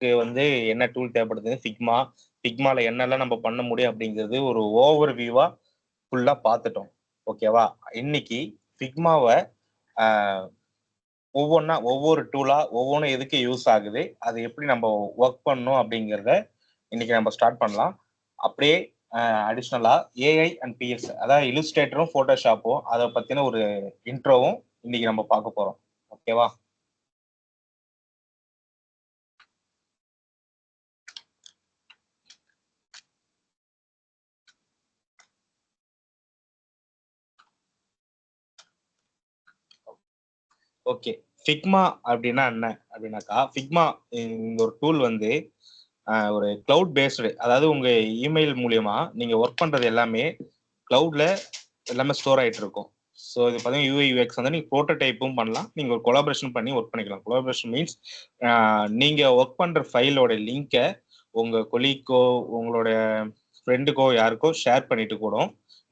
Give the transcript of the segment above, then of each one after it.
வந்து என்ன டூல் தேவைப்படுது, ஃபிக்மால என்னெல்லாம் நம்ம பண்ண முடியும் அப்படிங்கிறது ஒரு ஓவர் வியூவா ஃபுல்லா பார்த்துட்டோம். ஓகேவா? இன்னைக்கு ஃபிக்மாவ அ ஒவ்வொரு டூலா ஒவ்வொன்னும் எதுக்கு யூஸ் ஆகுது, அது எப்படி நம்ம ஒர்க் பண்ணணும் அப்படிங்கிறத இன்னைக்கு நம்ம ஸ்டார்ட் பண்ணலாம். அப்படியே அடிஷனலா ஏஐ அண்ட் பிஎஸ் அதாவது இல்லுஸ்ட்ரேட்டரும் போட்டோஷாப்பும் அதை பத்தின ஒரு இன்ட்ரோவும் இன்னைக்கு நம்ம பார்க்க போறோம். ஓகேவா? ஓகே. ஃபிக்மா அப்படின்னா என்ன அப்படின்னாக்கா, ஃபிக்மா இந்த ஒரு டூல் வந்து ஒரு கிளவுட் பேஸ்டு, அதாவது உங்க இமெயில் மூலியமா நீங்க ஒர்க் பண்றது எல்லாமே கிளவுட்ல எல்லாமே ஸ்டோர் ஆயிட்டு இருக்கும். ஸோ இது பார்த்தீங்கன்னா யூஐ யூஎக்ஸ் வந்து நீங்க ப்ரோட்டோடைப்பும் பண்ணலாம், நீங்க ஒரு கொலாபரேஷன் பண்ணி ஒர்க் பண்ணிக்கலாம். கொலாபரேஷன் மீன்ஸ் நீங்க ஒர்க் பண்ற ஃபைலோட லிங்கை உங்க கொலீக்கோ உங்களோட ஃப்ரெண்டுக்கோ யாருக்கோ ஷேர் பண்ணிட்டு கூட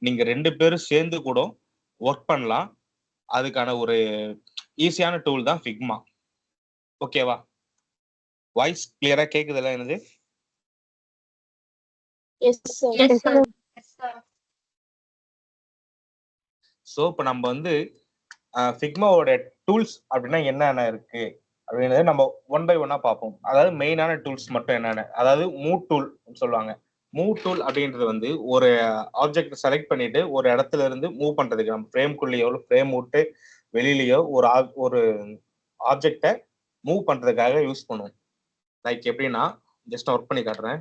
நீங்க 2 பேரும் சேர்ந்து கூட ஒர்க் பண்ணலாம். அதுக்கான ஒரு ஈஸியான டூல் தான் ஃபிக்மா. ஓகேவா? வாய்ஸ் கிளியரா கேக்குதுல்ல என்னது? Yes, sir. Yes, sir. So இப்போ நம்ம வந்து ஃபிக்மாவோட டூல்ஸ் அப்படின்னா என்னென்ன இருக்கு அப்படின்றத நம்ம ஒன் பை ஒன்னா பார்ப்போம். அதாவது மெயினான டூல்ஸ் மட்டும் என்னென்ன, அதாவது மூவ் டூல் சொல்லுவாங்க. மூவ் டூல் அப்படின்றது வந்து ஒரு ஆப்ஜெக்ட் செலக்ட் பண்ணிட்டு ஒரு இடத்துல இருந்து மூவ் பண்றதுக்கு, நம்ம ஃப்ரேம்குள்ளேயோ ஃப்ரேம் விட்டு வெளியிலயோ ஒரு ஆப்ஜெக்டை மூவ் பண்றதுக்காக யூஸ் பண்ணுவோம். லைக் எப்படின்னா, ஜஸ்ட் ஒர்க் பண்ணி காட்டுறேன்.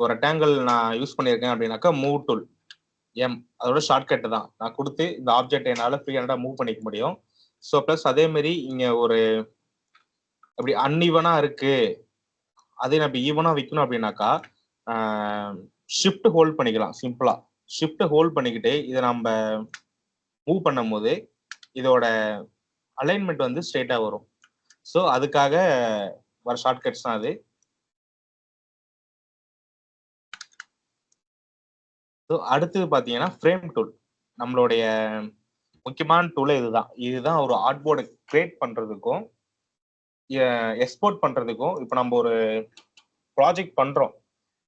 ஒரு ரெக்டாங்கிள் நான் யூஸ் பண்ணியிருக்கேன் அப்படின்னாக்கா மூவ் டூல் எம் அதோட ஷார்ட்கட் தான். நான் கொடுத்து இந்த ஆப்ஜெக்ட் என்னால ஃப்ரீ ஹேண்டா மூவ் பண்ணிக்க முடியும். ஸோ ப்ளஸ் அதே மாதிரி இங்க ஒரு அப்படி அன்இவனா இருக்கு, அதே நம்ம ஈவனா வைக்கணும் அப்படின்னாக்கா ஷிஃப்ட் ஹோல்ட் பண்ணிக்கலாம். சிம்பிளா ஷிஃப்ட் ஹோல்ட் பண்ணிக்கிட்டு இதை நம்ம மூவ் பண்ணும் போது இதோட அலைன்மெண்ட் வந்து ஸ்ட்ரெயிட்டா வரும். ஸோ அதுக்காக வர ஷார்ட்கட்ஸ் தான் அது. ஸோ அடுத்தது பார்த்தீங்கன்னா ஃப்ரேம் டூல். நம்மளுடைய முக்கியமான டூலே இதுதான் ஒரு ஆர்ட் போர்டை கிரியேட் பண்றதுக்கும் எக்ஸ்போர்ட் பண்றதுக்கும். இப்போ நம்ம ஒரு ப்ராஜெக்ட் பண்றோம்,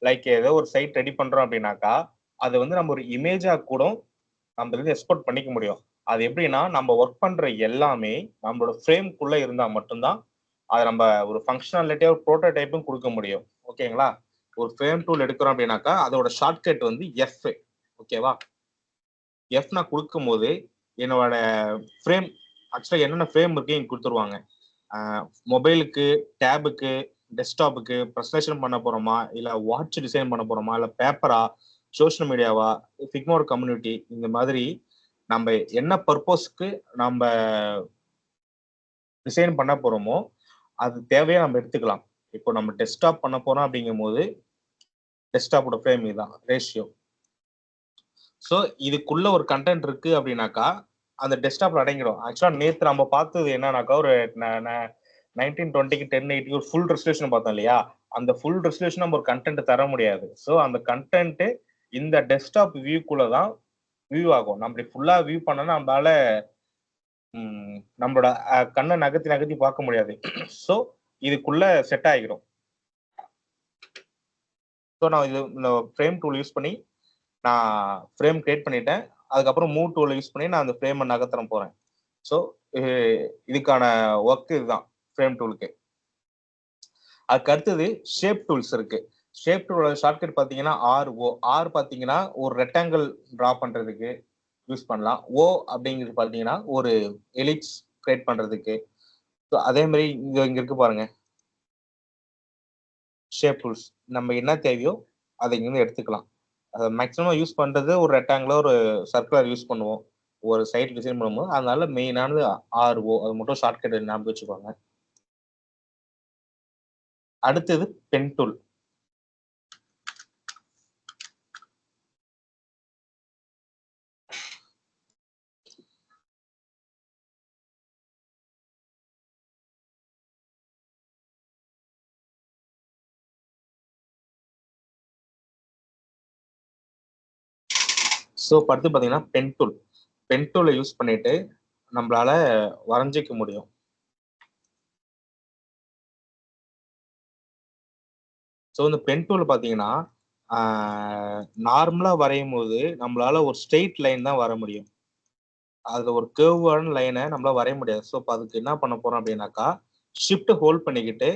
லைக் ஏதோ ஒரு சைட் ரெடி பண்றோம் அப்படின்னாக்கா அது வந்து நம்ம ஒரு இமேஜா கூட நம்ம வந்து எக்ஸ்போர்ட் பண்ணிக்க முடியும். அது எப்படின்னா, நம்ம ஒர்க் பண்ற எல்லாமே நம்மளோட ஃப்ரேம்குள்ள இருந்தா மட்டும்தான் அதை நம்ம ஒரு ஃபங்க்ஷனாலிட்டியா ஒரு ப்ரோட்டோடைப்பும் கொடுக்க முடியும். ஓகேங்களா? ஒரு ஃப்ரேம் டூல் எடுக்கிறோம் அப்படின்னாக்கா அதோட ஷார்ட்கட் வந்து எஃப். ஓகேவா? எஃப் நான் கொடுக்கும் போது என்னோட ஃப்ரேம் ஆக்சுவலாக என்னென்ன ஃப்ரேம் இருக்கு இங்க கொடுத்துருவாங்க. மொபைலுக்கு, டேபுக்கு, டெஸ்க்டாப்புக்கு ப்ரெசன்டேஷன் பண்ண போறோமா, இல்லை வாட்ச் டிசைன் பண்ண போறோமா, இல்லை பேப்பரா, சோஷியல் மீடியாவா, ஃபிக்மோட கம்யூனிட்டி, இந்த மாதிரி நம்ம என்ன பர்பஸ்க்கு நம்ம டிசைன் பண்ண போறோமோ அது தேவையா நம்ம எடுத்துக்கலாம். இப்போ நம்ம டெஸ்க்டாப் பண்ண போறோம் அப்படிங்கும் போது டெஸ்க்டாப்போட ஃப்ரேம் இதுதான் ரேஷியோ. ஸோ இதுக்குள்ள ஒரு கண்டென்ட் இருக்கு அப்படின்னாக்கா அந்த டெஸ்க்டாப்ல அடங்கிடும். ஆக்சுவலா நேற்று நம்ம பார்த்தது என்னன்னாக்கா ஒரு 1920க்கு 1080 ஒரு ஃபுல் ரெசல்யூஷன் பார்த்தோம் இல்லையா? அந்த ஃபுல் ரெசல்யூஷன் நம்ம ஒரு கண்டென்ட் தர முடியாது. ஸோ அந்த கண்டென்ட் இந்த டெஸ்க்டாப் வியூக்குள்ள தான் வியூ ஆகும். நம்ம ஃபுல்லா வியூ பண்ணனா நம்மளால நம்மளோட கண்ணை நகர்த்தி நகர்த்தி பார்க்க முடியாது. ஸோ இதுக்குள்ள செட் ஆகிடும். ஸோ நான் இந்த ஃப்ரேம் டூல் யூஸ் பண்ணி நான் ஃப்ரேம் கிரியேட் பண்ணிட்டேன். அதுக்கப்புறம் மூவ் டூல் யூஸ் பண்ணி நான் அந்த ஃப்ரேமை நகர்த்தற போறேன். ஸோ இதுக்கான ஒர்க் இதுதான் ஃப்ரேம் டூலுக்கு. அதுக்கு அடுத்தது ஷேப் டூல்ஸ் இருக்கு. ஷேப் டூலோட ஷார்ட்கட் பார்த்தீங்கன்னா ஆர் பார்த்தீங்கன்னா ஒரு ரெக்டாங்கிள் டிரா பண்றதுக்கு யூஸ் பண்ணலாம். ஓ அப்படிங்கிறது பார்த்தீங்கன்னா ஒரு எலிப்ஸ் கிரியேட் பண்றதுக்கு. ஸோ அதே மாதிரி இங்க இருக்கு பாருங்க ஷேப் டூல்ஸ். நம்ம என்ன தேவையோ அதை இங்கிருந்து எடுத்துக்கலாம். மேக்ஸிமம் யூஸ் பண்றது ஒரு ரெக்டாங்கிளோ ஒரு சர்க்குலர் யூஸ் பண்ணுவோம் ஒரு சைட் டிசைன் பண்ணும்போது. அதனால மெயினானது ஆர்ஓ, அது மட்டும் ஷார்ட்கட் ஞாபகம் வச்சுக்கோங்க. அடுத்தது பென் டூல். ஸோ அடுத்து பார்த்தீங்கன்னா பென் டூலை யூஸ் பண்ணிட்டு நம்மளால வரைஞ்சிக்க முடியும். ஸோ இந்த பென் டூல் பார்த்தீங்கன்னா நார்மலா வரையும் போது நம்மளால ஒரு ஸ்ட்ரெயிட் லைன் தான் வர முடியும். அதுல ஒரு கர்வான லைனை நம்மளால வரைய முடியாது. ஸோ இப்போ அதுக்கு என்ன பண்ண போறோம் அப்படின்னாக்கா, ஷிஃப்ட் ஹோல்ட் பண்ணிக்கிட்டு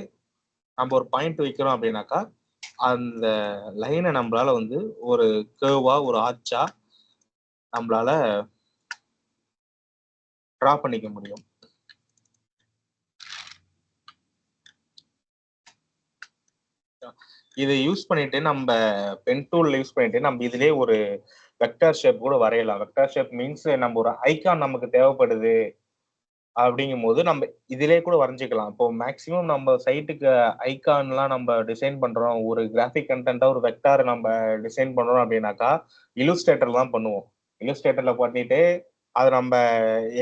நம்ம ஒரு பாயிண்ட் வைக்கிறோம் அப்படின்னாக்கா, அந்த லைனை நம்மளால வந்து ஒரு கர்வா ஒரு ஆர்ச்சா நம்மளால டிரா பண்ணிக்க முடியும். இதை யூஸ் பண்ணிட்டு நம்ம பென் டூல் யூஸ் பண்ணிட்டு நம்ம இதுலயே ஒரு வெக்டார் ஷேப் கூட வரையலாம். வெக்டார் ஷேப் மீன்ஸ் நம்ம ஒரு ஐகான் நமக்கு தேவைப்படுது அப்படிங்கும்போது நம்ம இதிலே கூட வரைஞ்சுக்கலாம். இப்போ மேக்ஸிமம் நம்ம சைட்டுக்கு ஐகான்லாம் நம்ம டிசைன் பண்றோம். ஒரு கிராஃபிக் கன்டென்ட்டா ஒரு வெக்டார் நம்ம டிசைன் பண்றோம் அப்படின்னாக்கா, இல்லுஸ்ட்ரேட்டர்ல தான் பண்ணுவோம். இல்லுஸ்ட்ரேட்டர்ல பண்ணிட்டு அத நம்ம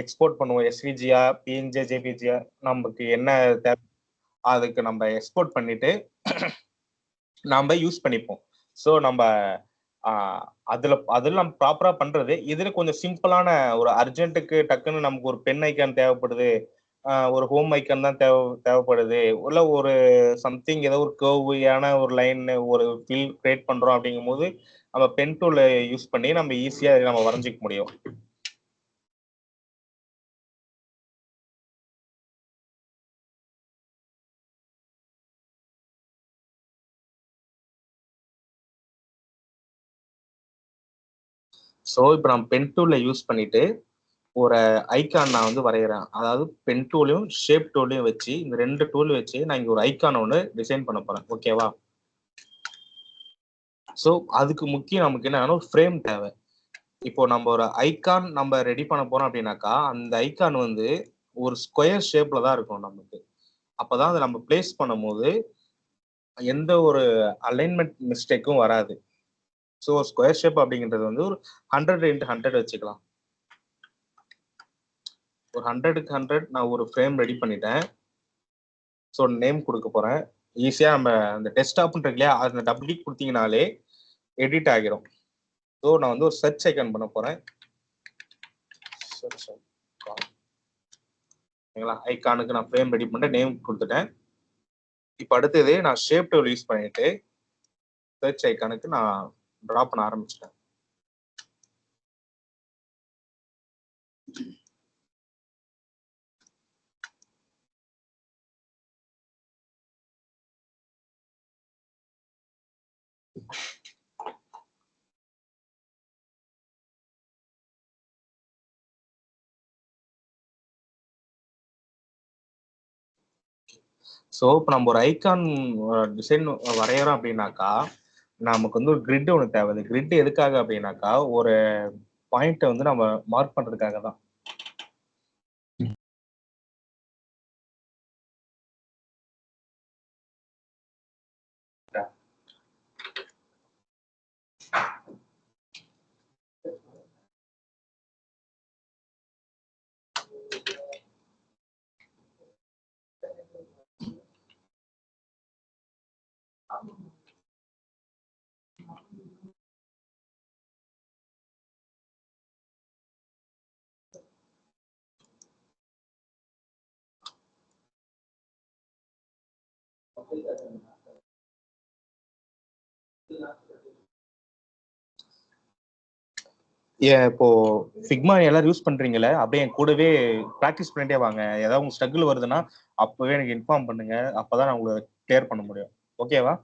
எக்ஸ்போர்ட் பண்ணுவோம். எஸ்விஜியா, பிஎன்ஜி, ஜேபிஜியா நமக்கு என்ன தேவை அதுக்கு நம்ம எக்ஸ்போர்ட் பண்ணிட்டு நாம யூஸ் பண்ணிப்போம். ஸோ நம்ம அதுல நம்ம ப்ராப்பரா பண்றது. இதுல கொஞ்சம் சிம்பிளான ஒரு அர்ஜென்ட்டுக்கு டக்குன்னு நமக்கு ஒரு பென் ஐகான் தேவைப்படுது. ஒரு ஹோம் ஐகான் தான் தேவைப்படுது. இல்ல ஒரு சம்திங் ஏதோ ஒரு கர்வ்யான ஒரு லைன் ஒரு ஃபில் கிரியேட் பண்றோம் அப்படிங்கும்போது, நம்ம பென் டூல யூஸ் பண்ணி நம்ம ஈஸியா நம்ம வரைஞ்சிக்க முடியும். ஸோ இப்போ நம்ம பென் டூல யூஸ் பண்ணிட்டு ஒரு ஐகான் நான் வந்து வரைகிறேன். அதாவது பென் டூலையும் ஷேப் டூலையும் வச்சு இந்த 2 டூல் வச்சு நான் இங்க ஒரு ஐகான் ஒன்று டிசைன் பண்ண போறேன். ஓகேவா? ஸோ அதுக்கு முக்கியம் நமக்கு என்ன ஒரு ஃப்ரேம் தேவை. இப்போ நம்ம ஒரு ஐகான் நம்ம ரெடி பண்ண போறோம் அப்படின்னாக்கா, அந்த ஐகான் வந்து ஒரு ஸ்கொயர் ஷேப்ல தான் இருக்கும் நமக்கு. அப்பதான் அதை நம்ம பிளேஸ் பண்ணும்போது எந்த ஒரு அலைன்மெண்ட் மிஸ்டேக்கும் வராது. ஸோ ஸ்கொயர் ஷேப் அப்படிங்கிறது வந்து ஒரு 100x100 வச்சுக்கலாம். ஒரு 100க்கு 100 நான் ஒரு ஃப்ரேம் ரெடி பண்ணிட்டேன். ஸோ நேம் கொடுக்க போறேன். ஈஸியா நம்ம அந்த டெஸ்க்டாப்னு இருக்கு இல்லையா, அந்த டபுள் கிளிக் கொடுத்தீங்கனாலே எடிட் ஆகிரும். ஸோ நான் வந்து ஒரு சர்ச் ஐக்கான் பண்ண போறேன். Search icon. ஓகேங்களா? ஐகானுக்கு நான் ஃப்ரேம் ரெடி பண்ணிட்டு நேம் கொடுத்துட்டேன். இப்போ அடுத்தது நான் ஷேப் டூல் யூஸ் பண்ணிட்டு சர்ச் ஐக்கானுக்கு நான் டிரா பண்ண ஆரம்பிச்சிட்டேன். ஸோ இப்போ நம்ம ஒரு ஐகான் டிசைன் வரைகிறோம் அப்படின்னாக்கா, நமக்கு வந்து ஒரு கிரிட் ஒன்று தேவை. கிரிட் எதுக்காக அப்படின்னாக்கா, ஒரு பாயிண்ட்டை வந்து நம்ம மார்க் பண்றதுக்காக தான். ஏன் இப்போ ஃபிக்மா எல்லாரும் யூஸ் பண்றீங்களே, அப்படியே என் கூடவே ப்ராக்டிஸ் பண்ணிட்டே வாங்க. ஏதாவது உங்க ஸ்ட்ரகிள் வருதுன்னா அப்பவே எனக்கு இன்ஃபார்ம் பண்ணுங்க. அப்பதான் நான் உங்களை கிளியர் பண்ண முடியும். ஓகேவா?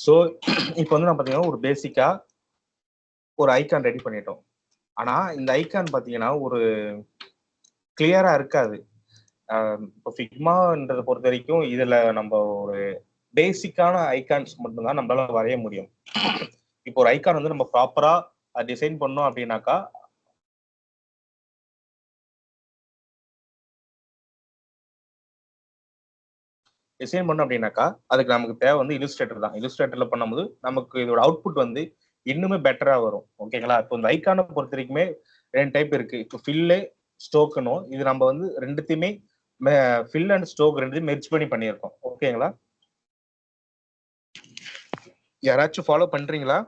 ஸோ இப்போ வந்து நம்ம பார்த்தீங்கன்னா ஒரு பேசிக்கா ஒரு ஐகான் ரெடி பண்ணிட்டோம். ஆனா இந்த ஐகான் பார்த்தீங்கன்னா ஒரு கிளியரா இருக்காது. இப்போ ஃபிக்மான்றத பொறுத்த வரைக்கும் இதுல நம்ம ஒரு பேசிக்கான ஐகான்ஸ் மட்டும்தான் நம்மளால வரைய முடியும். இப்போ ஒரு ஐகான் வந்து நம்ம ப்ராப்பரா டிசைன் பண்ணோம் அப்படின்னாக்கா அதுக்கு நமக்கு தேவை வந்து இல்லுஸ்ட்ரேட்டர் தான். இல்லுஸ்ட்ரேட்டர்ல பண்ணும்போது நமக்கு இதோட அவுட்புட் வந்து இன்னுமே பெட்டரா வரும். ஓகேங்களா? இப்போ இந்த ஐகானை பொறுத்த வரைக்குமே 2 டைப் இருக்கு. இப்போ ஃபில்லு, ஸ்டோக்குன்னும். இது நம்ம வந்து 2த்தையுமே ஃபில் அண்ட் ஸ்டோக் 2த்தையும் மெர்ஜ் பண்ணி பண்ணியிருக்கோம். ஓகேங்களா? யாராச்சும் ஃபாலோ பண்றீங்களா?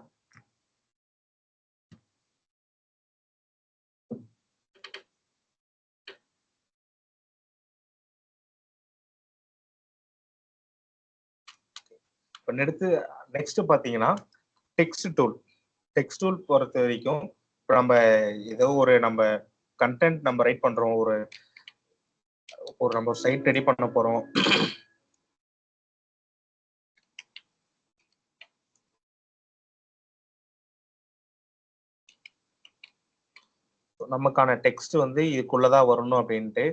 அடுத்து நெக்ஸ்ட் பாத்தீங்கன்னா டெக்ஸ்ட் டூல். டெக்ஸ்ட் டூல் பொறுத்த வரைக்கும் இப்போ நம்ம ஏதோ ஒரு நம்ம கண்டென்ட் நம்ம ரைட் பண்றோம், ஒரு ஒரு நம்ம ஒரு சைட் ரெடி பண்ண போறோம். நமக்கான டெக்ஸ்ட் வந்து இதுக்குள்ளதான் வரணும் அப்படின்ட்டு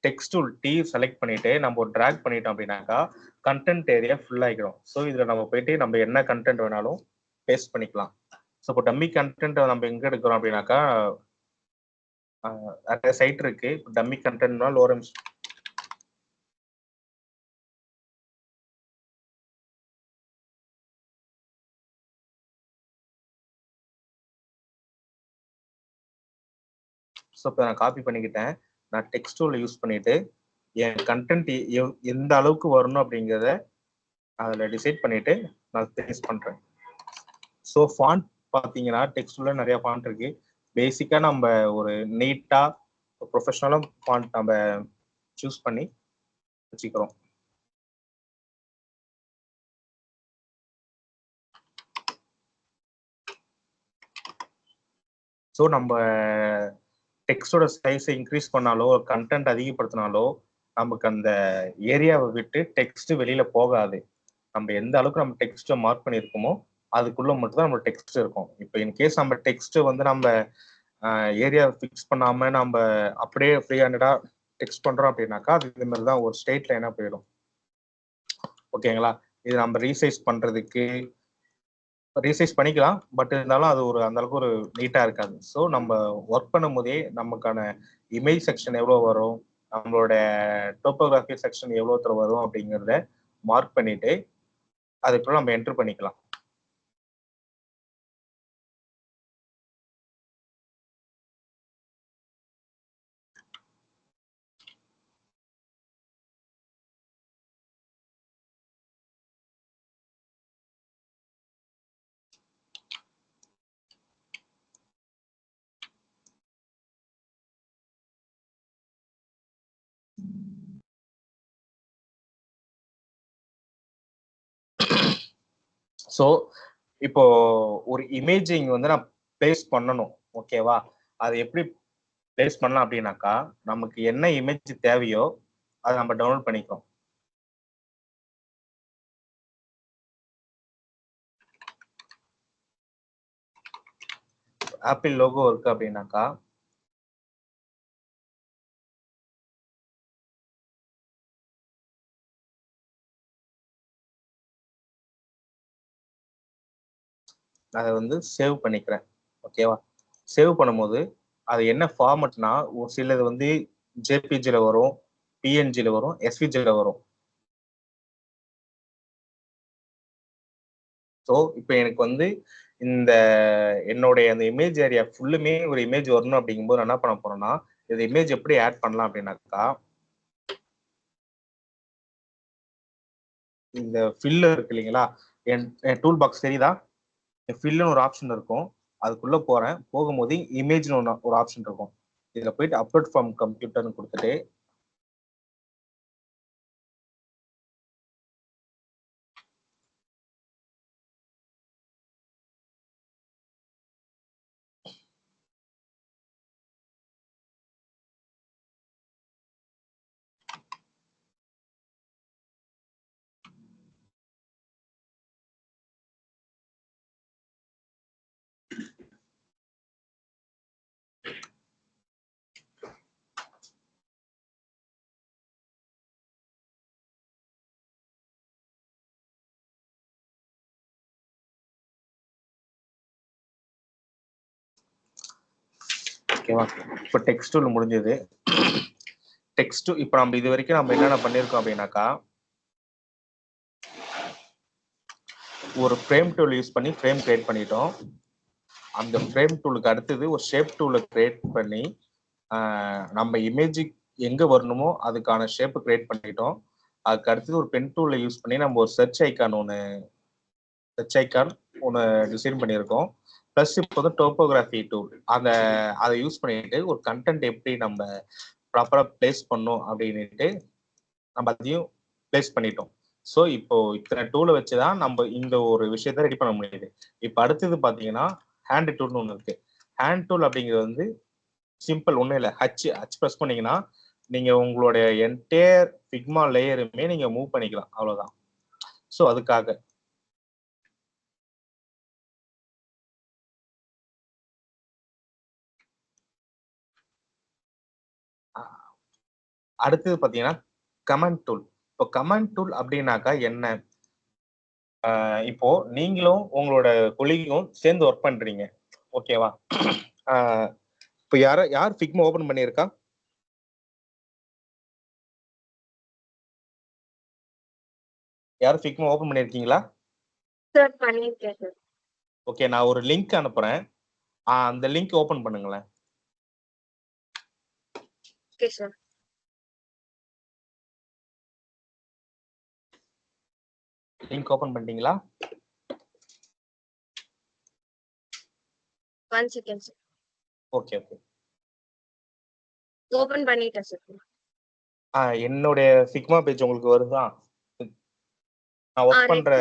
டெக்ஸ்ட் டூல் டி செலக்ட் பண்ணிட்டு நம்ம ஒரு டிராக் பண்ணிட்டோம் அப்படின்னாக்கா கண்டென்ட் ஏரியா ஃபுல் ஆகிடும். ஸோ இதுல நம்ம போயிட்டு நம்ம என்ன கண்டென்ட் வேணாலும் பேஸ்ட் பண்ணிக்கலாம். ஸோ இப்போ டம்மி கண்டென்ட் நம்ம எங்க எடுக்கிறோம் அப்படின்னாக்கா நிறைய சைட் இருக்கு. டம்மி கண்டென்ட்னா லோரன்ஸ் ஸோ இப்போ நான் காப்பி பண்ணிக்கிட்டேன். நான் டெக்ஸ்ட் டூல் யூஸ் பண்ணிட்டு என் கண்டென்ட் எந்த அளவுக்கு வரணும் அப்படிங்கிறத அதில் டிசைட் பண்ணிட்டு நான் பேஸ்ட் பண்றேன். ஸோ ஃபாண்ட் பார்த்தீங்கன்னா டெக்ஸ்ட்ல நிறைய ஃபாண்ட் இருக்கு. பேசிக்கா நம்ம ஒரு நீட்டா ப்ரொஃபஷனலாக ஃபாண்ட் நம்ம சூஸ் பண்ணி வச்சுக்கிறோம். ஸோ நம்ம டெக்ஸ்டோட சைஸை இன்க்ரீஸ் பண்ணாலோ கண்டென்ட் அதிகப்படுத்தினாலோ நமக்கு அந்த ஏரியாவை விட்டு டெக்ஸ்ட் வெளியில போகாது. நம்ம எந்த அளவுக்கு நம்ம டெக்ஸ்ட்டை மார்க் பண்ணியிருக்கோமோ அதுக்குள்ள மட்டும் தான் நம்ம டெக்ஸ்ட் இருக்கும். இப்போ இன்கேஸ் நம்ம டெக்ஸ்ட் வந்து நம்ம ஏரியா ஃபிக்ஸ் பண்ணாம நம்ம அப்படியே ஃப்ரீ ஹேண்டடா டெக்ஸ்ட் பண்றோம் அப்படின்னாக்கா அது இந்த மாதிரி தான் ஒரு ஸ்ட்ரெயிட் லைனா போயிடும். ஓகேங்களா? இது நம்ம ரீசைஸ் பண்றதுக்கு ரீசைஸ் பண்ணிக்கலாம். பட் இருந்தாலும் அது ஒரு அந்த அளவுக்கு ஒரு நீட்டா இருக்காது. ஸோ நம்ம ஒர்க் பண்ணும் போதே நமக்கான இமேஜ் செக்ஷன் எவ்வளோ வரும், நம்மளோட டோப்போகிராஃபி செக்ஷன் எவ்வளோ வரும் அப்படிங்கிறத மார்க் பண்ணிட்டு அதுக்குள்ள நம்ம என்டர் பண்ணிக்கலாம். ஸோ இப்போ ஒரு இமேஜிங் வந்து நான் பிளேஸ் பண்ணணும். ஓகேவா? அது எப்படி பிளேஸ் பண்ணலாம் அப்படின்னாக்கா நமக்கு என்ன இமேஜ் தேவையோ அதை நம்ம டவுன்லோட் பண்ணிக்கிறோம். ஆப்பிள் லோகோ இருக்கு அப்படின்னாக்கா அதை வந்து சேவ் பண்ணிக்கிறேன். ஓகேவா? சேவ் பண்ணும்போது அது என்ன ஃபார்மட்னா ஒரு சிலது வந்து ஜேபிஜில வரும், பிஎன்ஜில வரும், எஸ்விஜில வரும். ஸோ இப்போ எனக்கு வந்து இந்த என்னுடைய அந்த இமேஜ் ஏரியா ஃபுல்லுமே ஒரு இமேஜ் வரணும் அப்படிங்கும்போது நான் என்ன பண்ண போறேன்னா இந்த இமேஜ் எப்படி ஆட் பண்ணலாம் அப்படின்னாக்கா இந்த ஃபில் இருக்கு இல்லைங்களா? என் டூல் பாக்ஸ் தெரியுதா? ஃபில்லுன்னு ஒரு ஆப்ஷன் இருக்கும். அதுக்குள்ள போறேன். போகும்போது இமேஜ்னு ஒரு ஆப்ஷன் இருக்கும். இதுல போயிட்டு அப்லோட் ஃப்ரம் கம்ப்யூட்டர்னு கொடுத்துட்டு ஓகேவா? இப்போ டெக்ஸ்ட் டூல் முடிஞ்சது. டெக்ஸ்ட் இப்போ நம்ம இது வரைக்கும் நம்ம என்னென்ன பண்ணியிருக்கோம் அப்படின்னாக்கா, ஒரு ஃப்ரேம் டூல் யூஸ் பண்ணி ஃப்ரேம் கிரியேட் பண்ணிட்டோம். அந்த ஃப்ரேம் டூலுக்கு அடுத்தது ஒரு ஷேப் டூலை கிரியேட் பண்ணி நம்ம இமேஜ் எங்க வரணுமோ அதுக்கான ஷேப் கிரியேட் பண்ணிட்டோம். அதுக்கு அடுத்தது ஒரு பென் டூலை யூஸ் பண்ணி நம்ம ஒரு சர்ச் ஐக்கான் ஒன்று டிசைன் பண்ணியிருக்கோம். ப்ளஸ் இப்போ வந்து டோப்போகிராஃபி டூல் அதை யூஸ் பண்ணிட்டு ஒரு கண்டென்ட் எப்படி நம்ம ப்ராப்பராக பிளேஸ் பண்ணோம் அப்படின்ட்டு நம்ம அதையும் பிளேஸ் பண்ணிட்டோம். ஸோ இப்போ இத்தனை டூலை வச்சுதான் நம்ம இந்த ஒரு விஷயத்த ரெடி பண்ண முடியுது. இப்போ அடுத்தது பார்த்தீங்கன்னா ஹேண்ட் டூல்னு ஒன்று இருக்கு. ஹேண்ட் டூல் அப்படிங்கிறது வந்து சிம்பிள், ஒன்றும் இல்லை. ஹச் ப்ரெஸ் பண்ணீங்கன்னா நீங்க உங்களுடைய என்டையர் ஃபிக்மா லேயருமே நீங்க மூவ் பண்ணிக்கலாம், அவ்வளவுதான். ஸோ அதுக்காக அடுத்தது பார்த்தீங்கன்னா கமெண்ட் டூல். இப்போ கமெண்ட் டூல் அப்படின்னாக்கா என்ன? இப்போ நீங்களும் உங்களோட கொலீகும் சேர்ந்து ஒர்க் பண்றீங்க, ஓகேவா? இப்போ யார் ஃபிக்மா ஓபன் பண்ணியிருக்கா? யாரும் ஃபிக்மா ஓபன் பண்ணியிருக்கீங்களா? சார் பண்ணிருக்கேன் சார். ஓகே, நான் ஒரு லிங்க் அனுப்புறேன், அந்த லிங்க் ஓபன் பண்ணுங்களேன். Okay sir. லிங்க் ஓபன் பண்ணிட்டீங்களா? 1 second sir. Okay okay, open பண்ணிட்டேன் சார். என்னுடைய ஃபிக்மா பேஜ் உங்களுக்கு வருதா? நான் ஒர்க் பண்ற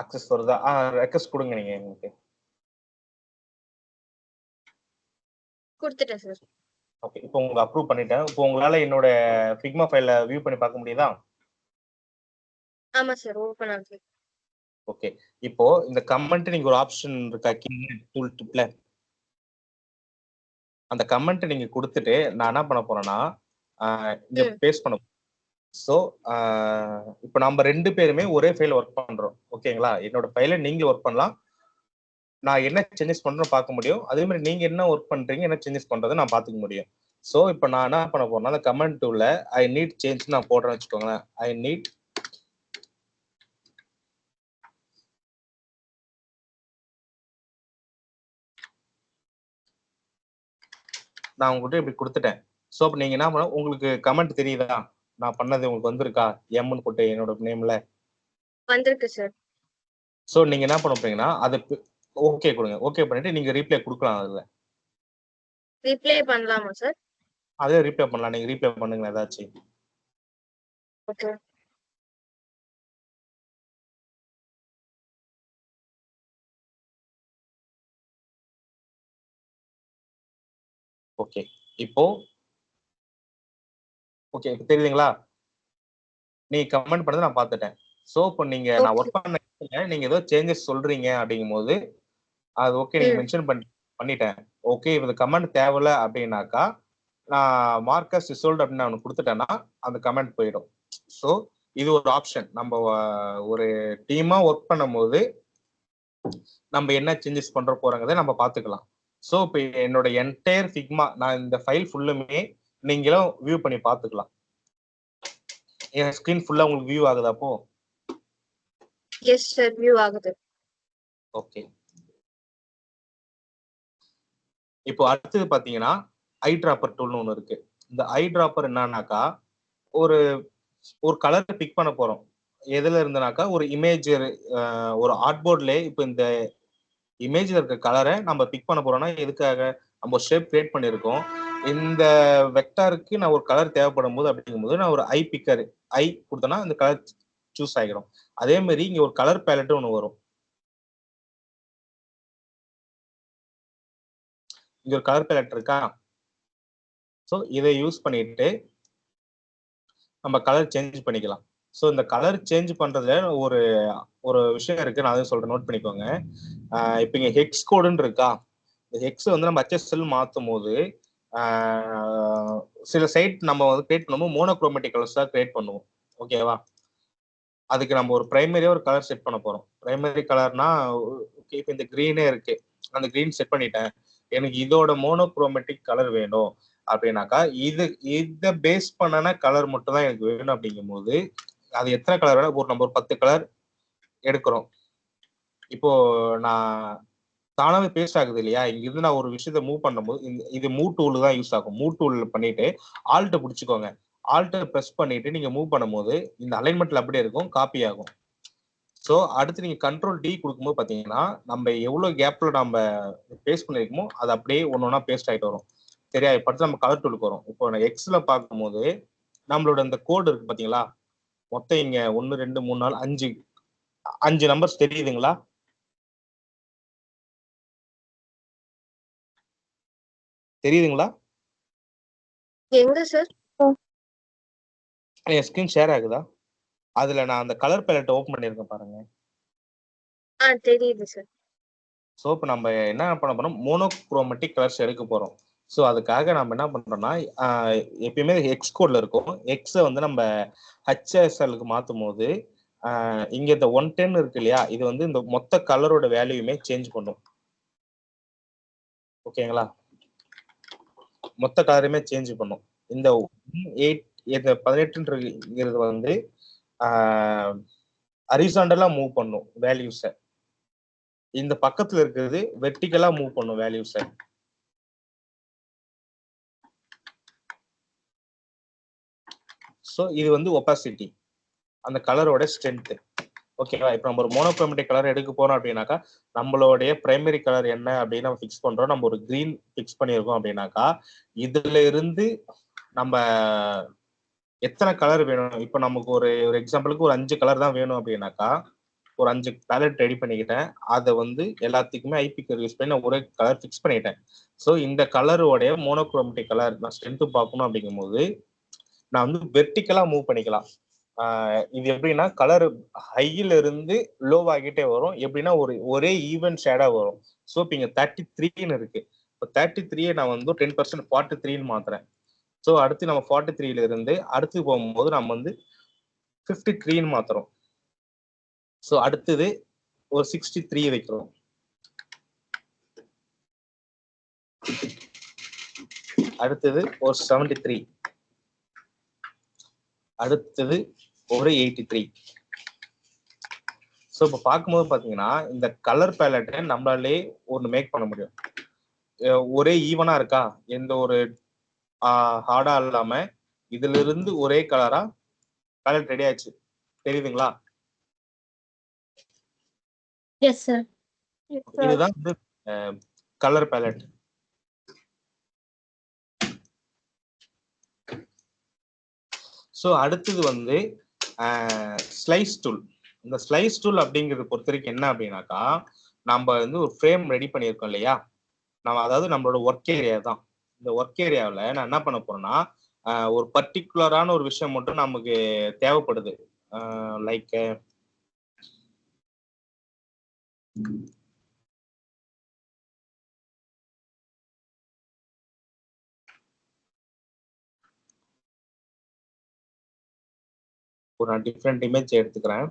அக்சஸ் வருதா? ரெக்வெஸ்ட் கொடுங்க நீங்க எனக்கு. கொடுத்துட்டேன் சார். ஓகே, இப்போ உங்களுக்கு அப்ரூவ் பண்ணிட்டேன். இப்போ உங்களால என்னோட ஃபிக்மா ஃபைலை வியூ பண்ணி பார்க்க முடியுதா? ஆமா சார், ஓபன் ஆகுது. ஓகே, இப்போ இந்த கமெண்ட் நீங்க ஒரு ஆப்ஷன் இருக்கா கீழே டூல் டிப்ல, அந்த கமெண்ட் நீங்க கொடுத்துட்டு நான் என்ன பண்ண போறேன்னா இங்க பேஸ்ட் பண்ண. ஸோ இப்போ நம்ம 2 பேருமே ஒரே ஃபைல் ஒர்க் பண்றோம், ஓகேங்களா? என்னோட ஃபைலை நீங்க ஒர்க் பண்ணலாம், நான் என்ன சேஞ்சஸ் பண்றேன்னு பார்க்க முடியும். அதே மாதிரி நீங்க என்ன ஒர்க் பண்றீங்க, என்ன சேஞ்சஸ் பண்றதை நான் பார்த்துக்க முடியும். ஸோ இப்போ நான் என்ன பண்ண போறேன்னா அந்த கமெண்ட் டூல்ல ஐ நீட் சேஞ்ச் நான் போடுறேன்னு வச்சுக்கோங்களேன். ஐ நீட் நான் உங்ககிட்ட இப்படி கொடுத்துட்டேன். ஸோ அப்போ நீங்க என்ன பண்ண, உங்களுக்கு கமெண்ட் தெரியுதா? நான் பண்ணது உங்களுக்கு வந்திருக்கா? எம்னு போட்டு என்னோட நேம்ல வந்திருக்கு சார். ஸோ நீங்க என்ன பண்ண போறீங்கன்னா அது ஓகே கொடுங்க. ஓகே பண்ணிட்டு நீங்க ரீப்ளே கொடுக்கலாம். அதுல ரீப்ளே பண்ணலாமா சார்? அதே ரீப்ளே பண்ணலாம். நீங்க ரீப்ளே பண்ணுங்க ஏதாச்சும். ஓகே. ஓகே, இப்போ ஓகே தெரியுதுங்களா? நீங்க கமெண்ட் பண்ணதை நான் பார்த்துட்டேன். ஸோ இப்போ நீங்க நான் ஒர்க் பண்ண நீங்க ஏதோ சேஞ்சஸ் சொல்றீங்க அப்படிங்கும் போது அது ஓகே நீங்க மென்ஷன் பண்ணிட்டேன். ஓகே, இந்த கமெண்ட் தேவையில்ல அப்படின்னாக்கா நான் மார்க்கஸ் ரிசோல்ட் அப்படின்னு நான் கொடுத்துட்டேன்னா அந்த கமெண்ட் போயிடும். ஸோ இது ஒரு ஆப்ஷன். நம்ம ஒரு டீமா ஒர்க் பண்ணும் போது நம்ம என்ன சேஞ்சஸ் பண்ற போறோங்கிறத நம்ம பார்த்துக்கலாம். ஸோ இப்போ என்னோட என்டையர் ஃபிக்மா நான் இந்த ஃபைல் ஃபுல்லுமே நீங்களும் வியூ பண்ணி பார்த்துக்கலாம். என் ஸ்கிரீன் ஃபுல்லா உங்களுக்கு வியூ ஆகுதா அப்போ? எஸ் சார், வியூ ஆகுது. ஓகே, இப்போ அடுத்தது பாத்தீங்கன்னா ஐ டிராப்பர் டூல்னு ஒன்று இருக்கு. இந்த ஐ டிராப்பர் என்னன்னாக்கா ஒரு கலரை பிக் பண்ண போறோம். எதுல இருந்துனாக்கா ஒரு இமேஜ், ஒரு ஆர்ட்போர்ட்ல இப்போ இந்த இமேஜ்ல இருக்க கலரை நம்ம பிக் பண்ண போறோம்னா எதுக்காக நம்ம ஷேப் கிரியேட் பண்ணியிருக்கோம். இந்த வெக்டாருக்கு நான் ஒரு கலர் தேவைப்படும் போது அப்படிங்கும்போது நான் ஒரு ஐ பிக்கர் ஐ கொடுத்தேன்னா இந்த கலர் சூஸ் ஆகிடும். அதே மாதிரி இங்க ஒரு கலர் பேலட் ஒன்று வரும். இங்க ஒரு கலர் பேலட் இருக்கா? ஸோ இதை யூஸ் பண்ணிட்டு நம்ம கலர் சேஞ்ச் பண்ணிக்கலாம். ஸோ இந்த கலர் சேஞ்ச் பண்றதுல ஒரு விஷயம் இருக்கு, நான் அதையும் சொல்றேன், நோட் பண்ணிக்கோங்க. இப்போ இங்க ஹெக்ஸ் கோடுன்னு இருக்கா? இந்த ஹெக்ஸ் வந்து நம்ம HSL மாற்றும் போது சில சைட் நம்ம வந்து கிரியேட் பண்ணும்போது மோனோக்ரோமேட்டிக் கலர்ஸ் தான் கிரியேட் பண்ணுவோம், ஓகேவா? அதுக்கு நம்ம ஒரு பிரைமரியா ஒரு கலர் செட் பண்ண போறோம். பிரைமரி கலர்னா இப்போ இந்த கிரீனே இருக்கு, அந்த கிரீன் செட் பண்ணிட்டேன். எனக்கு இதோட மோனோக்ரோமேட்டிக் கலர் வேணும் அப்படின்னாக்கா இதை பேஸ் பண்ணன கலர் மட்டும் தான் எனக்கு வேணும் அப்படிங்கும்போது அது எத்தனை கலர் வேணும், நம்ம ஒரு 10 கலர் எடுக்கிறோம். இப்போ நான் தானாவே பேஸ்ட் ஆகுது இல்லையா, இங்கிருந்து நான் ஒரு விஷயத்த மூவ் பண்ணும்போது இது மூவ் டூல் தான் யூஸ் ஆகும். மூவ் டூல் பண்ணிட்டு ஆல்ட்டை பிடிச்சிக்கோங்க. ஆல்ட்டை ப்ரெஸ் பண்ணிட்டு நீங்க மூவ் பண்ணும்போது இந்த அலைன்மெண்ட்ல அப்படியே இருக்கும், காப்பி ஆகும். ஸோ அடுத்து நீங்க கண்ட்ரோல் டி கொடுக்கும்போது பாத்தீங்கன்னா நம்ம எவ்வளவு கேப்ல நம்ம பேஸ்ட் பண்ணிருக்கோமோ அது அப்படியே ஒன்னொன்னா பேஸ்ட் ஆயிட்டு வரும். சரியா? இப்ப அடுத்து நம்ம கலர் டூலுக்கு வரும். இப்போ நான் எக்ஸ்ல பார்க்கும்போது நம்மளோட இந்த கோடு இருக்கு பாத்தீங்களா, மொத்தம் இங்க 1 2 3 4 5 நம்பர்ஸ் தெரியுதுங்களா? தெரியுதுங்களா? எங்க சார்? என் ஸ்கிரீன் ஷேர் ஆகுதா? அதுல நான் அந்த கலர் பேலட் ஓபன் பண்ணிருக்கேன் பாருங்க. தெரியுது சார். ஸோ இப்போ நம்ம என்ன பண்ண போறோம், மோனோக்ரோமேட்டிக் கலர்ஸ் எடுக்க போறோம். ஸோ அதுக்காக நம்ம என்ன பண்றோம்னா எப்பயுமே எக்ஸ் கோட்ல இருக்கும். எக்ஸை வந்து நம்ம ஹெச்எஸ்எல்க்கு மாற்றும் போது இங்க இந்த 110 இருக்கு இல்லையா, இது வந்து இந்த மொத்த கலரோட வேல்யூமே சேஞ்ச் பண்ணும். ஓகேங்களா? மொத்த கலருமே சேஞ்ச் பண்ணும். இந்த 18ங்கிறது வந்து ஹரிசாண்டலா மூவ் பண்ணும் வேல்யூஸை. இந்த பக்கத்துல இருக்கிறது வெர்டிகலா மூவ் பண்ணும் வேல்யூஸை. ஸோ இது வந்து ஒபாசிட்டி, அந்த கலரோட ஸ்ட்ரென்த். ஓகேவா? இப்போ நம்ம ஒரு மோனோக்ரோமேட்டிக் கலர் எடுக்க போறோம் அப்படின்னாக்கா நம்மளுடைய பிரைமரி கலர் என்ன அப்படின்னு நம்ம ஃபிக்ஸ் பண்றோம். நம்ம ஒரு கிரீன் ஃபிக்ஸ் பண்ணியிருக்கோம் அப்படின்னாக்கா இதுல இருந்து நம்ம எத்தனை கலர் வேணும், இப்போ நமக்கு ஒரு எக்ஸாம்பிளுக்கு ஒரு 5 கலர் தான் வேணும் அப்படின்னாக்கா ஒரு 5 பேலட் ரெடி பண்ணிக்கிட்டேன். அதை வந்து எல்லாத்துக்குமே ஐபி கலர் யூஸ் பண்ணி நான் ஒரே கலர் ஃபிக்ஸ் பண்ணிட்டேன். ஸோ இந்த கலரோடைய மோனோக்ரோமேட்டிக் கலர் நான் ஸ்ட்ரென்த் பார்க்கணும் அப்படிங்கும்போது நான் வந்து வெர்டிக்கலா மூவ் பண்ணிக்கலாம். இது எப்படின்னா கலர் ஹையில இருந்து லோ ஆகிட்டே வரும். எப்படின்னா ஒரே ஈவன் ஷேடா வரும். ஸோ இப்போ இங்க 33ன்னு இருக்கு. இப்போ 33 நான் வந்து 10% 43ன்னு மாத்துறேன். ஸோ அடுத்து நம்ம 43ல இருந்து அடுத்து போகும்போது நம்ம வந்து 53ன்னு மாத்துறோம். ஸோ அடுத்தது ஒரு 63 வைக்கிறோம். அடுத்தது ஒரு 73, அடுத்தது ஒரு 83. ஸோ இப்போ பார்க்கும்போது பார்த்தீங்கன்னா இந்த கலர் பேலட்டை நம்மளாலே ஒன்று மேக் பண்ண முடியும். ஒரே ஈவனா இருக்கா, எந்த ஒரு ஹார்டா இல்லாம இதுல இருந்து ஒரே கலரா பேலட் ரெடி ஆயிடுச்சு. தெரியுதுங்களா? Yes sir. இதுதான் வந்து கலர் பேலட். ஸோ அடுத்தது வந்து ஸ்லைஸ் டூல். இந்த ஸ்லைஸ் டூல் அப்படிங்கிறது பொறுத்த வரைக்கும் என்ன அப்படின்னாக்கா நம்ம வந்து ஒரு ஃப்ரேம் ரெடி பண்ணியிருக்கோம் இல்லையா, நம்ம அதாவது நம்மளோட ஒர்க் ஏரியா தான். இந்த ஒர்க் ஏரியாவில் நான் என்ன பண்ண போறேன்னா ஒரு பர்டிகுலரான ஒரு விஷயம் மட்டும் நமக்கு தேவைப்படுது. லைக் ஒரு நான் டிஃப்ரெண்ட் இமேஜ் எடுத்துக்கிறேன்.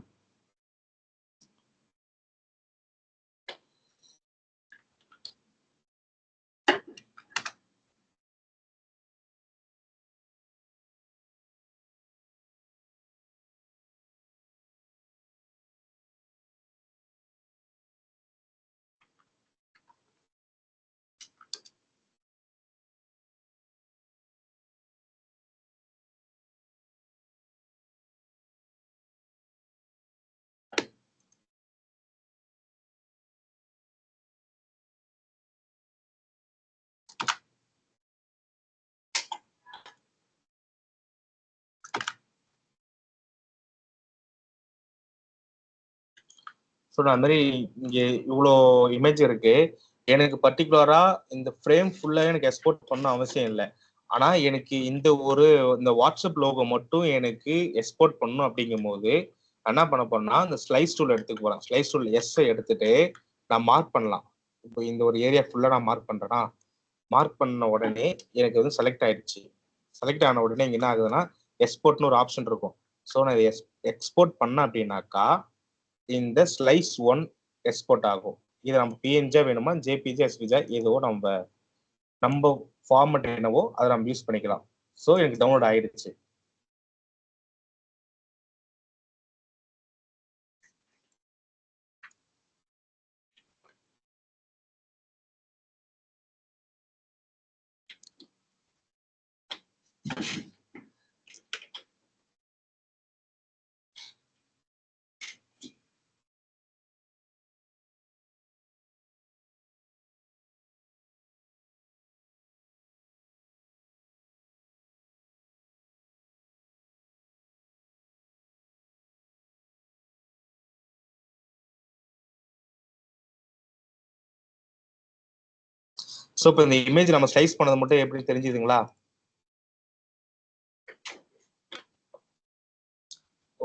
ஸோ அந்த மாதிரி இங்கே இவ்வளோ இமேஜ் இருக்கு. எனக்கு பர்டிகுலரா இந்த ஃப்ரேம் ஃபுல்லா எனக்கு எக்ஸ்போர்ட் பண்ண அவசியம் இல்லை. ஆனா எனக்கு இந்த வாட்ஸ்அப் லோகோ மட்டும் எனக்கு எக்ஸ்போர்ட் பண்ணணும் அப்படிங்கும் போது என்ன பண்ண போறேன்னா இந்த ஸ்லைஸ் டூல் எடுத்துக்க போறேன். ஸ்லைஸ் டூல் எஸ்ஸை எடுத்துட்டு நான் மார்க் பண்ணலாம். இப்போ இந்த ஒரு ஏரியா ஃபுல்லா நான் மார்க் பண்றேன்னா மார்க் பண்ண உடனே எனக்கு வந்து செலக்ட் ஆயிடுச்சு. செலக்ட் ஆன உடனே இங்க என்ன ஆகுதுன்னா எக்ஸ்போர்ட்னு ஒரு ஆப்ஷன் இருக்கும். ஸோ நான் இதை எக்ஸ்போர்ட் பண்ண அப்படின்னாக்கா இந்த ஸ்லைஸ் 1 எக்ஸ்போர்ட் ஆகும். இதை நம்ம பிஎன்ஜியா வேணுமா ஜேபிஜி எஸ்பிஜா ஏதோ நம்ம ஃபார்மட் என்னவோ அதை நம்ம யூஸ் பண்ணிக்கலாம். ஸோ எனக்கு டவுன்லோட் ஆயிடுச்சு. ஸோ இப்போ இந்த இமேஜ் நம்ம ஸ்லைஸ் பண்ணது மட்டும் எப்படி தெரிஞ்சுதுங்களா?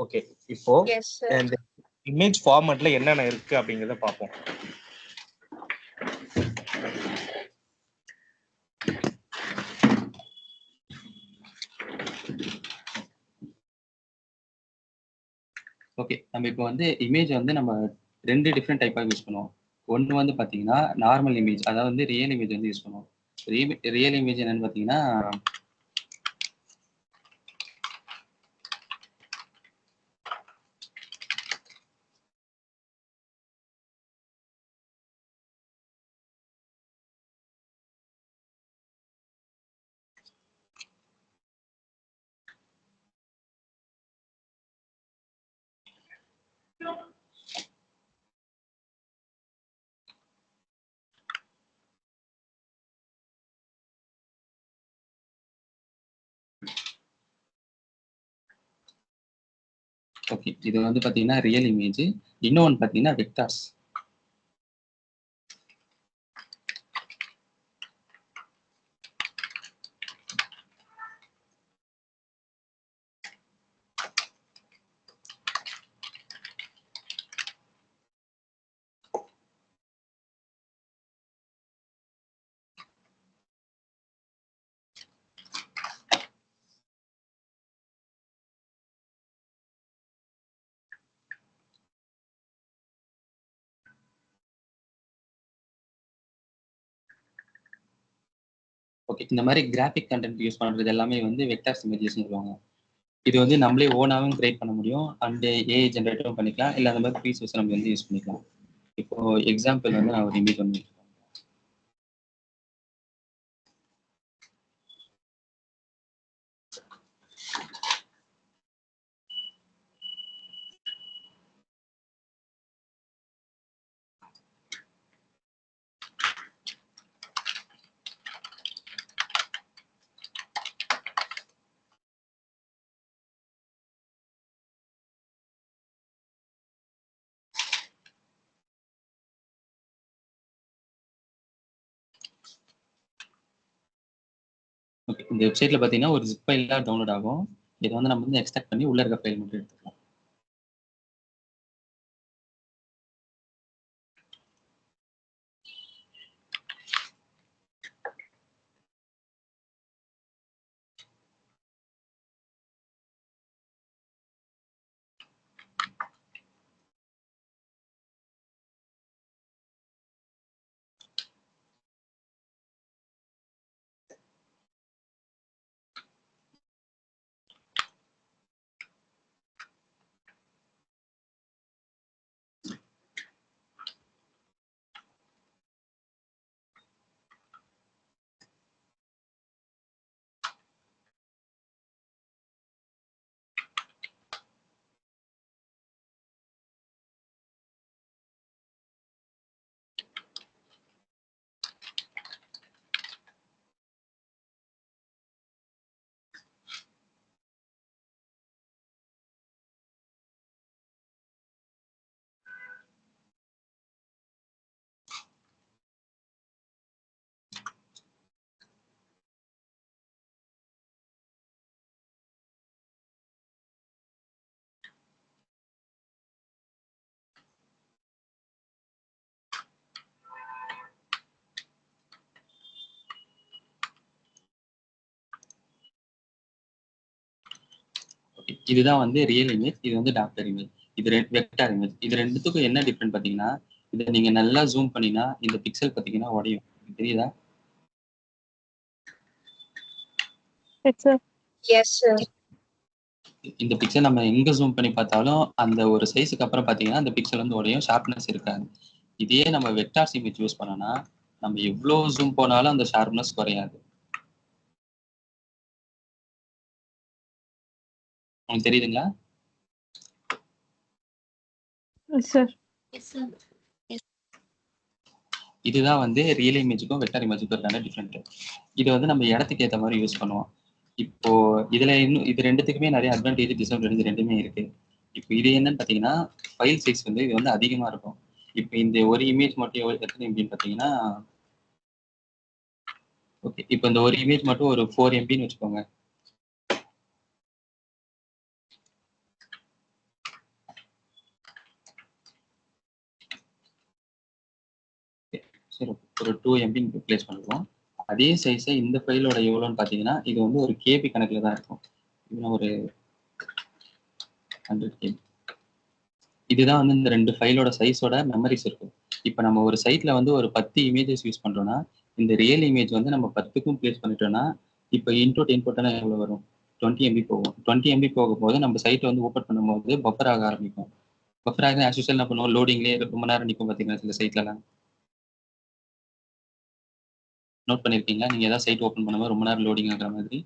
ஓகே, இப்போ இந்த இமேஜ் ஃபார்மட்ல என்னென்ன இருக்கு அப்படிங்கறத பார்ப்போம். ஓகே, நம்ம இப்போ வந்து இமேஜ் வந்து நம்ம 2 டிஃப்ரெண்ட் டைப்பாக யூஸ் பண்ணுவோம். ஒன்று வந்து பார்த்தீங்கன்னா நார்மல் இமேஜ், அதாவது வந்து ரியல் இமேஜ் வந்து யூஸ் பண்ணுவோம். ரியல் இமேஜ் என்னன்னு பார்த்தீங்கன்னா ஓகே, இது வந்து பார்த்தீங்கன்னா ரியல் இமேஜ். இன்னொன்று பார்த்தீங்கன்னா வெக்டார்ஸ். ஓகே, இந்த மாதிரி கிராஃபிக் கண்டென்ட் யூஸ் பண்ணுறது எல்லாமே வந்து வெக்டார்ஸ் இமேஜஸ் சொல்லுவாங்க. இது வந்து நம்மளே ஓனாகவும் கிரியேட் பண்ண முடியும், அண்ட் ஏஐ ஜென்ரேட்டரும் பண்ணிக்கலாம், இல்லை அந்த மாதிரி பீசஸ் நம்ம வந்து யூஸ் பண்ணிக்கலாம். இப்போ எக்ஸாம்பிள் வந்து நான் ஒரு இமேஜ் வந்து ஓகே, இந்த வெப்சைட்ல பார்த்தீங்கன்னா ஒரு ஜிப் ஃபைலாக டவுன்லோட் ஆகும். இதை வந்து நம்ம வந்து எக்ஸ்ட்ராக்ட் பண்ணி உள்ள இருக்க ஃபைல் மட்டும் எடுத்துக்கலாம். இதுதான் வந்து ரியல் இமேஜ், இது வந்து டாக்டர் இமேஜ், இது வெக்டார் இமேஜ். இது ரெண்டுத்துக்கும் என்ன டிஃப்ரெண்ட் பார்த்தீங்கன்னா, இதை நீங்க நல்லா ஜூம் பண்ணினா இந்த பிக்சல் பார்த்தீங்கன்னா உடையும். தெரியுதா? Yes sir. இந்த பிக்சல் நம்ம எங்க ஜூம் பண்ணி பார்த்தாலும் அந்த ஒரு சைஸுக்கு அப்புறம் பார்த்தீங்கன்னா அந்த பிக்சல் வந்து உடையும், ஷார்ப்னஸ் இருக்காது. இதே நம்ம வெக்டார்ஸ் இமேஜ் யூஸ் பண்ணோம்னா நம்ம எவ்வளோ ஜூம் போனாலும் அந்த ஷார்ப்னஸ் குறையாது. உங்களுக்கு தெரியுதுங்களா? இதுதான் வந்து ரியல் இமேஜுக்கும் வெக்டார் இமேஜுக்கும் இருக்கான டிஃப்ரெண்ட். இது வந்து நம்ம இடத்துக்கு ஏற்ற மாதிரி யூஸ் பண்ணுவோம். இப்போ இதுல இன்னும் இது ரெண்டுத்துக்குமே நிறைய அட்வான்டேஜ் டிஸ்அட்வான்டேஜ் ரெண்டுமே இருக்கு. இப்போ இது என்னன்னு பார்த்தீங்கன்னா ஃபைல் சைஸ் வந்து இது வந்து அதிகமா இருக்கும். இப்போ இந்த ஒரு இமேஜ் மட்டும் எத்தனை எம்பின்னு பார்த்தீங்கன்னா, ஓகே, இப்போ இந்த ஒரு இமேஜ் மட்டும் ஒரு 4 எம்பின்னு வச்சுக்கோங்க. சரி, ஒரு 2 எம்பின்னு பிளேஸ் பண்ணுவோம். அதே சைஸை இந்த ஃபைலோட எவ்வளோன்னு பார்த்தீங்கன்னா இது வந்து ஒரு கேபி கணக்கில் தான் இருக்கும். இன்னும் ஒரு 100 கேபி. இதுதான் வந்து இந்த ரெண்டு ஃபைலோட சைஸோட மெமரிஸ் இருக்கும். இப்போ நம்ம ஒரு சைட்ல வந்து ஒரு 10 இமேஜஸ் யூஸ் பண்றோம்னா இந்த ரியல் இமேஜ் வந்து நம்ம 10க்கும் பிளேஸ் பண்ணிட்டோம்னா இப்போ இன்டூ 10 போட்டோம்னா எவ்வளோ வரும்? 20 எம்பி போகும். 20 எம்பி போகும்போது நம்ம சைட்டை வந்து ஓப்பன் பண்ணும்போது பஃபர் ஆக ஆரம்பிக்கும். பஃபர் ஆக ஆஸ் யூசுவல் என்ன பண்ணுவோம், லோடிங்லேயே ரொம்ப நேரம் நிற்கும் பார்த்தீங்கன்னா சில சைட்லலாம். நோட் பண்ணியிருக்கீங்களா? நீங்கள் ஏதாவது சைட் ஓப்பன் பண்ணும்போது ரொம்ப நேரம் லோடிங் ஆகிற மாதிரி.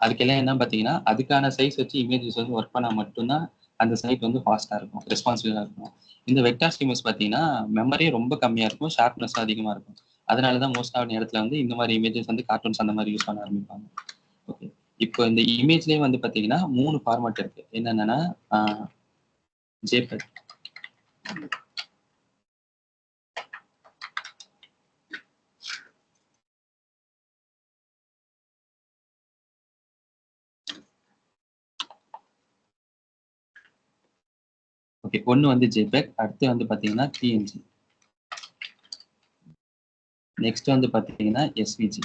அதுக்கெல்லாம் என்ன பார்த்தீங்கன்னா அதுக்கான சைஸ் வச்சு இமேஜஸ் வந்து ஒர்க் பண்ணால் மட்டும்தான் அந்த சைட் வந்து ஃபாஸ்ட்டாக இருக்கும், ரெஸ்பான்சிவாக இருக்கும். இந்த வெக்டார் ஸ்ட்ரீமர்ஸ் பார்த்தீங்கன்னா மெமரி ரொம்ப கம்மியாக இருக்கும், ஷார்ப்னஸும் அதிகமாக இருக்கும். அதனால தான் மோஸ்ட் ஆஃப் நேரத்தில் வந்து இந்த மாதிரி இமேஜஸ் வந்து கார்ட்டூன்ஸ் அந்த மாதிரி யூஸ் பண்ண ஆரம்பிப்பாங்க. ஓகே, இப்போ இந்த இமேஜ்லேயே வந்து பார்த்தீங்கன்னா 3 ஃபார்மேட் இருக்கு. என்னென்னா ஜேபெக், ஓகே, ஒன்று வந்து ஜேபெக், அடுத்து வந்து பார்த்தீங்கன்னா பிஎன்ஜி, நெக்ஸ்ட் வந்து பார்த்தீங்கன்னா எஸ்விஜி.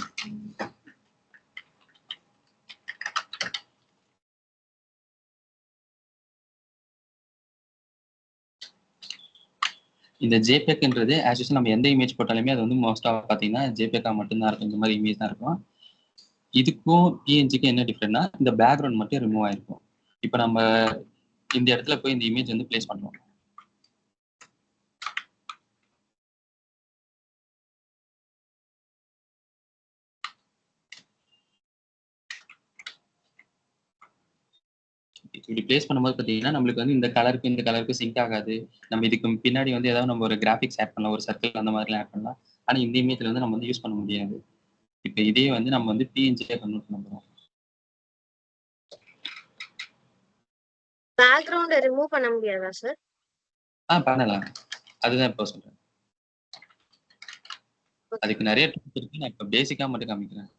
இந்த ஜேபெக்ன்றது ஆஸ் யூசுவல் நம்ம எந்த இமேஜ் போட்டாலுமே அது வந்து மோஸ்ட்டாக பார்த்தீங்கன்னா ஜேபெக்கா மட்டும்தான் இருக்கும், இந்த மாதிரி இமேஜ் தான் இருக்கும். இதுக்கும் பிஎன்ஜிக்கும் என்ன டிஃப்ரெண்ட்னா இந்த பேக்ரவுண்ட் மட்டும் ரிமூவ் ஆயிருக்கும். இப்போ நம்ம இந்த இடத்துல போய் இந்த இமேஜ் வந்து பிளேஸ் பண்ணுவோம். இப்படி பிளேஸ் பண்ணும்போது பார்த்தீங்கன்னா நம்மளுக்கு வந்து இந்த கலருக்கு சிங்க் ஆகாது. நம்ம இதுக்கு பின்னாடி வந்து ஏதாவது நம்ம ஒரு கிராஃபிக்ஸ் ஆட் பண்ணலாம், ஒரு சர்க்கிள் அந்த மாதிரிலாம் ஆட் பண்ணலாம். ஆனால் இந்த இமேஜ்ல வந்து நம்ம வந்து யூஸ் பண்ண முடியாது. இப்போ இதே வந்து நம்ம வந்து பிஎன்ஜியை கன்வெர்ட் பண்ண போகிறோம். பேக்ரவுண்ட ரிமூவ் பண்ண முடியாதா சார்? பண்ணலாம். அதுதான் இப்போ சொல்றேன். அதுக்கு நிறைய டூல்ஸ் இருக்கு. நான் இப்போ பேசிக்கா மட்டும் காமிக்கிறேன்.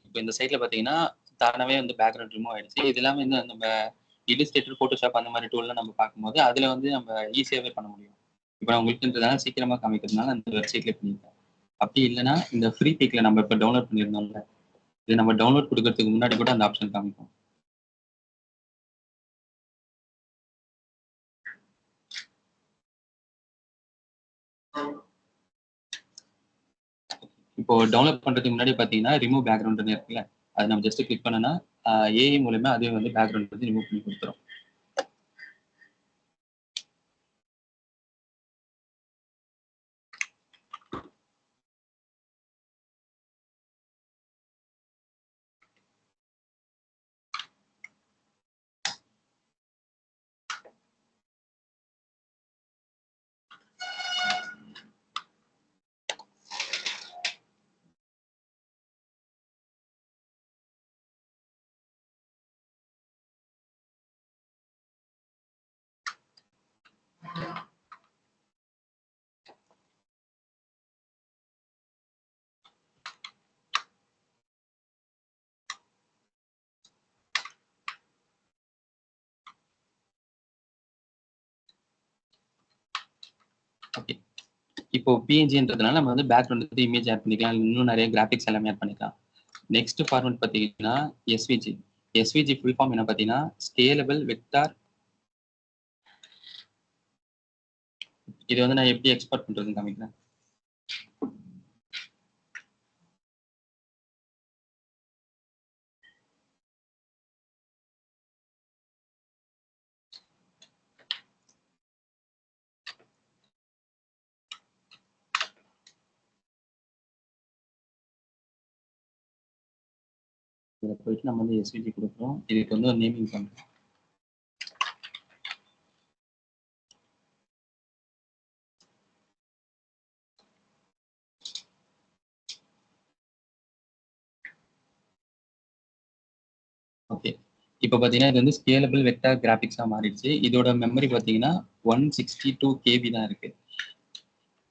இப்போ இந்த சைட்ல பார்த்தீங்கன்னா தானாவே வந்து பேக்ரவுண்ட் ரிமூவ் ஆயிடுச்சு. இது எல்லாமே வந்து நம்ம இல்லஸ்ட்ரேட்டர், ஃபோட்டோஷாப் அந்த மாதிரி டூல்லாம் நம்ம பார்க்கும்போது அதுல வந்து நம்ம ஈஸியாவே பண்ண முடியும். இப்போ நான் உங்களுக்குன்றதால சீக்கிரமா காமிக்கிறதுனால அந்த வெப்சைட்ல பண்ணிருக்கேன். அப்படி இல்லைன்னா இந்த ஃப்ரீ பிக்ல நம்ம இப்போ டவுன்லோட் பண்ணியிருந்தோம்ல, இது நம்ம டவுன்லோட் கொடுக்கறதுக்கு முன்னாடி கூட அந்த ஆப்ஷன் காமிக்கும். இப்போ டவுன்லோட் பண்றதுக்கு முன்னாடி பார்த்தீங்கன்னா ரிமூவ் பேக்ரவுண்ட் இருக்குல்ல, அதை நம்ம ஜஸ்ட் கிளிக் பண்ணனா ஏஐ மூலமா அதே வந்து பேக்ரவுண்ட் வந்து ரிமூவ் பண்ணி கொடுத்துரும். ஓகே, இப்போ பிஎன்ஜின்றதுனால நம்ம வந்து பேக்ரவுண்ட் வந்து இமேஜ் ஆட் பண்ணிக்கலாம், இன்னும் நிறைய கிராஃபிக்ஸ் எல்லாமே ஆட் பண்ணிக்கலாம். நெக்ஸ்ட் ஃபார்மேட் பார்த்தீங்கன்னா எஸ்விஜி. எஸ்விஜி ஃபுல் ஃபார்ம் என்ன பார்த்தீங்கன்னா ஸ்கேலபிள் வெக்டார். இது வந்து நான் எப்படி எக்ஸ்போர்ட் பண்றதுன்னு காமிக்கிறேன். இதில் போயிட்டு நம்ம வந்து எஸ்விஜி கொடுக்குறோம். இதுக்கு வந்து ஒரு நேமிங் பண்ணுறோம். ஓகே, இப்போ பார்த்தீங்கன்னா இது வந்து ஸ்கேலபிள் வெக்டார் கிராஃபிக்ஸாக மாறிடுச்சு. இதோட மெமரி பார்த்தீங்கன்னா 162 KB தான் இருக்கு.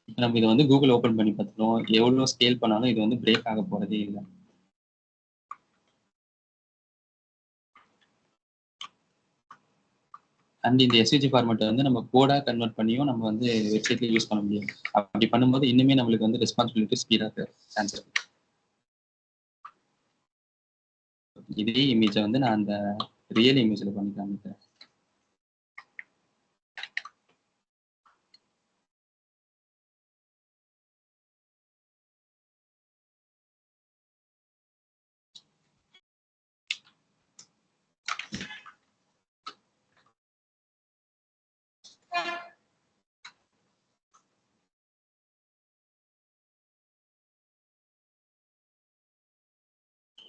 இப்போ நம்ம இதை வந்து கூகுள் ஓப்பன் பண்ணி பார்த்துட்டோம். எவ்வளோ ஸ்கேல் பண்ணாலும் இது வந்து பிரேக் ஆக போகிறதே இல்லை. அண்ட் இந்த எஸ்விஜி ஃபார்மேட்டை வந்து நம்ம கோடாக கன்வெர்ட் பண்ணியும் நம்ம வந்து வெப்சைட்ல யூஸ் பண்ண முடியும். அப்படி பண்ணும்போது இன்னுமே நம்மளுக்கு வந்து ரெஸ்பான்சிபிலிட்டி ஸ்பீடாக சான்ஸ் இருக்கு. இதே இமேஜை வந்து நான் அந்த ரியல் இமேஜில் பண்ணி காமிக்கிறேன்.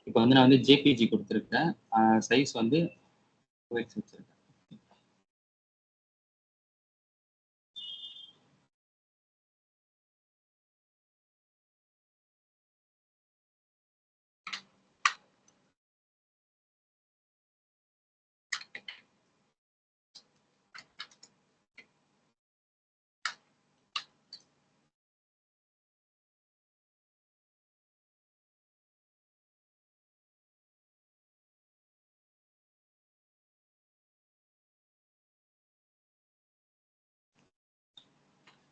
இப்போ வந்து நான் வந்து ஜேபிஜி கொடுத்துருக்கேன். சைஸ் வந்து 2x வச்சிருக்கேன்.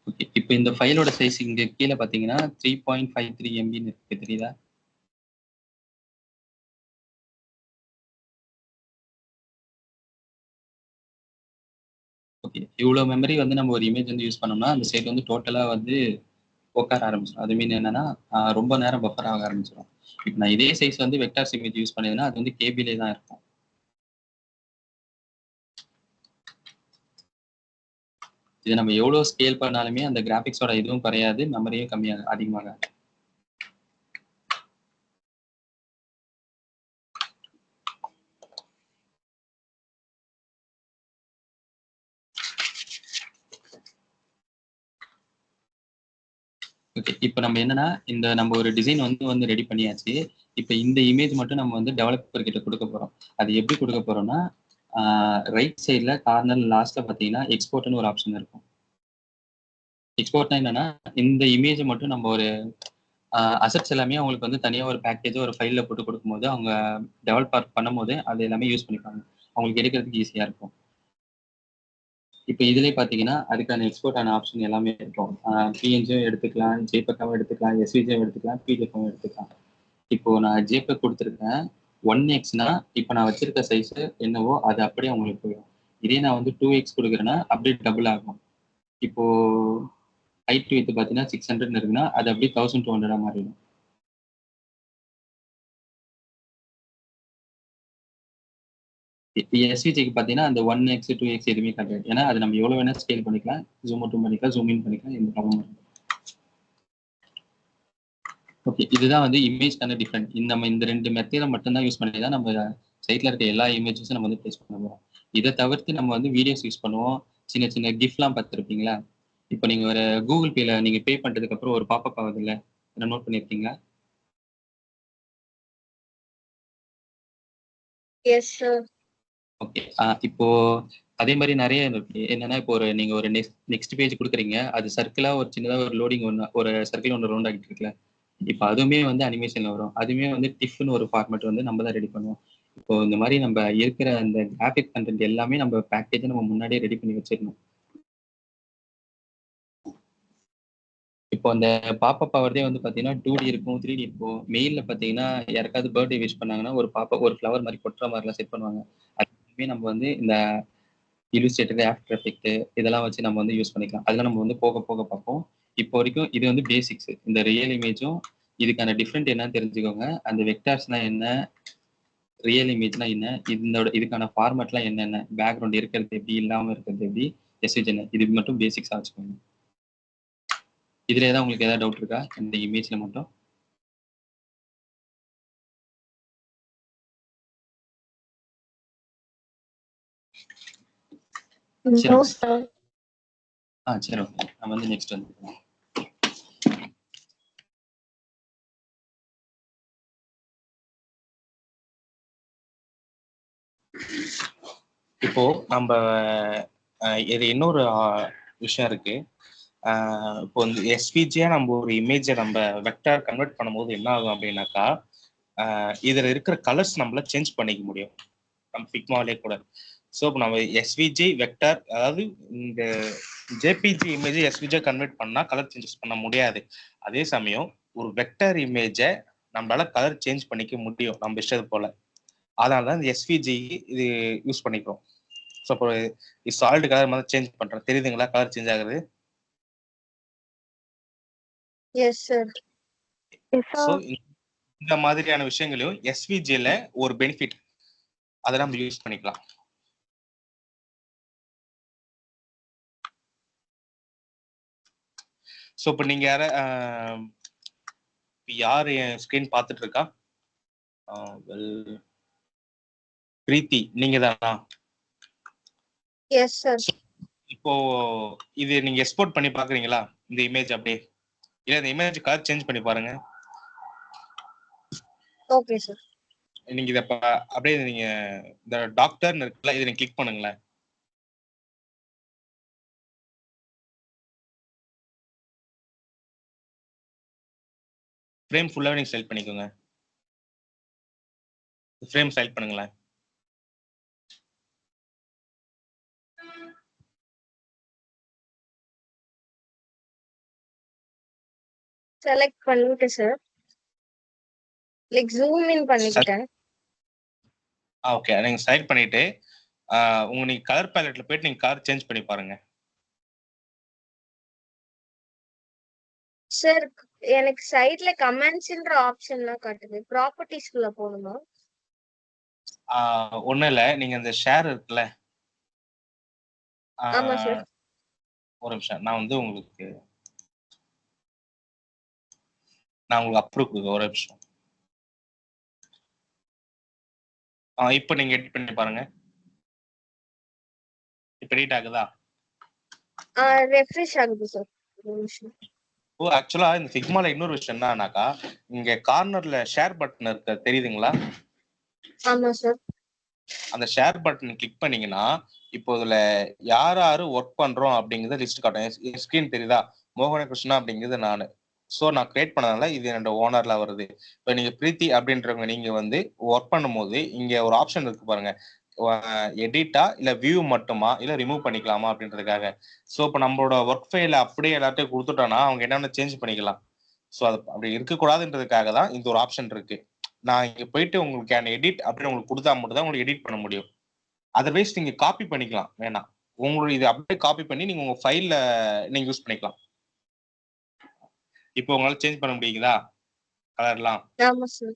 ஓகே, இப்போ இந்த ஃபைலோட சைஸ் இங்கே கீழே பார்த்தீங்கன்னா 3.53 MBன்னு இருக்கு, தெரியுதா? ஓகே, இவ்வளோ மெமரி வந்து நம்ம ஒரு இமேஜ் வந்து யூஸ் பண்ணோம்னா அந்த சைட் வந்து டோட்டலாக வந்து உட்கார ஆரம்பிச்சிடும். அது மீன் என்னன்னா ரொம்ப நேரம் பஃபர் ஆக ஆரம்பிச்சிடும். இப்போ நான் இதே சைஸ் வந்து வெக்டார்ஸ் இமேஜ் யூஸ் பண்ணதுன்னா அது வந்து கேபிலே தான் இருக்கும். இது நம்ம எவ்வளோ ஸ்கேல் பண்ணாலுமே அந்த கிராஃபிக்ஸோட இதுவும் குறையாது, மெமரியும் கம்மியாக அதிகமாக. ஓகே, இப்போ நம்ம என்னன்னா நம்ம ஒரு டிசைன் வந்து ரெடி பண்ணியாச்சு. இப்போ இந்த இமேஜ் மட்டும் நம்ம வந்து டெவலப்பர் கிட்ட கொடுக்க போறோம். அது எப்படி கொடுக்க போறோம்னா ரைட் சைட்ல கார்னர் லாஸ்ட்ல பார்த்தீங்கன்னா எக்ஸ்போர்ட்னு ஒரு ஆப்ஷன் இருக்கும். எக்ஸ்போர்ட்னா என்னன்னா இந்த இமேஜை மட்டும் நம்ம ஒரு அசெட்ஸ் எல்லாமே அவங்களுக்கு வந்து தனியாக ஒரு பேக்கேஜோ ஒரு ஃபைலில் போட்டு கொடுக்கும்போது அவங்க டெவலப்பர் பண்ணும்போது அது எல்லாமே யூஸ் பண்ணிப்பாங்க. அவங்களுக்கு எடுக்கிறதுக்கு ஈஸியாக இருக்கும். இப்போ இதுலேயே பார்த்தீங்கன்னா அதுக்கான எக்ஸ்போர்ட்டான ஆப்ஷன் எல்லாமே இருக்கும். பிஎன்ஜியும் எடுத்துக்கலாம், ஜேபெக்காவும் எடுத்துக்கலாம், எஸ்விஜியும் எடுத்துக்கலாம், பிடிஎஃப்பும் எடுத்துக்கலாம். இப்போ நான் ஜேபெக் கொடுத்துருக்கேன். 1x இப்போ நான் வச்சிருக்க சைஸ் என்னவோ அது அப்படியே உங்களுக்கு போயிடும். இதே நான் வந்து 2x கொடுக்குறேன்னா அப்படியே டபுள் ஆகும். இப்போ ஹைட் வித் பார்த்தீங்கன்னா 600 இருக்குன்னா அது அப்படியே 1200 மாறிடும். எஸ்விஜிக்கு பார்த்தீங்கன்னா அந்த 1x 2x எதுவுமே கிடையாது. ஏன்னா அது நம்ம எவ்வளோ வேணா ஸ்கேல் பண்ணிக்கலாம், ஜூம் அவுட்டும் பண்ணிக்கலாம், ஜூம் இன் பண்ணிக்கலாம், எந்த ப்ராப்ளமும் இல்லை. ஓகே, இதுதான் வந்து இமேஜ்க்கான டிஃப்ரெண்ட். நம்ம இந்த 2 மெத்தேடை மட்டும்தான் யூஸ் பண்ணி தான் நம்ம சைட்ல இருக்க எல்லா இமேஜஸும் நம்ம வந்து பிளேஸ் பண்ண போகிறோம். இதை தவிர்த்து நம்ம வந்து வீடியோஸ் யூஸ் பண்ணுவோம். சின்ன சின்ன கிஃப்ட்லாம் பார்த்துருப்பீங்களா? இப்போ நீங்க ஒரு கூகுள் பேல நீங்க பே பண்றதுக்கு அப்புறம் ஒரு பாப்அப் ஆகுது இல்ல, அதை நோட் பண்ணிருக்கீங்களா? Yes sir. ஓகே, இப்போ அதே மாதிரி நிறைய இருக்கு. என்னன்னா இப்போ நீங்க ஒரு நெக்ஸ்ட் பேஜ் கொடுக்குறீங்க, அது சர்க்கிளா ஒரு சின்னதா ஒரு லோடிங் ஒரு சர்க்கிள் ஒன்று ரவுண்ட் ஆகிட்டு இருக்குல்ல, இப்போ அதுவுமே வந்து அனிமேஷன்ல வரும். அதுவுமே வந்து டிஃப்னு ஒரு ஃபார்மேட் வந்து நம்ம தான் ரெடி பண்ணுவோம். இப்போ இந்த மாதிரி நம்ம இருக்கிற அந்த கிராஃபிக் கண்டென்ட் எல்லாமே நம்ம பேக்கேஜை நம்ம முன்னாடியே ரெடி பண்ணி வச்சிடணும். இப்போ அந்த பாப்பப் ஆகிறதே வந்து பார்த்தீங்கன்னா 2D இருக்கும் 3D இருக்கும். மெயிலில் பார்த்தீங்கன்னா யாருக்காவது பர்த்டே விஷ் பண்ணாங்கன்னா ஒரு ஃப்ளவர் மாதிரி கொட்டுற மாதிரிலாம் செட் பண்ணுவாங்க. அதுவுமே நம்ம வந்து இந்த இல்லுஸ்ட்ரேட்டர், ஆஃப்டர் எஃபெக்ட் இதெல்லாம் வச்சு நம்ம வந்து யூஸ் பண்ணிக்கலாம். அதெல்லாம் நம்ம வந்து போக போக பார்ப்போம். இப்போ வரைக்கும் இது வந்து பேசிக்ஸ். இந்த ரியல் இமேஜும் இதுக்கான டிஃப்ரெண்ட் என்னன்னு தெரிஞ்சுக்கோங்க. அந்த வெக்டார்ஸ்னா என்ன, ரியல் இமேஜ்னா என்ன, இதுக்கான ஃபார்மேட்லாம் என்னென்ன, பேக்ரவுண்ட் இருக்கிறது எப்படி, இல்லாமல் இருக்கிறது எப்படி, எஸ்விஜ் என்ன, இது மட்டும் பேசிக்ஸாக வச்சுக்கோங்க. இதுல ஏதாவது உங்களுக்கு ஏதாவது டவுட் இருக்கா இந்த இமேஜ்ல மட்டும்? சரி. No, sir. சரி ஓகே. நம்ம வந்து நெக்ஸ்ட் வந்து இப்போ நம்ம இது இன்னொரு விஷயம் இருக்கு. இப்போ இந்த எஸ்விஜியா நம்ம ஒரு இமேஜை நம்ம வெக்டார் கன்வெர்ட் பண்ணும்போது என்ன ஆகும் அப்படின்னாக்கா, இதுல இருக்கிற கலர்ஸ் நம்மள சேஞ்ச் பண்ணிக்க முடியும் நம்ம ஃபிக்மாலே கூட. ஸோ இப்போ நம்ம எஸ்விஜி வெக்டார், அதாவது இந்த ஜேபிஜி இமேஜை எஸ்விஜியா கன்வெர்ட் பண்ணா கலர் சேஞ்சஸ் பண்ண முடியாது. அதே சமயம் ஒரு வெக்டார் இமேஜை நம்மளால கலர் சேஞ்ச் பண்ணிக்க முடியும் நம்ம இஷ்டது போல. அதனால தான் இந்த எஸ்விஜி இது யூஸ் பண்ணிக்கிறோம். ஸோ இப்போ சாலிட் கலர் மாதிரி சேஞ்ச் பண்றோம், தெரியுதுங்களா கலர் சேஞ்ச் ஆகுது? Yes, sir. ஸோ இந்த மாதிரியான விஷயங்களையும் எஸ்விஜில ஒரு பெனிஃபிட், அதை நம்ம யூஸ் பண்ணிக்கலாம். ஸோ இப்போ நீங்க யாரு என் ஸ்கிரீன் பார்த்துட்டு இருக்கா? பிரீத்தி, நீங்க தானா? Yes, sir. இப்போ இது நீங்க எக்ஸ்போர்ட் பண்ணி பாக்குறீங்களா இந்த இமேஜ்? அப்படியே இல்ல இந்த இமேஜ் கலர் சேஞ்ச் பண்ணி பாருங்க. Okay, sir. நீங்க இத அப்படியே நீங்க இந்த டாக்டர்னு இருக்குல்ல, இதை நீங்க கிளிக் பண்ணுங்களேன். ஃப்ரேம் ஃபுல்லாவே நீங்க செலக்ட் பண்ணிக்கோங்க. ஃப்ரேம் செலக்ட் பண்ணுங்களேன். Select பண்ணிட்டேன் sir. Like zoom in பண்ணிக்கிட்டேன். ஓகே, நீங்க செலக்ட் பண்ணிட்டு நீங்க கலர் பேலட்ல போயிட்டு நீங்க கலர் சேஞ்ச் பண்ணி பாருங்க. சார் எனக்கு சைடுல கமெண்ட்ஸ்ன்ற ஆப்ஷன்லாம் காட்டுது. ப்ராப்பர்ட்டிஸ்க்குள்ள போகணுமா? ஒண்ணும் இல்ல, நீங்க அந்த ஷேர் இருக்குல்ல, ஆமா சார். ஒரு நிமிஷம், நான் உங்களுக்கு அப்ரூவ் கொடுக்க ஒரு நிமிஷம். இப்போ நீங்க எடிட் பண்ணி பாருங்க. இப்போ எடிட் ஆகுதா? ரெஃப்ரெஷ் ஆகுது சார். ஒரு நிமிஷம். ஆக்சுவலா இந்த ஃபிக்மால இன்னொரு விஷயம் என்னன்னாக்கா, இங்க கார்னர்ல ஷேர் பட்டன் இருக்கு, தெரியுதுங்களா? ஆமா சார். அந்த ஷேர் பட்டன் கிளிக் பண்ணீங்கன்னா இப்போ இதுல யாரு ஒர்க் பண்றோம் அப்படிங்கறத லிஸ்ட் காட்டும். ஸ்கிரீன் தெரியுதா? மோகன கிருஷ்ணா அப்படிங்கிறது நானு. ஸோ நான் கிரியேட் பண்ணதால இது என்னோட ஓனர்ல வருது. இப்போ நீங்க பிரீத்தி அப்படின்றவங்க நீங்க ஒர்க் பண்ணும்போது இங்க ஒரு ஆப்ஷன் இருக்கு பாருங்க, எடிட்டா இல்ல வியூ மட்டுமா இல்ல ரிமூவ் பண்ணிக்கலாமா அப்படின்றதுக்காக. ஸோ இப்போ நம்மளோட ஒர்க் ஃபைல அப்படியே எல்லாத்தையும் கொடுத்துட்டோம்னா அவங்க என்னென்ன சேஞ்ச் பண்ணிக்கலாம். ஸோ அது அப்படி இருக்கக்கூடாதுன்றதுக்காக தான் இந்த ஒரு ஆப்ஷன் இருக்கு. நான் இங்க போயிட்டு உங்களுக்கு எடிட் அப்படின்னு உங்களுக்கு கொடுத்தா மட்டும் தான் உங்களுக்கு எடிட் பண்ண முடியும். அதர்வைஸ் நீங்க காப்பி பண்ணிக்கலாம், வேணாம் உங்களுக்கு இது அப்படியே காப்பி பண்ணி நீங்க உங்க ஃபைல்ல நீங்க யூஸ் பண்ணிக்கலாம். இப்போ உங்களால சேஞ்ச் பண்ண முடியுங்களா கலர்லாம்? ஆமா சார்.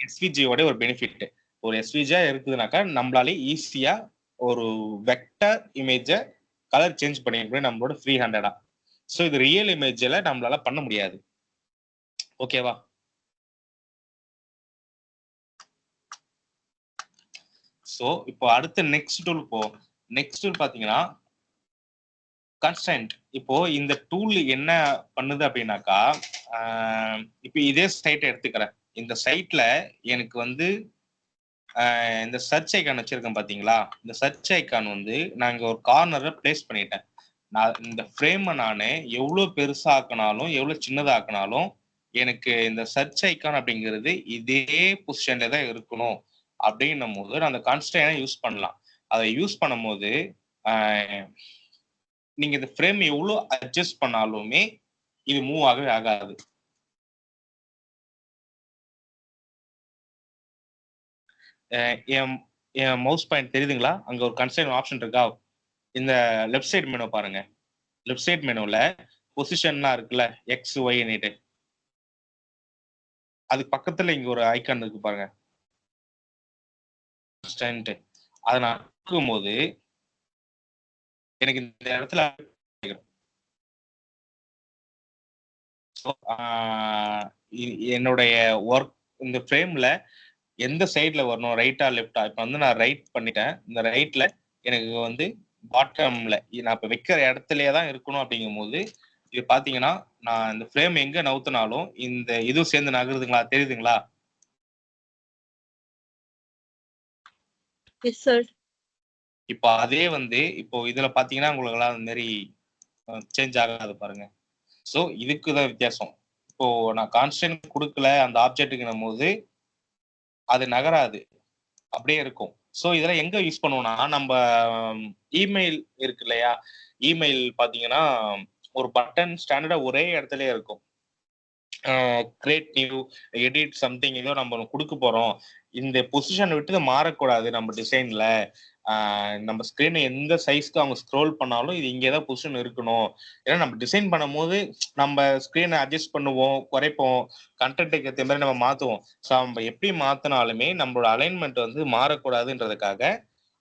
எஸ்விஜியோட ஒரு பெனிஃபிட், ஒரு எஸ்விஜியா இருக்குதுனாக்கா நம்மளாலே ஈஸியா ஒரு வெக்டர் இமேஜை கலர் சேஞ்ச் பண்ணிக்க நம்மளோட ஃப்ரீ ஹேண்டடா. ஸோ இது ரியல் இமேஜ்ல நம்மளால பண்ண முடியாது. ஓகேவா? ஸோ இப்போ அடுத்த நெக்ஸ்ட் டூல் நெக்ஸ்ட் டூல் பாத்தீங்கன்னா கன்ஸ்டன்ட். இப்போ இந்த டூல் என்ன பண்ணுது அப்படின்னாக்கா, இப்போ இதே சைட்டை எடுத்துக்கிறேன். இந்த சைட்ல எனக்கு இந்த சர்ச் ஐக்கான் வச்சிருக்கேன் பாத்தீங்களா? இந்த சர்ச் ஐக்கான் நான் இங்க ஒரு கார்னரை பிளேஸ் பண்ணிட்டேன். நான் இந்த ஃப்ரேமை நான் எவ்வளவு பெருசாக்கினாலும் எவ்வளவு சின்னதாக்கினாலும் எனக்கு இந்த சர்ச் ஐக்கான் அப்படிங்கிறது இதே பொசிஷன்ல தான் இருக்கணும். அப்படின்னும் போது நான் அந்த கான்ஸ்டன்டை யூஸ் பண்ணலாம். அதை யூஸ் பண்ணும்போது நீங்க இந்த ஃப்ரேம் எவ்வளவு அட்ஜஸ்ட் பண்ணாலுமே இது மூவ் ஆகவே ஆகாது. என் மவுஸ் பாயிண்ட் தெரியுதுங்களா? அங்க ஒரு கன்ஸ்ட்ரெயின் ஆப்ஷன் இருக்கா? இந்த லெஃப்ட் சைடு மெனு பாருங்க. லெஃப்ட் சைடு மெனுல பொசிஷன்லாம் இருக்குல்ல, எக்ஸ் ஒய்ன்னுட்டு, அதுக்கு பக்கத்துல இங்க ஒரு ஐக்கான் இருக்கு பாருங்க, அதை நான் போது எனக்கு இந்த இடத்துல என்னுடைய ஒர்க் இந்த ஃப்ரேம்ல எந்த சைட்ல வரணும், ரைட்டா லெஃப்டா? இப்ப வந்து நான் ரைட் பண்ணிட்டேன். இந்த ரைட்ல எனக்கு வந்து பாட்டம்ல நான் இப்ப வைக்கிற இடத்துலயே தான் இருக்கணும். அப்படிங்கும் போது இது பாத்தீங்கன்னா நான் இந்த ஃப்ரேம் எங்க நவுத்தினாலும் இந்த இதுவும் சேர்ந்து நகருதுங்களா? தெரியுதுங்களா? இப்போ அதே வந்து இப்போ இதுல பாத்தீங்கன்னா உங்களுக்கு எல்லாம் இந்த மாதிரி சேஞ்ச் ஆகாது பாருங்க. ஸோ இதுக்குதான் வித்தியாசம். இப்போ நான் கான்ஸ்டன்ட் கொடுக்கல அந்த ஆப்ஜெக்ட்டுங்கும் போது அது நகராது, அப்படியே இருக்கும். ஸோ இதெல்லாம் எங்க யூஸ் பண்ணுவோம்னா, நம்ம இமெயில் இருக்கு இல்லையா, இமெயில் பாத்தீங்கன்னா ஒரு பட்டன் ஸ்டாண்டர்டா ஒரே இடத்துல இருக்கும். கிரியேட் நியூ, எடிட் சம்திங், ஏதோ நம்ம கொடுக்க போறோம், இந்த பொசிஷன் விட்டு மாறக்கூடாது. நம்ம டிசைன்ல நம்ம ஸ்கிரீனை எந்த சைஸ்க்கு அவங்க ஸ்க்ரோல் பண்ணாலும் இது இங்கே தான் பொசிஷன் இருக்கணும். ஏன்னா நம்ம டிசைன் பண்ணும் போது நம்ம ஸ்கிரீனை அட்ஜஸ்ட் பண்ணுவோம், குறைப்போம், கண்டென்ட்டுக்கு ஏற்ற மாதிரி நம்ம மாற்றுவோம். ஸோ நம்ம எப்படி மாற்றினாலுமே நம்மளோட அலைன்மெண்ட் வந்து மாறக்கூடாதுன்றதுக்காக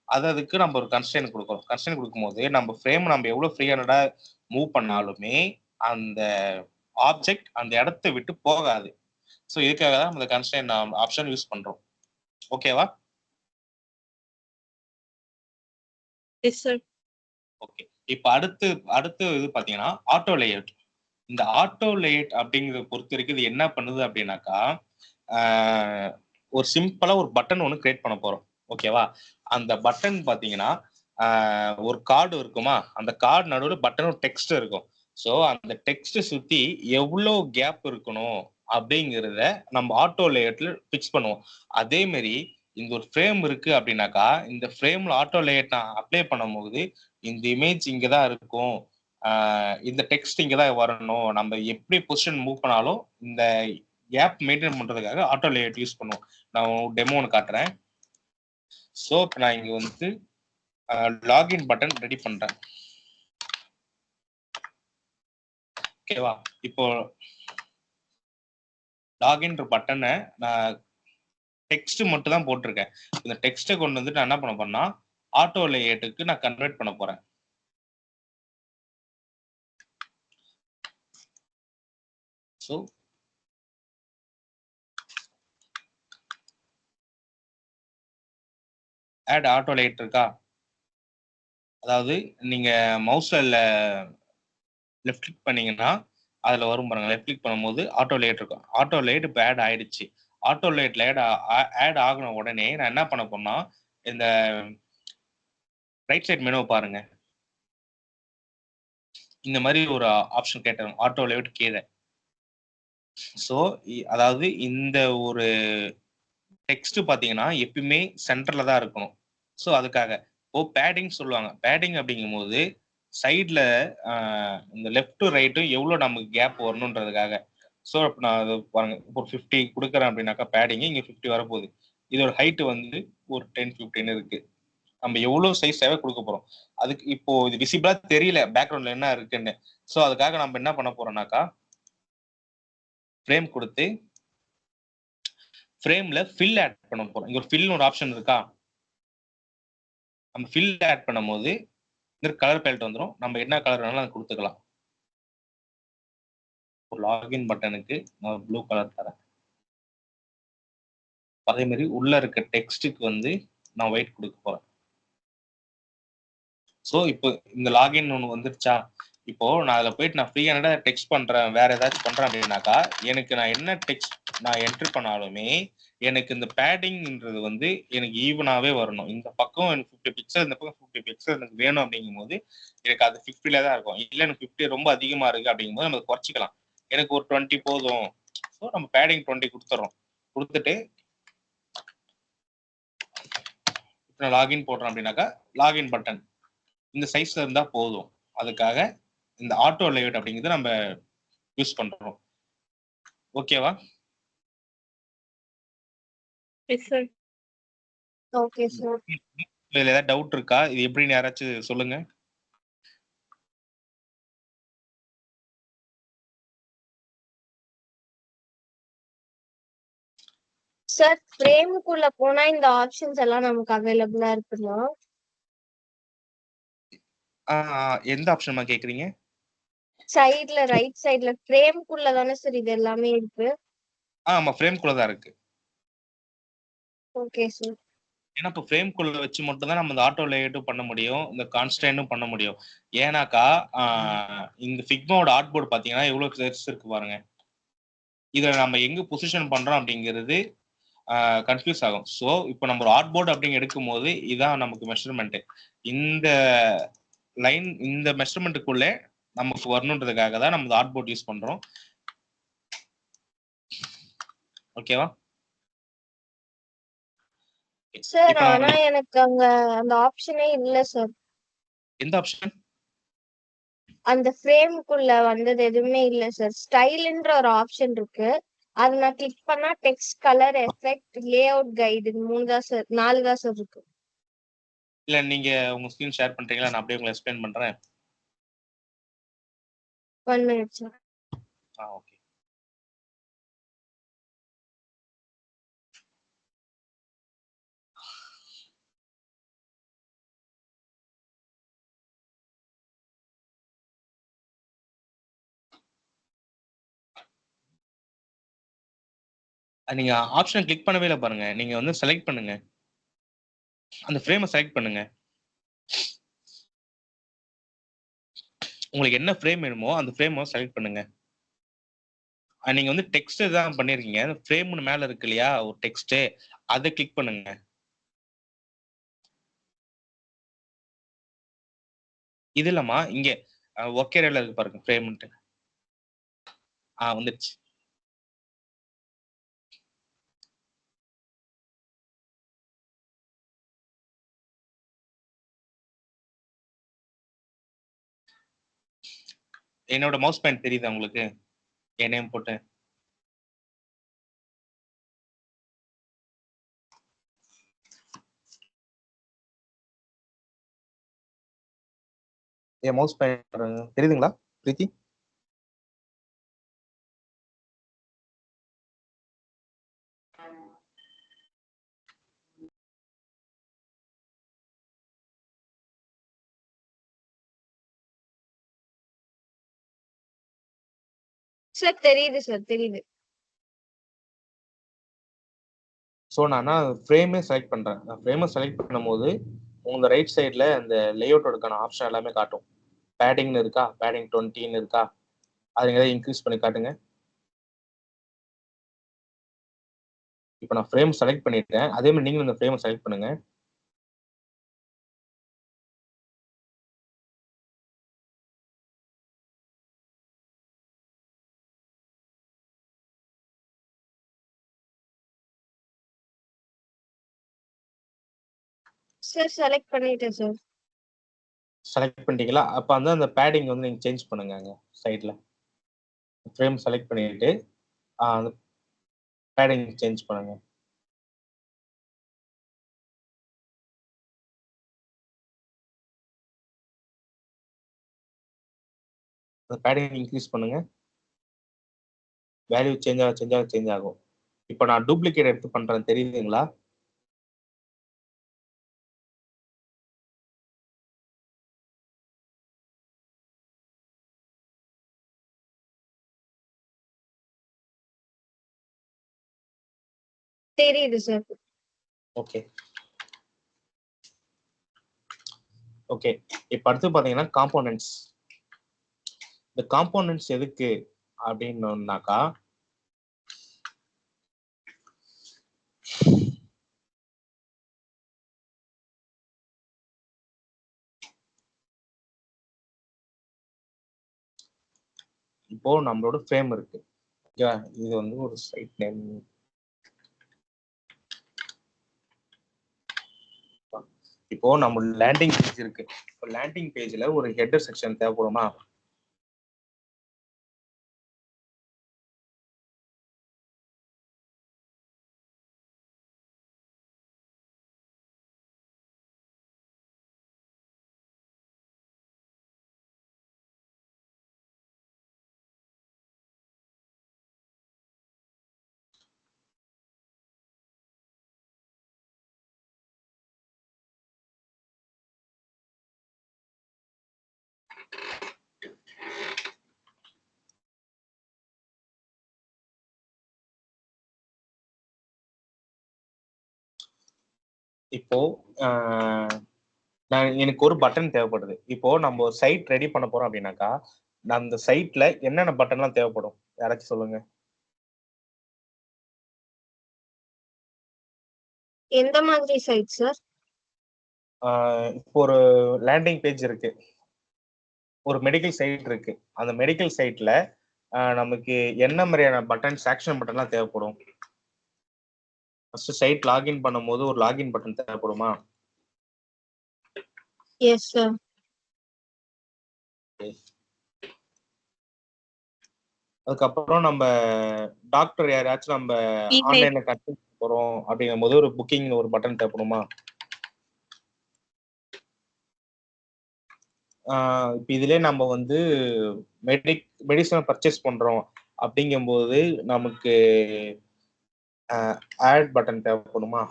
அதுக்கு நம்ம ஒரு கன்ஸ்ட்ரெயின் கொடுக்குறோம். கன்ஸ்ட்ரெயின் கொடுக்கும்போது நம்ம ஃப்ரேம் நம்ம எவ்வளோ ஃப்ரீயானடா மூவ் பண்ணாலுமே அந்த ஆப்ஜெக்ட் அந்த இடத்த விட்டு போகாது. ஸோ இதுக்காக தான் அந்த கன்ஸ்ட்ரெயின் ஆப்ஷன் யூஸ் பண்றோம். ஓகேவா? ஓகே. இப்ப அடுத்து இது பாத்தீங்கன்னா ஆட்டோ லேஅவுட். இந்த ஆட்டோ லேஅவுட் அப்படிங்கறத பொறுத்த வரைக்கும் இது என்ன பண்ணுது அப்படின்னாக்கா, ஒரு சிம்பிளா ஒரு பட்டன் ஒன்று கிரியேட் பண்ண போறோம். ஓகேவா? அந்த பட்டன் பாத்தீங்கன்னா ஒரு கார்டு இருக்குமா, அந்த கார்டு நடுவில் பட்டன் டெக்ஸ்ட் இருக்கும். ஸோ அந்த டெக்ஸ்ட் சுத்தி எவ்வளோ கேப் இருக்கணும் அப்படிங்கிறத நம்ம ஆட்டோ லேஅவுட்ல பிக்ஸ் பண்ணுவோம். அதே மாதிரி இந்த ஒரு ஃப்ரேம் இருக்கு அப்படின்னாக்கா, இந்த ஃப்ரேம்ல ஆட்டோ லேஅவுட் நான் அப்ளை பண்ணும்போது இந்த இமேஜ் இங்கதான் இருக்கும், இந்த டெக்ஸ்ட் இங்கதான் வரணும், நம்ம எப்படி பொசிஷன் மூவ் பண்ணாலும் இந்த கேப் மெயின்டைன் பண்றதுக்காக ஆட்டோ லேஅவுட் யூஸ் பண்ணுவோம். நான் டெமோன்னு காட்டுறேன். ஸோ இப்போ நான் இங்க வந்து லாகின் பட்டன் ரெடி பண்றேன். ஓகேவா? இப்போ லாகின் பட்டனை நான் டெக்ஸ்ட் மட்டும் தான் போட்டிருக்கேன். இந்த டெக்ஸ்ட்டை கொண்டு வந்துட்டு நான் என்ன பண்ண போறேன்னா ஆட்டோ லேஅவுட்டுக்கு நான் கன்வெர்ட் பண்ண போறேன். ஸோ ஆட் ஆட்டோ லேஅவுட் இருக்கா, அதாவது நீங்க மவுஸ்ல லெஃப்ட் கிளிக் பண்ணீங்கன்னா அதுல வரும் பாருங்க. லெஃப்ட் கிளிக் பண்ணும்போது ஆட்டோ லேஅவுட் இருக்கும். ஆட்டோ லேஅவுட் இப்போ ஆட் ஆயிடுச்சு. ஆட்டோ லேஅவுட்ல ஆட் ஆகின உடனே நான் என்ன பண்ண போறேன்னா இந்த ரைட் சைட் மெனுவை பாருங்க, இந்த மாதிரி ஒரு ஆப்ஷன் கேட்டோம் ஆட்டோ லேஅவுட் கீழே. ஸோ அதாவது இந்த ஒரு டெக்ஸ்ட் பாத்தீங்கன்னா எப்பயுமே சென்டர்ல தான் இருக்கணும். ஸோ அதுக்காக இப்போ பேடிங் சொல்லுவாங்க. பேடிங் அப்படிங்கும் போது சைட்ல இந்த லெஃப்ட் ரைட்டும் எவ்வளோ நமக்கு கேப் வரணுன்றதுக்காக. ஸோ இப்போ நான் அது பாருங்க, இப்போ 50 கொடுக்குறேன் அப்படின்னாக்கா பேடிங் இங்கே 50 வரப்போகுது. இதோட ஹைட் வந்து ஒரு 10-15 இருக்கு. நம்ம எவ்வளோ சைஸ் தேவை கொடுக்க போறோம். அதுக்கு இப்போ இது விசிபிளா தெரியல பேக்ரவுண்ட்ல என்ன இருக்குன்னு. ஸோ அதுக்காக நம்ம என்ன பண்ண போறோம்னாக்கா ஃப்ரேம் கொடுத்து ஃப்ரேம்ல ஃபில் ஆட் பண்ண போறோம். இங்க ஒரு ஃபில்னு ஒரு ஆப்ஷன் இருக்கா, நம்ம ஃபில் ஆட் பண்ணும்போது இந்த கலர் பேலட் வந்துடும். நம்ம என்ன கலர் வேணாலும் அதை கொடுத்துக்கலாம். ஒரு லாகின் பட்டனுக்கு நான் ப்ளூ கலர் தரேன். அதே மாதிரி உள்ள இருக்க டெக்ஸ்ட்டுக்கு வந்து நான் ஒயிட் கொடுக்க போறேன். ஸோ இப்போ இந்த லாகின் ஒன்று வந்துருச்சா, இப்போ நான் அதில் போயிட்டு நான் ஃப்ரீயான டெக்ஸ்ட் பண்றேன், வேற ஏதாச்சும் பண்றேன் அப்படின்னாக்கா எனக்கு நான் என்ன டெக்ஸ்ட் நான் என்ட்ரி பண்ணாலுமே எனக்கு இந்த பேடிங்ன்றது வந்து எனக்கு ஈவனாவே வரணும். இந்த பக்கம் எனக்கு 50 பிக்சல், இந்த பக்கம் 50 பிக்சல் எனக்கு வேணும். அப்படிங்கும் போது எனக்கு அது 50ல தான் இருக்கும். இல்லை எனக்கு 50 ரொம்ப அதிகமா இருக்கு அப்படிங்கும் போது நம்ம குறைச்சிக்கலாம். எனக்கு ஒரு 20 போதும். ஸோ நம்ம பேடிங் 20 கொடுத்துறோம். கொடுத்துட்டு இப்போ நான் லாகின் போடுறேன் அப்படின்னாக்கா லாகின் பட்டன் இந்த சைஸ்ல இருந்தா போதும். அதுக்காக இந்த ஆட்டோ லேஅவுட் அப்படிங்கிறது நம்ம யூஸ் பண்றோம். ஓகேவா? Yes sir. Okay sir. இதுல ஏதாவது டவுட் இருக்கா? இது எப்படின்னு யாராச்சும் சொல்லுங்க. சார் ஃப்ரேமுக்குள்ள போனா இந்த ஆப்ஷன்ஸ் எல்லாம் நமக்கு அவைலபிளா இருக்குமா? எந்த ஆப்ஷன்மா கேக்குறீங்க? சைடுல ரைட் சைடுல ஃப்ரேமுக்குள்ள தானே சார் இது எல்லாமே இருக்கு. ஆமா, ஃப்ரேம்குள்ள தான் இருக்கு. Okay sir. ஏன்னா இப்போ ஃப்ரேம்குள்ள வச்சு மட்டும் தான் நம்ம இந்த ஆட்டோ லேஅவுட்டும் பண்ண முடியும், இந்த கான்ஸ்டன்ட்டும் பண்ண முடியும். ஏன்னாக்கா இந்த ஃபிக்மாவோட ஆர்ட் போர்டு பாத்தீங்கன்னா எவ்வளவு பெருசு இருக்கு பாருங்க. இதை நம்ம எங்க பொசிஷன் பண்றோம் அப்படிங்கிறது கன்ஃபியூஸ் ஆகும். ஸோ இப்போ நம்ம ஒரு ஆர்ட் போர்டு அப்படிங்க எடுக்கும் போது இதான் நமக்கு மெஷர்மெண்ட். இந்த லைன் இந்த மெஷர்மெண்ட்டுக்குள்ளே நமக்கு வரணுன்றதுக்காக தான் நம்ம ஆர்ட் போர்ட் யூஸ் பண்றோம். ஓகேவா? சார் ஆனா எனக்கு அங்க அந்த ஆப்ஷனே இல்ல சார். எந்த ஆப்ஷன்? அந்த ஃப்ரேமுக்குள்ள வந்தது எதுவுமே இல்ல சார். ஸ்டைல்ன்ற ஒரு ஆப்ஷன் இருக்கு. அது நான் கிளிக் பண்ணா text, colour, effect, layout guide, 3 தான் சார், 4 தான் சார் இருக்கு. இல்ல நீங்க உங்க ஸ்கிரீன் ஷேர் பண்றீங்களா? நான் அப்படியே உங்களுக்கு எக்ஸ்பிளைன் பண்றேன். 1 minute சார். ஓகே. நீங்க ஆப்ஷன் கிளிக் பண்ணவே இல்லை பாருங்க. நீங்க வந்து செலக்ட் பண்ணுங்க, அந்த ஃப்ரேமை செலக்ட் பண்ணுங்க. உங்களுக்கு என்ன ஃப்ரேம் வேணுமோ அந்த ஃப்ரேமை செலக்ட் பண்ணுங்க. நீங்க வந்து டெக்ஸ்ட் தான் பண்ணிருக்கீங்க. ஃப்ரேம்னு மேல இருக்கு இல்லையா ஒரு டெக்ஸ்ட், அதை கிளிக் பண்ணுங்க. இது இல்லம்மா, இங்க ஒக்கேரேல இருக்கு பாருங்க ஃப்ரேம்ன்ட்டு. வந்துருச்சு. என்னோட மவுஸ் பாயிண்ட் தெரியுதா உங்களுக்கு? என் நேம் போட்டு என் மவுஸ் பாயிண்ட் தெரியுதுங்களா பிரீத்தி? சார் தெரியுது சார், தெரியுது. ஸோ நான் ஃப்ரேமே செலக்ட் பண்றேன். நான் ஃப்ரேமை செலக்ட் பண்ணும்போது உங்க ரைட் சைட்ல அந்த லேஅவுட்டோடக்கான ஆப்ஷன் எல்லாமே காட்டும். பேடிங்னு இருக்கா, பேடிங் 20ன்னு இருக்கா, அது எதாவது இன்க்ரீஸ் பண்ணி காட்டுங்க. இப்போ நான் ஃப்ரேம் செலக்ட் பண்ணிட்டேன். அதே மாதிரி நீங்களும் இந்த ஃப்ரேமை செலக்ட் பண்ணுங்க. சார் செலக்ட் பண்ணிட்டேன் சார். செலக்ட் பண்ணிட்டீங்களா? அப்போ அந்த பேடிங் வந்து நீங்க சேஞ்ச் பண்ணுங்க. அங்க சைட்ல ஃப்ரேம் செலக்ட் பண்ணிட்டு அந்த பேடிங் சேஞ்ச் பண்ணுங்க. அந்த பேடிங் இன்க்ரீஸ் பண்ணுங்க. வேல்யூ சேஞ்ச் ஆகும். இப்போ நான் டூப்ளிகேட் எடுத்து பண்றேன், தெரியுதுங்களா? தெரியுது சார். Okay okay. இப்போ அடுத்து பாத்தீங்கன்னா காம்போனன்ட்ஸ். இந்த காம்போனன்ட்ஸ் எதுக்கு அப்படின்னாக்கா, இப்போ நம்மளோட ஃப்ரேம் இருக்கு. இது வந்து ஒரு சைட் நேம். இப்போ நம்ம லேண்டிங் பேஜ் இருக்கு. இப்போ லேண்டிங் பேஜ்ல ஒரு ஹெட்டர் செக்ஷன் தேவைப்படுமா? இப்போ எனக்கு ஒரு பட்டன் தேவைப்படுது. இப்போ நம்ம ஒரு சைட் ரெடி பண்ண போறோம் அப்படின்னாக்கா, அந்த சைட்ல என்னென்ன பட்டன்லாம் தேவைப்படும்? யாராச்சும் சொல்லுங்க. எந்த மாதிரி சைட் சார்? இப்போ ஒரு லேண்டிங் பேஜ் இருக்கு, ஒரு மெடிக்கல் சைட் இருக்கு. அந்த மெடிக்கல் சைட்ல நமக்கு என்ன மாதிரியான பட்டன்ஸ், ஆக்ஷன் பட்டன்லாம் தேவைப்படும்? ஃபர்ஸ்ட் சைட் லாகின் பண்ணும்போது ஒரு லாகின் பட்டன் தேவைப்படுமா? Yes sir. அதுக்கப்புறம் நம்ம டாக்டர் யாராச்சும் நம்ம இமெயில். ஆன்லைன்ல கன்சல்ட் போறோம் அப்படிங்கும் போது ஒரு புக்கிங் ஒரு பட்டன் தேவைப்படுமா? இப்போ இதுலயே நம்ம வந்து மெடிசன் பர்ச்சேஸ் பண்றோம் அப்படிங்கும்போது நமக்கு ஆட் பட்டன் தேவைப்படுமா?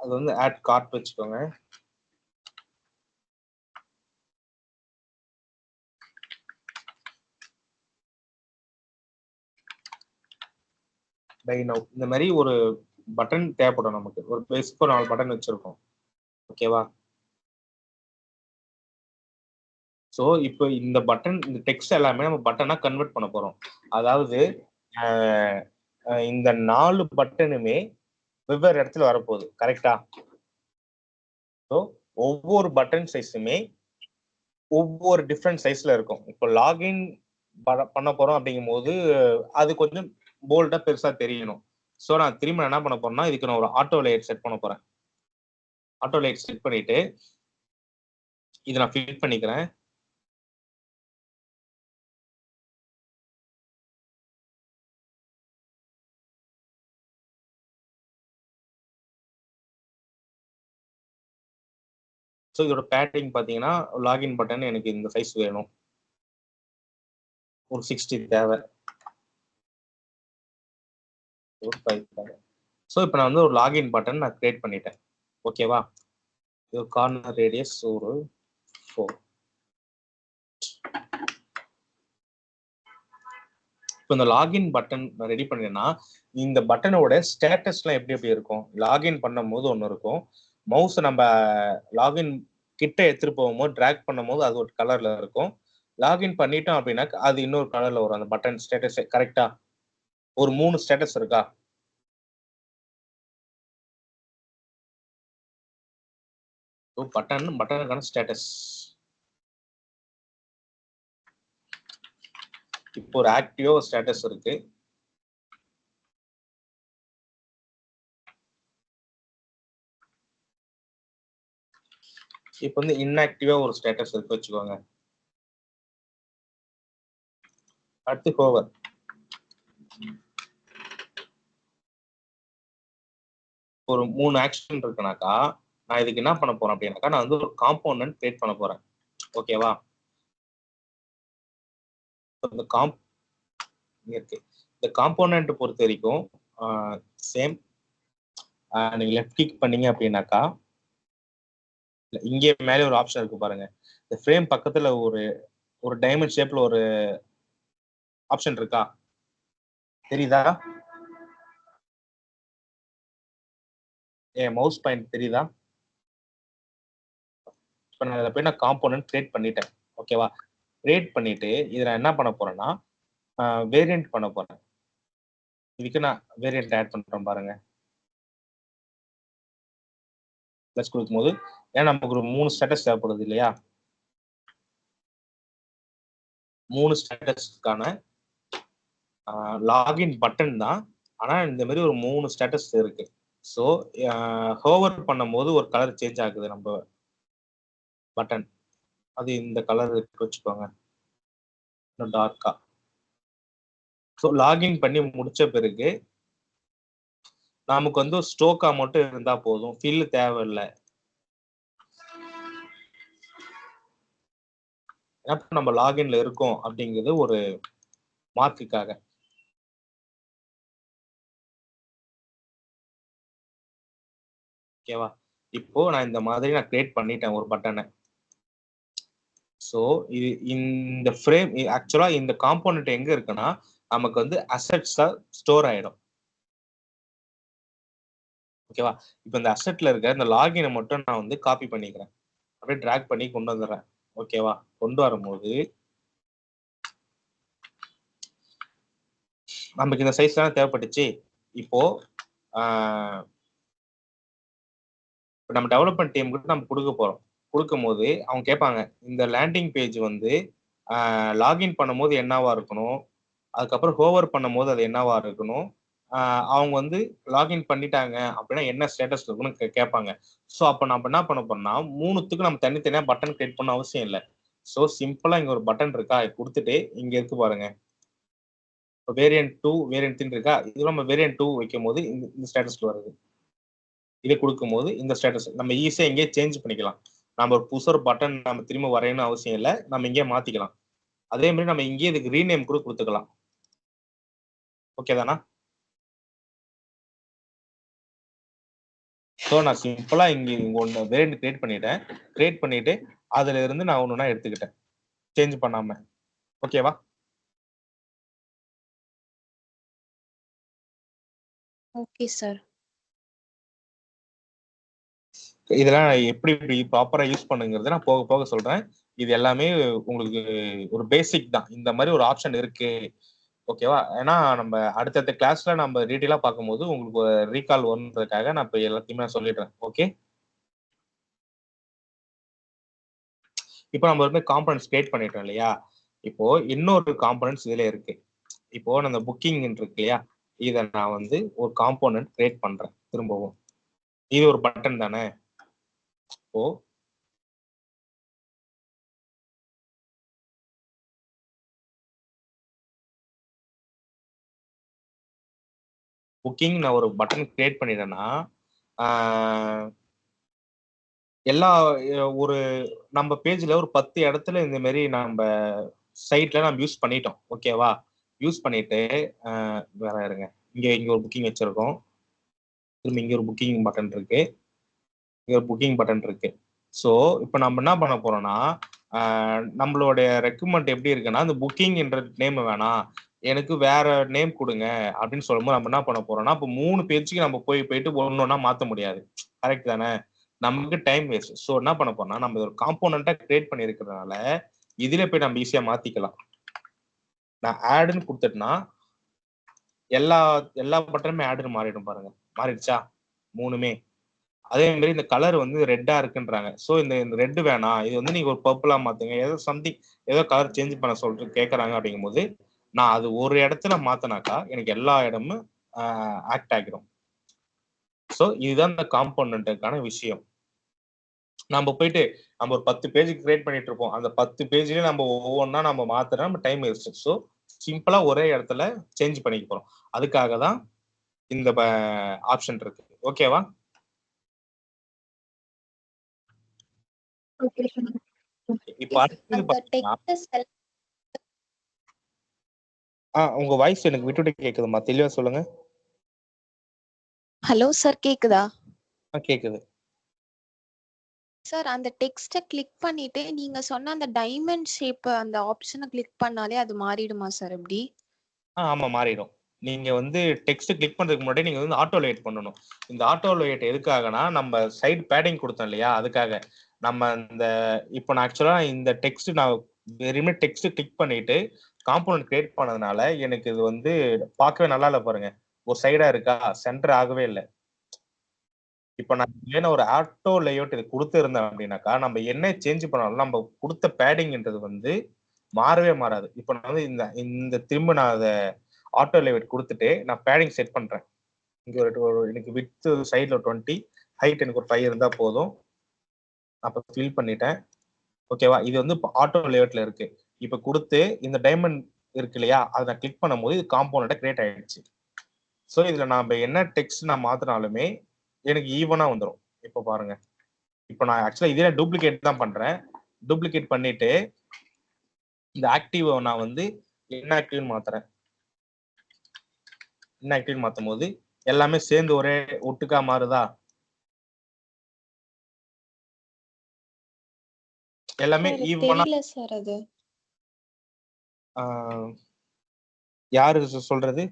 அது வந்து ஆட் கார்ட் வச்சுக்கோங்க. பை நவ் இந்த மாதிரி ஒரு பட்டன் தேவைப்படும் நமக்கு. ஒரு பேஸ்க்கு 4 பட்டன் வச்சிருக்கோம். ஓகேவா? ஸோ இப்போ இந்த பட்டன், இந்த டெக்ஸ்ட் எல்லாமே நம்ம பட்டனா கன்வெர்ட் பண்ண போறோம். அதாவது இந்த 4 பட்டனுமே வெவ்வேறு இடத்துல வரப்போகுது. கரெக்டா? ஸோ ஒவ்வொரு பட்டன் சைஸுமே ஒவ்வொரு டிஃப்ரெண்ட் சைஸ்ல இருக்கும். இப்போ லாகின் பண்ண போறோம் அப்படிங்கும் போது அது கொஞ்சம் போல்டா பெருசா தெரியணும். ஸோ நான் திரும்ப என்ன பண்ண போறேன்னா, இதுக்கு நான் ஒரு ஆட்டோ லேயர் செட் பண்ண போறேன். ஆட்டோ லேயர் செட் பண்ணிட்டு இதை நான் ஃபில் பண்ணிக்கிறேன். ஸோ இதோட பேட்டிங் பார்த்தீங்கன்னா, லாகின் பட்டன் எனக்கு இந்த சைஸ் வேணும். ஒரு 60 தேவை. ஒரு 5 தேவை. ஸோ இப்போ நான் வந்து ஒரு லாகின் பட்டன் நான் கிரியேட் பண்ணிட்டேன். ஓகேவா? இது கார்னர் ரேடியஸ் ஒரு 4. இப்போ இந்த லாகின் பட்டன் நான் ரெடி பண்ணேன்னா, இந்த பட்டனோட ஸ்டேட்டஸ்லாம் எப்படி எப்படி இருக்கும்? லாகின் பண்ணும்போது ஒன்று இருக்கும். மவுஸை நம்ம லாகின் கிட்ட எடுத்துட்டு போகும்போது ட்ராக் பண்ணும்போது அது ஒரு கலர்ல இருக்கும். லாகின் பண்ணிட்டோம் அப்படின்னா அது இன்னொரு கலர்ல வரும். அந்த பட்டன் ஸ்டேட்டஸ் கரெக்டா? ஒரு 3 ஸ்டேட்டஸ் இருக்கா? பட்டனுக்கான ஸ்டேட்டஸ். இப்போ ஒரு ஆக்டிவா ஸ்டேட்டஸ் இருக்கு. இப்போ வந்து இன்ஆக்டிவா ஒரு ஸ்டேட்டஸ் இருக்கு வச்சுக்கோங்க. அடுத்து ஹோவர். ஒரு 3 ஆக்ஷன் இருக்குனாக்கா, நான் இதுக்கு என்ன பண்ண போறேன் அப்படின்னாக்கா, நான் வந்து ஒரு காம்போனன்ட் கிரியேட் பண்ண போறேன். ஓகேவா? இந்த இருக்கு. இந்த காம்போனன்ட் பொறுத்த வரைக்கும் சேம். நீங்க லெஃப்ட் கிளிக் பண்ணீங்க அப்படின்னாக்கா, இங்கே மேலே ஒரு ஆப்ஷன் இருக்கு பாருங்க. இந்த ஃப்ரேம் பக்கத்துல ஒரு ஒரு டைமண்ட் ஷேப்ல ஒரு ஆப்ஷன் இருக்கா? தெரியுதா? என் மவுஸ் பாயிண்ட் தெரியுதா? இப்போ நான் இதில் போய் நான் காம்போனன்ட் கிரியேட் பண்ணிட்டேன். ஓகேவா? கிரியேட் பண்ணிட்டு இதை நான் என்ன பண்ண போறேன்னா, வேரியன்ட் பண்ண போறேன். இதுக்கு நான் வேரியன்ட் ஆட் பண்றேன் பாருங்க. ப்ளஸ் கொடுக்கும்போது ஏன்னா நமக்கு ஒரு 3 ஸ்டேட்டஸ் தேவைப்படுது இல்லையா? 3 ஸ்டேட்டஸ்க்கான லாகின் பட்டன் தான். ஆனா இந்த மாதிரி ஒரு 3 ஸ்டேட்டஸ் இருக்கு. ஸோ ஹோவர் பண்ணும்போது ஒரு கலர் சேஞ்ச் ஆகுது நம்ம பட்டன். அது இந்த கலர் வச்சுக்கோங்க, இன்னும் டார்க்கா. ஸோ லாகின் பண்ணி முடிச்ச பிறகு நமக்கு வந்து ஸ்டோக்கா மட்டும் இருந்தா போதும், ஃபில் தேவையில்லை. ஏன்னா நம்ம லாகின்ல இருக்கோம் அப்படிங்கிறது ஒரு மார்க்குக்காக. ஓகேவா? இப்போ நான் இந்த மாதிரி நான் கிரியேட் பண்ணிட்டேன் ஒரு பட்டனை. ஸோ இது இந்த ஃப்ரேம் ஆக்சுவலா இந்த காம்போனன்ட் எங்க இருக்குன்னா நமக்கு வந்து அசெட்ஸா ஸ்டோர் ஆயிடும். ஓகேவா? இப்போ இந்த அசெட்ல இருக்க இந்த லாகினை மட்டும் நான் வந்து காப்பி பண்ணிக்கிறேன். அப்படியே டிராக் பண்ணி கொண்டு வந்துடுறேன். ஓகேவா? கொண்டு வரும்போது நமக்கு இந்த சைஸ் தானே தேவைப்பட்டுச்சு. இப்போ நம்ம டெவலப்மெண்ட் டீமுக்கு நம்ம கொடுக்க போறோம். கொடுக்கும் போது அவங்க கேட்பாங்க இந்த லேண்டிங் பேஜ் வந்து லாகின் பண்ணும்போது என்னவா இருக்கணும், அதுக்கப்புறம் ஹோவர் பண்ணும்போது அது என்னவா இருக்கணும், அவங்க வந்து லாகின் பண்ணிட்டாங்க அப்படின்னா என்ன ஸ்டேட்டஸ் இருக்குன்னு கேட்பாங்க. ஸோ அப்போ நம்ம என்ன பண்ண போறோம்னா 3த்துக்கும் நம்ம தனித்தனியா பட்டன் கிரியேட் பண்ண அவசியம் இல்லை. ஸோ சிம்பிளா இங்க ஒரு பட்டன் இருக்கா கொடுத்துட்டு இங்க இருக்கு பாருங்க. இப்போ வேரியன்ட் 2 வேரியன்ட் 3 இருக்கா, இது நம்ம வேரியன்ட் 2 வைக்கும் போது இந்த ஸ்டேட்டஸ்ல வருது. இதை கொடுக்கும்போது இந்த ஸ்டேட்டஸ் நம்ம ஈஸியா இங்கே சேஞ்ச் பண்ணிக்கலாம். நம்ம ஒரு புதுசா ஒரு பட்டன் நம்ம திரும்ப வரையணும் அவசியம் இல்லை, நம்ம இங்கே மாத்திக்கலாம். அதே மாதிரி நம்ம இங்கே இதுக்கு ரீநேம் கூட கொடுத்துக்கலாம். ஓகே தானா? ஸோ நான் சிம்பிளா இங்க ஒன்று வேரியன்ட் கிரியேட் பண்ணிட்டு அதுல இருந்து நான் ஒண்ணுனா எடுத்துக்கிட்டேன் சேஞ்ச் பண்ணாம. ஓகேவா? Okay sir. இதெல்லாம் எப்படி இப்படி ப்ராப்பரா யூஸ் பண்ணுங்கிறத நான் போக போக சொல்றேன். இது எல்லாமே உங்களுக்கு ஒரு பேசிக் தான். இந்த மாதிரி ஒரு ஆப்ஷன் இருக்கு. ஓகேவா? ஏன்னா நம்ம அடுத்தடுத்த கிளாஸ்ல நம்ம டீட்டெயிலா பார்க்கும்போது உங்களுக்கு ஒரு ரீகால் வருன்றதுக்காக நான் இப்போ எல்லாத்தையுமே சொல்லிடுறேன். ஓகே, இப்போ நம்ம வந்து காம்பனன்ட்ஸ் கிரியேட் பண்ணிட்டோம் இல்லையா? இப்போ இன்னொரு காம்பனன்ட்ஸ் இதுல இருக்கு. இப்போ அந்த புக்கிங் இருக்கு இல்லையா, இதை நான் வந்து ஒரு காம்போனன்ட் கிரியேட் பண்றேன் திரும்பவும். இது ஒரு பட்டன் தானே. இப்போ புக்கிங் நான் ஒரு பட்டன் கிரியேட் பண்ணிட்டேன்னா எல்லா ஒரு நம்ம பேஜ்ல ஒரு 10 இடத்துல இந்த மாதிரி நம்ம சைட்ல நம்ம யூஸ் பண்ணிட்டோம். ஓகேவா? யூஸ் பண்ணிட்டு வேற இருங்க, இங்க ஒரு புக்கிங் வச்சிருக்கோம். திரும்ப இங்க ஒரு புக்கிங் பட்டன் இருக்கு, இங்க ஒரு புக்கிங் பட்டன் இருக்கு. ஸோ இப்போ நம்ம என்ன பண்ண போறோம்னா நம்மளுடைய ரெக்கமெண்ட் எப்படி இருக்குன்னா இந்த புக்கிங் என்ற நேம் வேணாம், எனக்கு வேற நேம் கொடுங்க அப்படின்னு சொல்லும்போது நம்ம என்ன பண்ண போறோம்னா இப்போ 3 பேஜுக்கு நம்ம போயிட்டு ஒன்னொன்னா மாற்ற முடியாது. கரெக்ட் தானே? நமக்கு டைம் வேஸ்ட். ஸோ என்ன பண்ண போறோம்னா நம்ம ஒரு காம்போனண்டா கிரியேட் பண்ணி இருக்கிறதுனால இதுல போய் நம்ம ஈஸியா மாத்திக்கலாம். நான் ஆடுன்னு கொடுத்துட்டேன்னா எல்லா பட்டனுமே ஆடுன்னு மாறிடும். பாருங்க மாறிடுச்சா 3மே. அதே மாதிரி இந்த கலர் வந்து ரெட்டா இருக்குன்றாங்க. ஸோ இந்த ரெட் வேணாம், இது வந்து நீங்க ஒரு பர்பிளா மாத்துங்க, ஏதோ சம்திங் ஏதோ கலர் சேஞ்ச் பண்ண சொல்லிட்டு கேட்கறாங்க. அப்படிங்கும்போது நான் அது ஒரு இடத்துல மாத்தினாக்கா எனக்கு எல்லா இடமும் ஆக்ட் ஆகிடும். ஸோ இதுதான் இந்த காம்போனன்ட்டுக்கான விஷயம். நம்ம போயிட்டு நம்ம ஒரு 10 பேஜ் கிரியேட் பண்ணிட்டு இருப்போம். அந்த 10 பேஜ்லயும் நம்ம ஒவ்வொன்றா நம்ம மாத்தினா நம்ம டைம் வேஸ்ட். ஸோ சிம்பிளா ஒரே இடத்துல சேஞ்ச் பண்ணிக்க போறோம். அதுக்காக தான் இந்த ஆப்ஷன் இருக்கு. ஓகேவா? இப்போ அடுத்தது பாத்தீங்கன்னா உங்க வாய்ஸ் எனக்கு விட்டுட்டு கேக்குதுமா, தெளிவா சொல்லுங்க. ஹலோ சார், கேக்குதா? கேக்குது சார். அந்த டெக்ஸ்ட கிளிக் பண்ணிட்டு நீங்க சொன்ன அந்த டைமண்ட் ஷேப் அந்த ஆப்ஷனை கிளிக் பண்ணாலே அது மாறிடுமா சார்? எப்படி? ஆமா மாறிடும். நீங்க வந்து டெக்ஸ்ட் கிளிக் பண்றதுக்கு முன்னாடி நீங்க வந்து ஆட்டோ லேட் பண்ணணும். இந்த ஆட்டோ லேட் எதுக்காகனா நம்ம சைடு பேடிங் கொடுத்தோம் இல்லையா, அதுக்காக. நம்ம இந்த இப்போ நான் ஆக்சுவலா இந்த டெக்ஸ்ட் நான் வெறுமே டெக்ஸ்ட் கிளிக் பண்ணிட்டு காம்போனன்ட் கிரியேட் பண்ணதுனால எனக்கு இது வந்து பார்க்கவே நல்லா இல்லை. பாருங்க ஒரு சைடா இருக்கா, சென்டர் ஆகவே இல்லை. இப்போ நான் ஏன்னா ஒரு ஆட்டோ லேஅவுட் இது கொடுத்துருந்தேன் அப்படின்னாக்கா நம்ம என்ன சேஞ்ச் பண்ணாலும் நம்ம கொடுத்த பேடிங்ன்றது வந்து மாறவே மாறாது. இப்போ நான் வந்து இந்த திரும்ப நான் அதை ஆட்டோ லேஅவுட் கொடுத்துட்டு நான் பேடிங் செட் பண்றேன். இங்க ஒரு எனக்கு வித் சைட்ல 20, ஹைட் எனக்கு ஒரு 5 இருந்தா போதும். அப்ப ஃபில் பண்ணிட்டேன். ஓகேவா? இது வந்து ஆட்டோ லேஅவுட்ல இருக்கு. இப்ப கொடுத்து இந்த டைமண்ட் இருக்கு இல்லையா, அதை நான் கிளிக் பண்ணும்போது இது காம்போனண்டா கிரியேட் ஆயிடுச்சு. ஸோ இதுல நாம என்ன டெக்ஸ்ட் நான் மாத்தினாலுமே எனக்கு ஈவனா வந்துடும். இப்போ பாருங்க, இப்போ நான் ஆக்சுவலா இதே டூப்ளிகேட் தான் பண்றேன். டூப்ளிகேட் பண்ணிட்டு இந்த ஆக்டிவ் நான் வந்து இன்ஆக்டிவ்னு மாத்துறேன். இன்ஆக்டிவ் மாத்தும் போது எல்லாமே சேர்ந்து ஒரே ஒட்டுக்கா மாறுதா? எல்லாமே சார் ஈவனா தெரியல சார் அது. யாரு சொல்றது?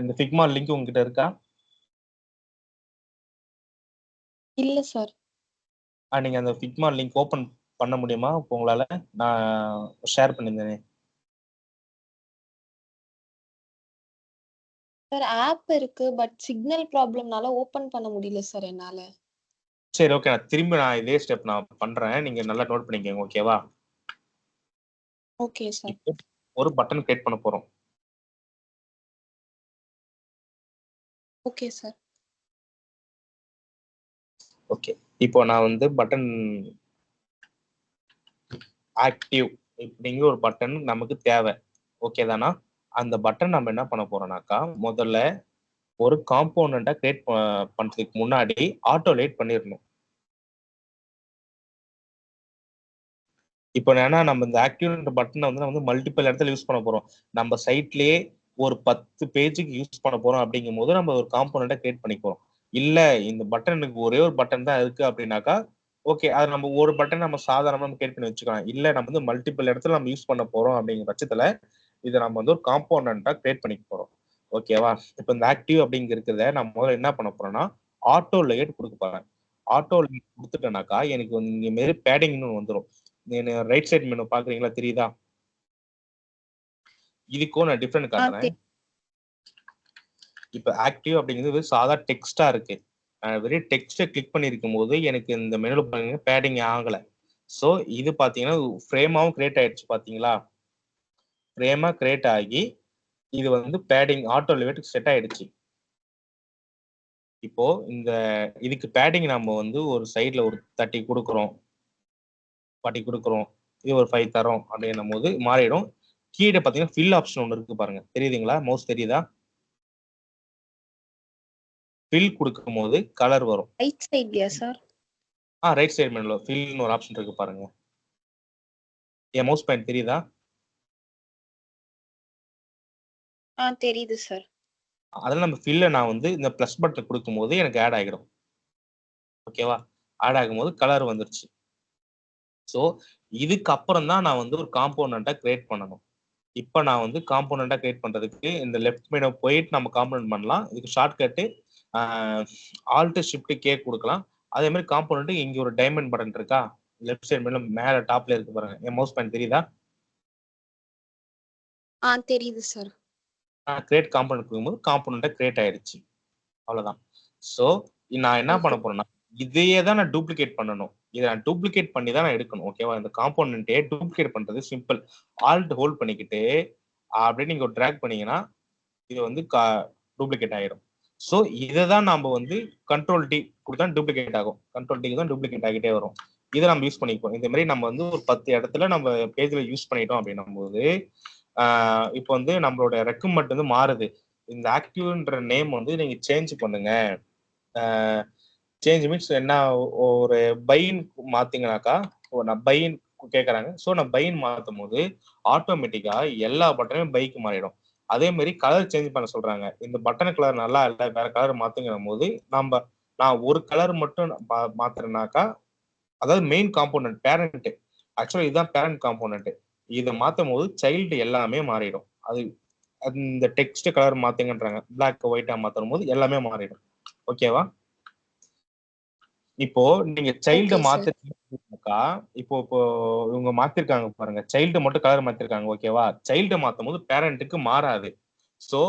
இந்த ஃபிக்மா லிங்க் உங்ககிட்ட இருக்கா? இல்ல சார். நீங்க அந்த ஃபிக்மா லிங்க் ஓபன் பண்ண முடியுமா இப்போ உங்களால? நான் ஷேர் பண்ணியிருந்தேனே. சார் ஆப் இருக்கு. பட் சிக்னல் ப்ராப்ளம்னால ஓபன் பண்ண முடியல சார் என்னால. சரி, ஓகே. நான் இதே ஸ்டெப் நான் பண்றேன். நீங்க நல்லா நோட் பண்ணிக்கோங்க. ஓகேவா? Okay sir. இப்போ ஒரு பட்டன் கிரியேட் பண்ண போறோம். Okay sir. ஓகே. இப்போ நான் வந்து பட்டன் ஆக்டிவ் இப்படிங்கிற ஒரு பட்டன் நமக்கு தேவை. ஓகே தானா? அந்த பட்டன் நம்ம என்ன பண்ண போறோம்னாக்கா, முதல்ல ஒரு காம்போனண்ட்டை கிரியேட் பண்றதுக்கு முன்னாடி ஆட்டோலேட் பண்ணிடணும். இப்போ என்னன்னா நம்ம இந்த ஆக்டிவ்ன்ற பட்டனை வந்து நம்ம வந்து மல்டிபிள் இடத்துல யூஸ் பண்ண போறோம். நம்ம சைட்லயே ஒரு 10 பேஜுக்கு யூஸ் பண்ண போறோம் அப்படிங்கும் போது நம்ம ஒரு காம்போனண்ட்டை கிரியேட் பண்ணிக்க போறோம். இல்ல இந்த பட்டனுக்கு ஒரே ஒரு பட்டன் தான் இருக்கு அப்படின்னாக்கா, ஓகே, அது நம்ம ஒரு பட்டன் நம்ம சாதாரணமா நம்ம கிரியேட் பண்ணி வச்சுக்கலாம். இல்ல நம்ம வந்து மல்டிபிள் இடத்துல நம்ம யூஸ் பண்ண போறோம் அப்படிங்கிற பட்சத்துல இதை நம்ம வந்து ஒரு காம்போனண்ட்டா கிரியேட் பண்ணிக்க போறோம். ஓகேவா? இப்போ இந்த ஆக்டிவ் அப்படிங்க இருக்கிறத நம்ம முதல்ல என்ன பண்ண போறோம்னா ஆட்டோ லேயர் கொடுக்க போறேன். ஆட்டோ லேயர் கொடுத்துட்டேனாக்கா எனக்கு வந்து இங்க மாரி பேடிங்னு வந்துடும். ரைட் சைட் மெனு பாக்குறீங்களா? தெரியுதா? இதுக்கும் நான் டிஃபரெண்ட் காட்டுறேன். இப்ப ஆக்டிவ் அப்படிங்கிறது சாதா டெக்ஸ்டா இருக்கு. வெறும் டெக்ஸ்ட கிளிக் பண்ணிருக்கும் போது எனக்கு இந்த மெனுல பாருங்க பேடிங் ஆகல. சோ இது பாத்தீங்கன்னா ஃப்ரேமாவும் கிரியேட் ஆயிடுச்சு. பாத்தீங்களா? ஃப்ரேமா கிரியேட் ஆகி இது வந்து பேடிங் ஆட்டோ லிமிட் செட் ஆயிடுச்சு. இப்போ இந்த இதுக்கு பேடிங் நம்ம வந்து ஒரு சைட்ல ஒரு 30 கொடுக்குறோம், 40 கொடுக்குறோம், இது ஒரு 5 தரோம் அப்படின்னும் போது மாறிடும். கீழே பாத்தீங்கன்னா ஃபில் ஆப்ஷன் ஒன்று இருக்கு பாருங்க. தெரியுதுங்களா? மவுஸ் தெரியுதா? ஃபில் கொடுக்கும் போது கலர் வரும். ரைட் சைட்லயா சார்? ரைட் சைடு மெனுல ஃபில்னு ஒரு ஆப்ஷன் இருக்கு பாருங்க. என் மவுஸ் பாயிண்ட் தெரியுதா? தெரியுது சார். அதனால நம்ம ஃபில்ல நான் வந்து இந்த பிளஸ் பட்டன் கொடுக்கும் போது எனக்கு ஆட் ஆகிடும். ஓகேவா? ஆட் ஆகும்போது கலர் வந்துருச்சு. ஸோ இதுக்கு அப்புறம் தான் நான் வந்து ஒரு காம்போனண்ட்டை கிரியேட் பண்ணணும். இப்போ நான் வந்து காம்போனண்ட்டா கிரியேட் பண்றதுக்கு இந்த லெஃப்ட் மெனு போயிட்டு நம்ம காம்போனன்ட் பண்ணலாம். இதுக்கு ஷார்ட்கட்டு ஆல்ட் ஷிஃப்ட் கே கொடுக்கலாம். அதே மாதிரி காம்போனன்ட் இங்க ஒரு டைமண்ட் பட்டன் இருக்கா? லெஃப்ட் சைடு மெனு மேல டாப்ல இருக்கு பாருங்க. என் மவுஸ் பாயிண்ட் தெரியுதா? தெரியுது சார். கிரியேட் காம்போனன்ட் கொடுக்கும்போது காம்போனண்ட்டை கிரியேட் ஆயிடுச்சு. அவ்வளவுதான். ஸோ நான் என்ன பண்ண போறேன்னா இதையே தான் நான் டூப்ளிகேட் பண்ணணும். இதை நான் டூப்ளிகேட் பண்ணி தான் நான் எடுக்கணும். ஓகேவா? இந்த காம்போனன்ட்டே டூப்ளிகேட் பண்றது சிம்பிள். ஆல்ட் ஹோல்ட் பண்ணிக்கிட்டு அப்படியே நீங்க ஒரு ட்ராக் பண்ணீங்கன்னா இது வந்து டூப்ளிகேட் ஆயிடும். ஸோ இதை தான் நம்ம வந்து கண்ட்ரோல் டி கொடுத்தா டூப்ளிகேட் ஆகும். கண்ட்ரோல் டிக்கு தான் டூப்ளிகேட் ஆகிட்டே வரும். இதை நம்ம யூஸ் பண்ணிப்போம். இந்த மாதிரி நம்ம வந்து ஒரு 10 இடத்துல நம்ம பேஜ்ல யூஸ் பண்ணிட்டோம் அப்படின்னும் போது இப்போ வந்து நம்மளோட ரெக்கமெண்ட் வந்து மாறுது. இந்த ஆக்டிவ்ன்ற நேம் வந்து நீங்க சேஞ்ச் பண்ணுங்க. சேஞ்ச் மீன்ஸ் என்ன? ஒரு பைன் மாத்தீங்கன்னாக்கா நான் பைன் கேட்கறாங்க. ஸோ நான் பைன் மாத்தும் போது ஆட்டோமேட்டிக்கா எல்லா பட்டனும் பைக்கு மாறிடும். அதே மாதிரி கலர் சேஞ்ச் பண்ண சொல்றாங்க. இந்த பட்டன் கலர் நல்லா இல்லை, வேற கலர் மாத்துங்கிற போது நான் ஒரு கலர் மட்டும் மாத்துறேனாக்கா, அதாவது மெயின் காம்போனன்ட் பேரண்ட், ஆக்சுவலா இதுதான் பேரண்ட் காம்போனன்ட். இதை மாத்தும் போது சைல்டு எல்லாமே மாறிடும். அது இந்த டெக்ஸ்ட் கலர் மாத்துங்கன்றாங்க. பிளாக் ஒயிட்டா மாத்தும் போது எல்லாமே மாறிடும். ஓகேவா? இப்போ நீங்க சைல்ட மாத்திருக்கீங்கக்கா, இப்போ இவங்க மாத்திருக்காங்க பாருங்க. சைல்டு மட்டும் கலர் மாத்திருக்காங்க. ஓகேவா? சைல்ட மாத்தும் போது பேரண்ட்டுக்கு மாறாது. ஸோ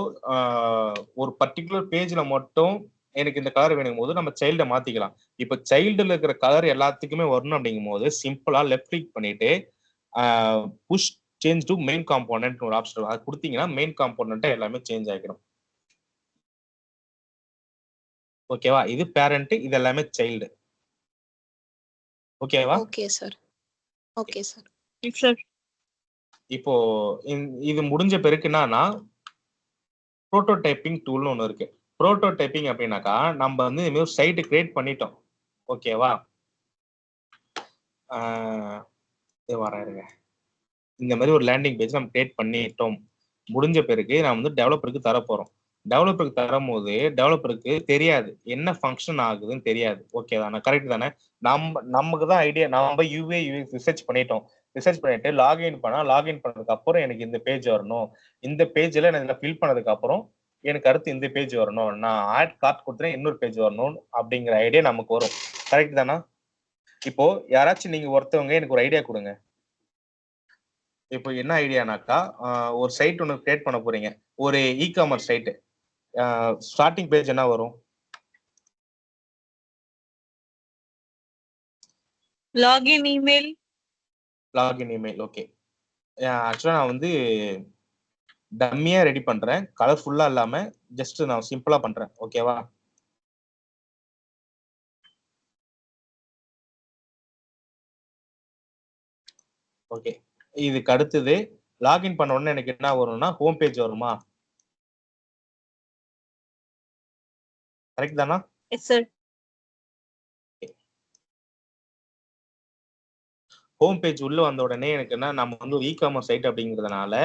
ஒரு பர்டிகுலர் பேஜ்ல மட்டும் எனக்கு இந்த கலர் வேணும் போது நம்ம சைல்ட மாத்திக்கலாம். இப்போ சைல்டுல இருக்கிற கலர் எல்லாத்துக்குமே வரணும் அப்படிங்கும் போது சிம்பிளா லெஃப்ட் கிளிக் பண்ணிட்டு push change to main component ஒரு ஆப்ஷன் அது கொடுத்தீங்கன்னா மெயின் காம்போனன்ட் எல்லாமே சேஞ்ச் ஆகிடும். ஓகேவா? இது பேரண்ட், இது எல்லாமே சைல்டு. ஓகேவா? Okay sir. Okay sir. இப்போ இது முடிஞ்ச பிறகு என்னன்னா புரோட்டோடைப்பிங் டூல்னு ஒன்று இருக்கு. புரோட்டோடைப்பிங் அப்படின்னாக்கா நம்ம வந்து இந்த மாதிரி சைட் கிரியேட் பண்ணிட்டோம். ஓகேவா? வராருங்க. இந்த மாதிரி ஒரு லேண்டிங் பேஜ் நம்ம கிரியேட் பண்ணிட்டோம். முடிஞ்ச பிறகு நான் வந்து டெவலப்பருக்கு தர போறோம். டெவலப்பருக்கு தரும் போது டெவலப்பருக்கு தெரியாது என்ன ஃபங்க்ஷன் ஆகுதுன்னு தெரியாது. ஓகே தானே? கரெக்ட் தானே? நமக்கு தான் ஐடியா. நம்ம யூஏ யூஎக்ஸ் ரிசர்ச் பண்ணிட்டு லாகின் பண்ணதுக்கு அப்புறம் எனக்கு இந்த பேஜ் வரணும், இந்த பேஜ்ல நான் ஃபில் பண்ணதுக்கு அப்புறம் எனக்கு அடுத்து இந்த பேஜ் வரணும், நான் ஆட் கார்ட் கொடுத்தேன் இன்னொரு பேஜ் வரணும் அப்படிங்கிற ஐடியா நமக்கு வரும். கரெக்ட் தானா? இப்போ யாராச்சும் நீங்க ஒருத்தவங்க எனக்கு ஒரு ஐடியா கொடுங்க. இப்போ என்ன ஐடியானாக்கா, ஒரு சைட் ஒன்று கிரியேட் பண்ண போறீங்க, ஒரு இ-காமர்ஸ் சைட்டு. ஸ்டார்டிங் பேஜ் என்ன வரும்? Login email. ஓகே. ஆக்சுவலா நான் வந்து டம்மியா ரெடி பண்றேன், கலர்ஃபுல்லா இல்லாம ஜஸ்ட் நான் சிம்பிளா பண்றேன். ஓகேவா? ஓகே. இதுக்கு அடுத்தது லாகின் பண்ண உடனே எனக்கு என்ன வரும்னா ஹோம் பேஜ் வருமா? கரெக்ட் தானா? Yes sir. ஹோம் பேஜ் உள்ள வந்த உடனே எனக்கு என்ன, நம்ம வந்து ஒரு இ-காமர்ஸ் சைட் அப்படிங்கிறதுனால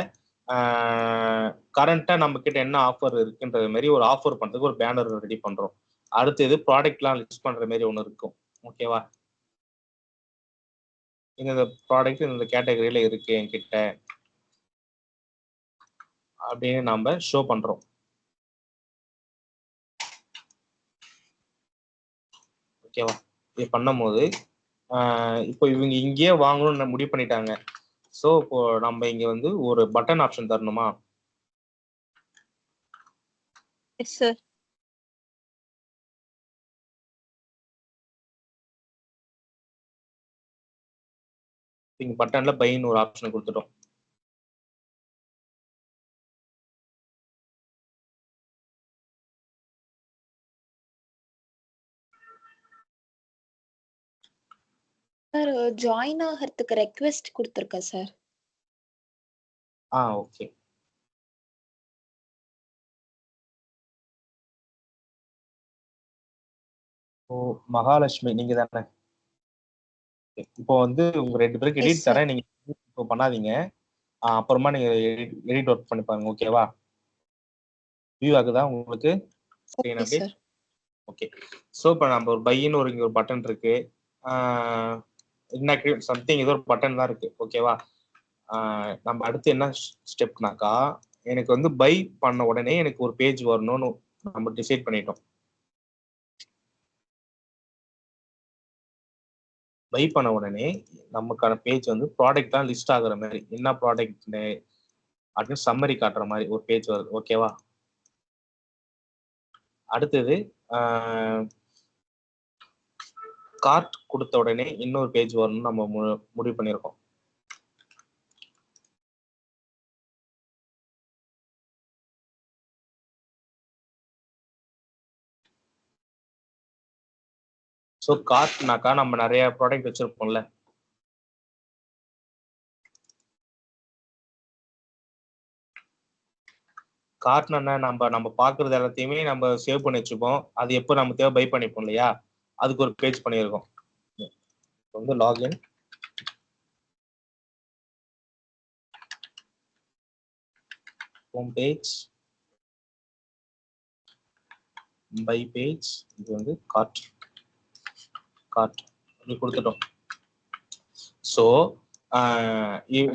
கரண்டா நம்ம கிட்ட என்ன ஆஃபர் இருக்குன்றது மாதிரி ஒரு ஆஃபர் பண்றதுக்கு ஒரு பேனர் ரெடி பண்றோம். அடுத்தது ப்ராடக்ட்லாம் லிஸ்ட் பண்ற மாதிரி ஒன்று இருக்கும். ஓகேவா? இந்த ப்ராடக்ட் இந்த கேட்டகரியில இருக்கு என்கிட்ட அப்படின்னு நம்ம ஷோ பண்றோம். ஓகேவா? இது பண்ணும்போது இப்போ இவங்க இங்கேயே வாங்கணும்னு முடிவு பண்ணிட்டாங்க. ஸோ இப்போ நம்ம இங்க வந்து ஒரு பட்டன் ஆப்ஷன் தரணுமா? Yes sir. இங்க பட்டன்ல பைன்னு ஒரு ஆப்ஷன் கொடுத்துட்டோம். சார் ஜாயின் ஆகிறதுக்கு ரெக்வெஸ்ட் கொடுத்துருக்கேன் சார். ஓகே. ஓ, மகாலட்சுமி நீங்க தானே? இப்போ வந்து உங்க 2 பேருக்கு எடிட் தரேன், நீங்க இப்போ பண்ணாதீங்க. அப்புறமா நீங்க எடிட் ஒர்க் பண்ணி பாருங்க. ஓகேவா? வியூ ஆகுதா உங்களுக்கு? ஓகே. ஸோ இப்போ நம்ம ஒரு பையின்னு இங்க ஒரு பட்டன் இருக்கு, இன்னைக்கு சம்திங் ஏதோ ஒரு பட்டன் தான் இருக்கு. ஓகேவா? நம்ம அடுத்து என்ன ஸ்டெப்னாக்கா, எனக்கு வந்து பை பண்ண உடனே எனக்கு ஒரு பேஜ் வரணும்னு நம்ம டிசைட் பண்ணிட்டோம். பை பண்ண உடனே நமக்கான பேஜ் வந்து ப்ராடக்ட் தான் லிஸ்ட் ஆகுற மாதிரி, என்ன ப்ராடக்ட் அப்படின்னு சம்மரி காட்டுற மாதிரி ஒரு பேஜ் வருது. ஓகேவா? அடுத்தது கார்ட் கொடுத்த உடனே இன்னொரு பேஜ் வரணும்னு நம்ம முடிவு பண்ணியிருக்கோம். ஸோ கார்ட்னாக்கா நம்ம நிறைய ப்ராடக்ட் வச்சிருப்போம்ல, கார்ட்னா நம்ம பாக்குறது எல்லாத்தையுமே நம்ம சேவ் பண்ணி வச்சுப்போம். அது எப்போ நம்ம தேவை பை பண்ணிப்போம் இல்லையா, அதுக்கு ஒரு பேஜ் பண்ணியிருக்கோம். வந்து login, home page, buy page, இது வந்து கார்ட் இப்படி கொடுத்துட்டோம். ஸோ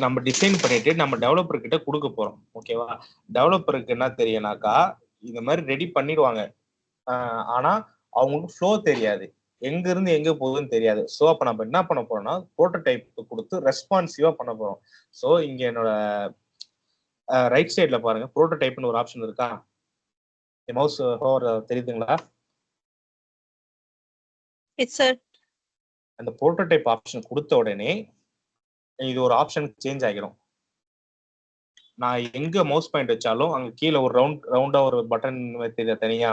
நம்ம டிசைன் பண்ணிட்டு நம்ம டெவலப்பர் கிட்ட கொடுக்க போறோம். ஓகேவா? டெவலப்பருக்கு என்ன தெரியும்னாக்கா, இந்த மாதிரி ரெடி பண்ணிடுவாங்க, ஆனா அவங்களுக்கு ஃப்ளோ தெரியாது, எங்க இருந்து எங்க போகுதுன்னு தெரியாது. ஸோ அப்ப நம்ம என்ன பண்ண போறோம்னா ப்ரோட்டோடைப் கொடுத்து ரெஸ்பான்சிவா பண்ண போறோம். ஸோ இங்க என்னோட ரைட் சைட்ல பாருங்க, ப்ரோட்டோடைப்னு ஒரு ஆப்ஷன் இருக்கா? மவுஸ் ஹோவர் தெரியுதுங்களா? Yes sir. அந்த ப்ரோட்டோடைப் ஆப்ஷன் கொடுத்த உடனே இது ஒரு ஆப்ஷன் சேஞ்ச் ஆகிடும். நான் எங்க மவுஸ் பாயிண்ட் வச்சாலும் அங்க கீழே ஒரு ரவுண்டா ஒரு பட்டன் தெரியுதா தனியா?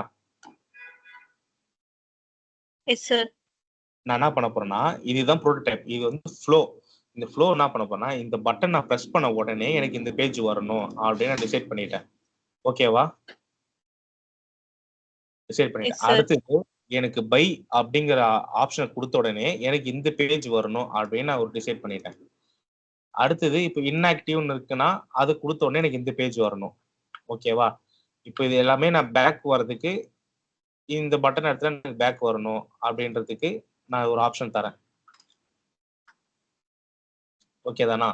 Yes sir. நான் என்ன பண்ண போறேன்னா, இதுதான் ப்ரோட்டோடைப், இது வந்து ஃப்ளோ. இந்த ஃப்ளோ என்ன பண்ண போறேன்னா, இந்த பட்டன் நான் பிரஸ் பண்ண உடனே எனக்கு இந்த பேஜ் வரணும் அப்படின்னு நான் டிசைட் பண்ணிட்டேன். ஓகேவா? டிசைட் பண்ணிட்டேன். அடுத்து எனக்கு பை அப்படிங்கிற ஆப்ஷனை கொடுத்த உடனே எனக்கு இந்த பேஜ் வரணும் அப்படின்னு நான் ஒரு டிசைட் பண்ணிட்டேன். அடுத்தது இப்போ இன்ஆக்டிவ்னு இருக்குன்னா அது கொடுத்த உடனே எனக்கு இந்த பேஜ் வரணும். ஓகேவா? இப்போ இது எல்லாமே நான் பேக் வர்றதுக்கு இந்த பட்டன் இடத்துல எனக்கு பேக் வரணும் அப்படின்றதுக்கு நான் ஒரு ஆப்ஷன் தரேன். ஓகே தானா?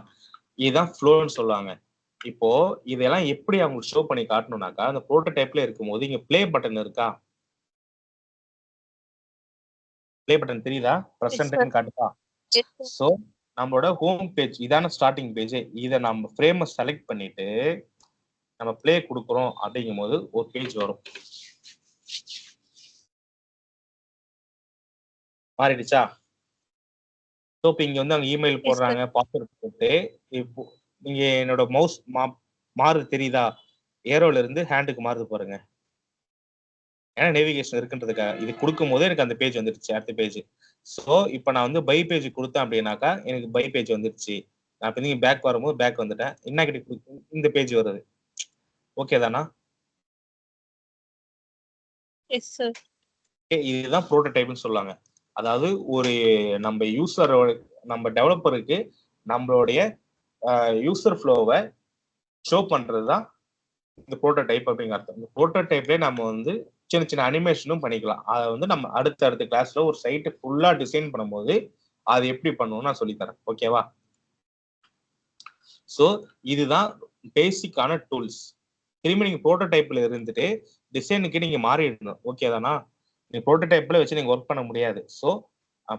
இதுதான் ஃப்ளோன்னு சொல்லுவாங்க. இப்போ இதெல்லாம் எப்படி அவங்களுக்கு ஷோ பண்ணி காட்டணும்னாக்கா, அந்த ப்ரோட்டோடைப்ல இருக்கும்போது இங்க ப்ளே பட்டன் இருக்கா? ப்ளே பட்டன் தெரியுதா? Yes, sir. பிரசன்ட்னு காட்டுதா? Yes, sir. So நம்மளோட ஹோம் பேஜ் இதான ஸ்டார்டிங் பேஜ். இதை நம்ம ஃப்ரேமை செலக்ட் பண்ணிட்டு நம்ம ப்ளே கொடுக்குறோம் அப்படிங்கும் போது ஒரு பேஜ் வரும். மாறிடுச்சா? ஸோ இப்போ இங்க வந்து அவங்க இமெயில் Yes, sir. போடுறாங்க, பாஸ்வேர்ட் போட்டு இப்போ இங்க என்னோட மவுஸ் மாறுது தெரியுதா? ஏரோல இருந்து ஹேண்டுக்கு மாறுது பாருங்க. ஏன்னா நேவிகேஷன் இருக்குன்றதுக்காக இது கொடுக்கும் போது எனக்கு அந்த பேஜ் வந்துருச்சு, அடுத்த பேஜ். ஸோ இப்போ நான் வந்து பை பேஜ் கொடுத்தேன் அப்படின்னாக்கா எனக்கு பை பேஜ் வந்துருச்சு. நான் இப்போ நீங்க பேக் வரும்போது பேக் வந்துட்டேன். இன்னைக்கு இந்த பேஜ் வருது. ஓகே தானா? Yes, sir. இதுதான் ப்ரோட்டோடைப்னு சொல்லுவாங்க. அதாவது ஒரு நம்ம யூசரோட நம்ம டெவலப்பருக்கு நம்மளுடைய யூசர் ஃப்ளோவை ஷோ பண்றது தான் இந்த ப்ரோட்டோடைப் அப்படிங்கிற அர்த்தம். இந்த ப்ரோட்டோடைப்லேயே நம்ம வந்து சின்ன சின்ன அனிமேஷனும் பண்ணிக்கலாம். அதை வந்து நம்ம அடுத்த கிளாஸ்ல ஒரு சைட்டை ஃபுல்லா டிசைன் பண்ணும்போது அது எப்படி பண்ணணும்னு நான் சொல்லித்தரேன். ஓகேவா? ஸோ இதுதான் பேசிக்கான டூல்ஸ். திரும்பி நீங்க ப்ரோட்டோடைப்ல இருந்துட்டு டிசைனுக்கு நீங்க மாறிடணும். ஓகே தானா? நீங்க ப்ரோட்டோடைப்ல வச்சு நீங்க ஒர்க் பண்ண முடியாது. ஸோ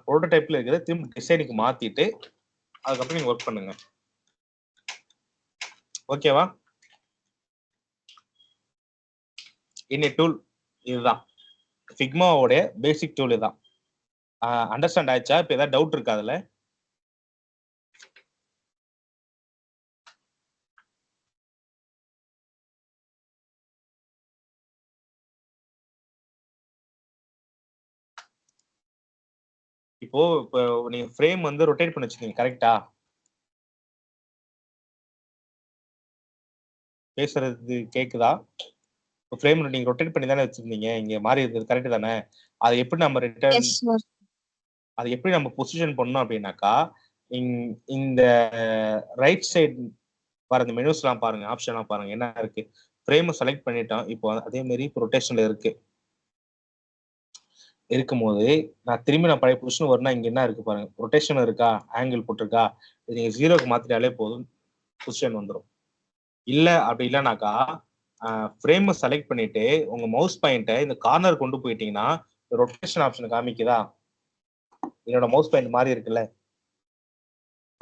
ப்ரோட்டோடைப்ல இருக்கிறத திரும்ப டிசைனுக்கு மாத்திட்டு அதுக்கப்புறம் நீங்க ஒர்க் பண்ணுங்க. ஓகேவா? இன்னைய டூல் இதுதான். ஃபிக்மாவோட பேசிக் டூல் இதுதான். அண்டர்ஸ்டாண்ட் ஆயிடுச்சா? இப்போ ஏதாவது டவுட் இருக்கா அதுல? இப்போ நீங்க ஃப்ரேம் வந்து ரொட்டேட் பண்ணி வச்சிருக்கீங்க, கரெக்டா? பேசுறது கேக்குதா? ஃப்ரேம் நீங்க ரொட்டேட் பண்ணி தானே வச்சிருந்தீங்க, இங்க மாறி இருக்குது, கரெக்ட் தானே? அதை எப்படி நம்ம ரிட்டர்ன் எஸ் சார். அதை எப்படி நம்ம பொசிஷன் பண்ணோம் அப்படின்னாக்கா, இந்த ரைட் சைடு வர இந்த மெனுஸ்லாம் பாருங்க, ஆப்ஷன்லாம் பாருங்க என்ன இருக்கு. ஃப்ரேமை செலக்ட் பண்ணிட்டோம். இப்போ அதே மாதிரி இப்போ ரொட்டேஷன்ல இருக்கும்போது நான் திரும்பி நான் பழைய பொசிஷன் வரணும். இங்க என்ன இருக்கு பாருங்க, ரொட்டேஷன் இருக்கா, ஆங்கிள் போட்டிருக்கா. இது நீங்க 0க்கு மாத்திட்டாலே போதும், பொசிஷன் வந்துடும். இல்ல அப்படி இல்லைனாக்கா ஃப்ரேமை செலக்ட் பண்ணிட்டு உங்க மவுஸ் பாயிண்ட்டை இந்த கார்னர் கொண்டு போயிட்டீங்கன்னா ரொட்டேஷன் ஆப்ஷன் காமிக்குதா? என்னோட மவுஸ் பாயிண்ட் மாதிரி இருக்குல்ல.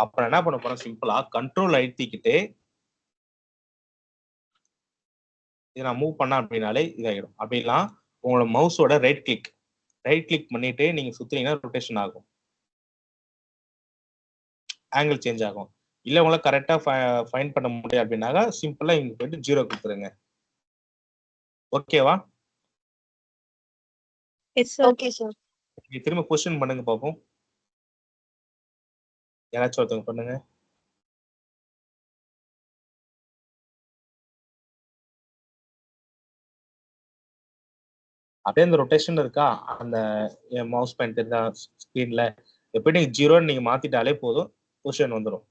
அப்புறம் என்ன பண்ண போறோம், சிம்பிளா கண்ட்ரோல் அழுத்திக்கிட்டு இதை நான் மூவ் பண்ண அப்படின்னாலே இதாகிடும். அப்படிலாம் உங்களோட மவுஸோட ரைட் கிளிக் பண்ணிட்டு நீங்க சுத்தினீங்கன்னா ரொட்டேஷன் ஆகும், ஆங்கிள் சேஞ்ச் ஆகும். இல்ல உங்களை கரெக்டா ஃபைன் பண்ண முடியும் அப்படின்னாக்கா சிம்பிளா இங்க போயிட்டு 0 கொடுத்துருங்க. ஓகேவா? Yes, sir. Okay sir. நீங்க திரும்ப பொசிஷன் பண்ணுங்க பார்ப்போம். யாராச்சும் ஒருத்தவங்க பண்ணுங்க. அப்படியே அந்த ரொட்டேஷன் இருக்கா, அந்த மவுஸ் பாயிண்ட் இருந்தா ஸ்கிரீன்ல எப்படி நீங்க 0ன்னு நீங்க மாத்திட்டாலே போதும், பொசிஷன் வந்துடும்.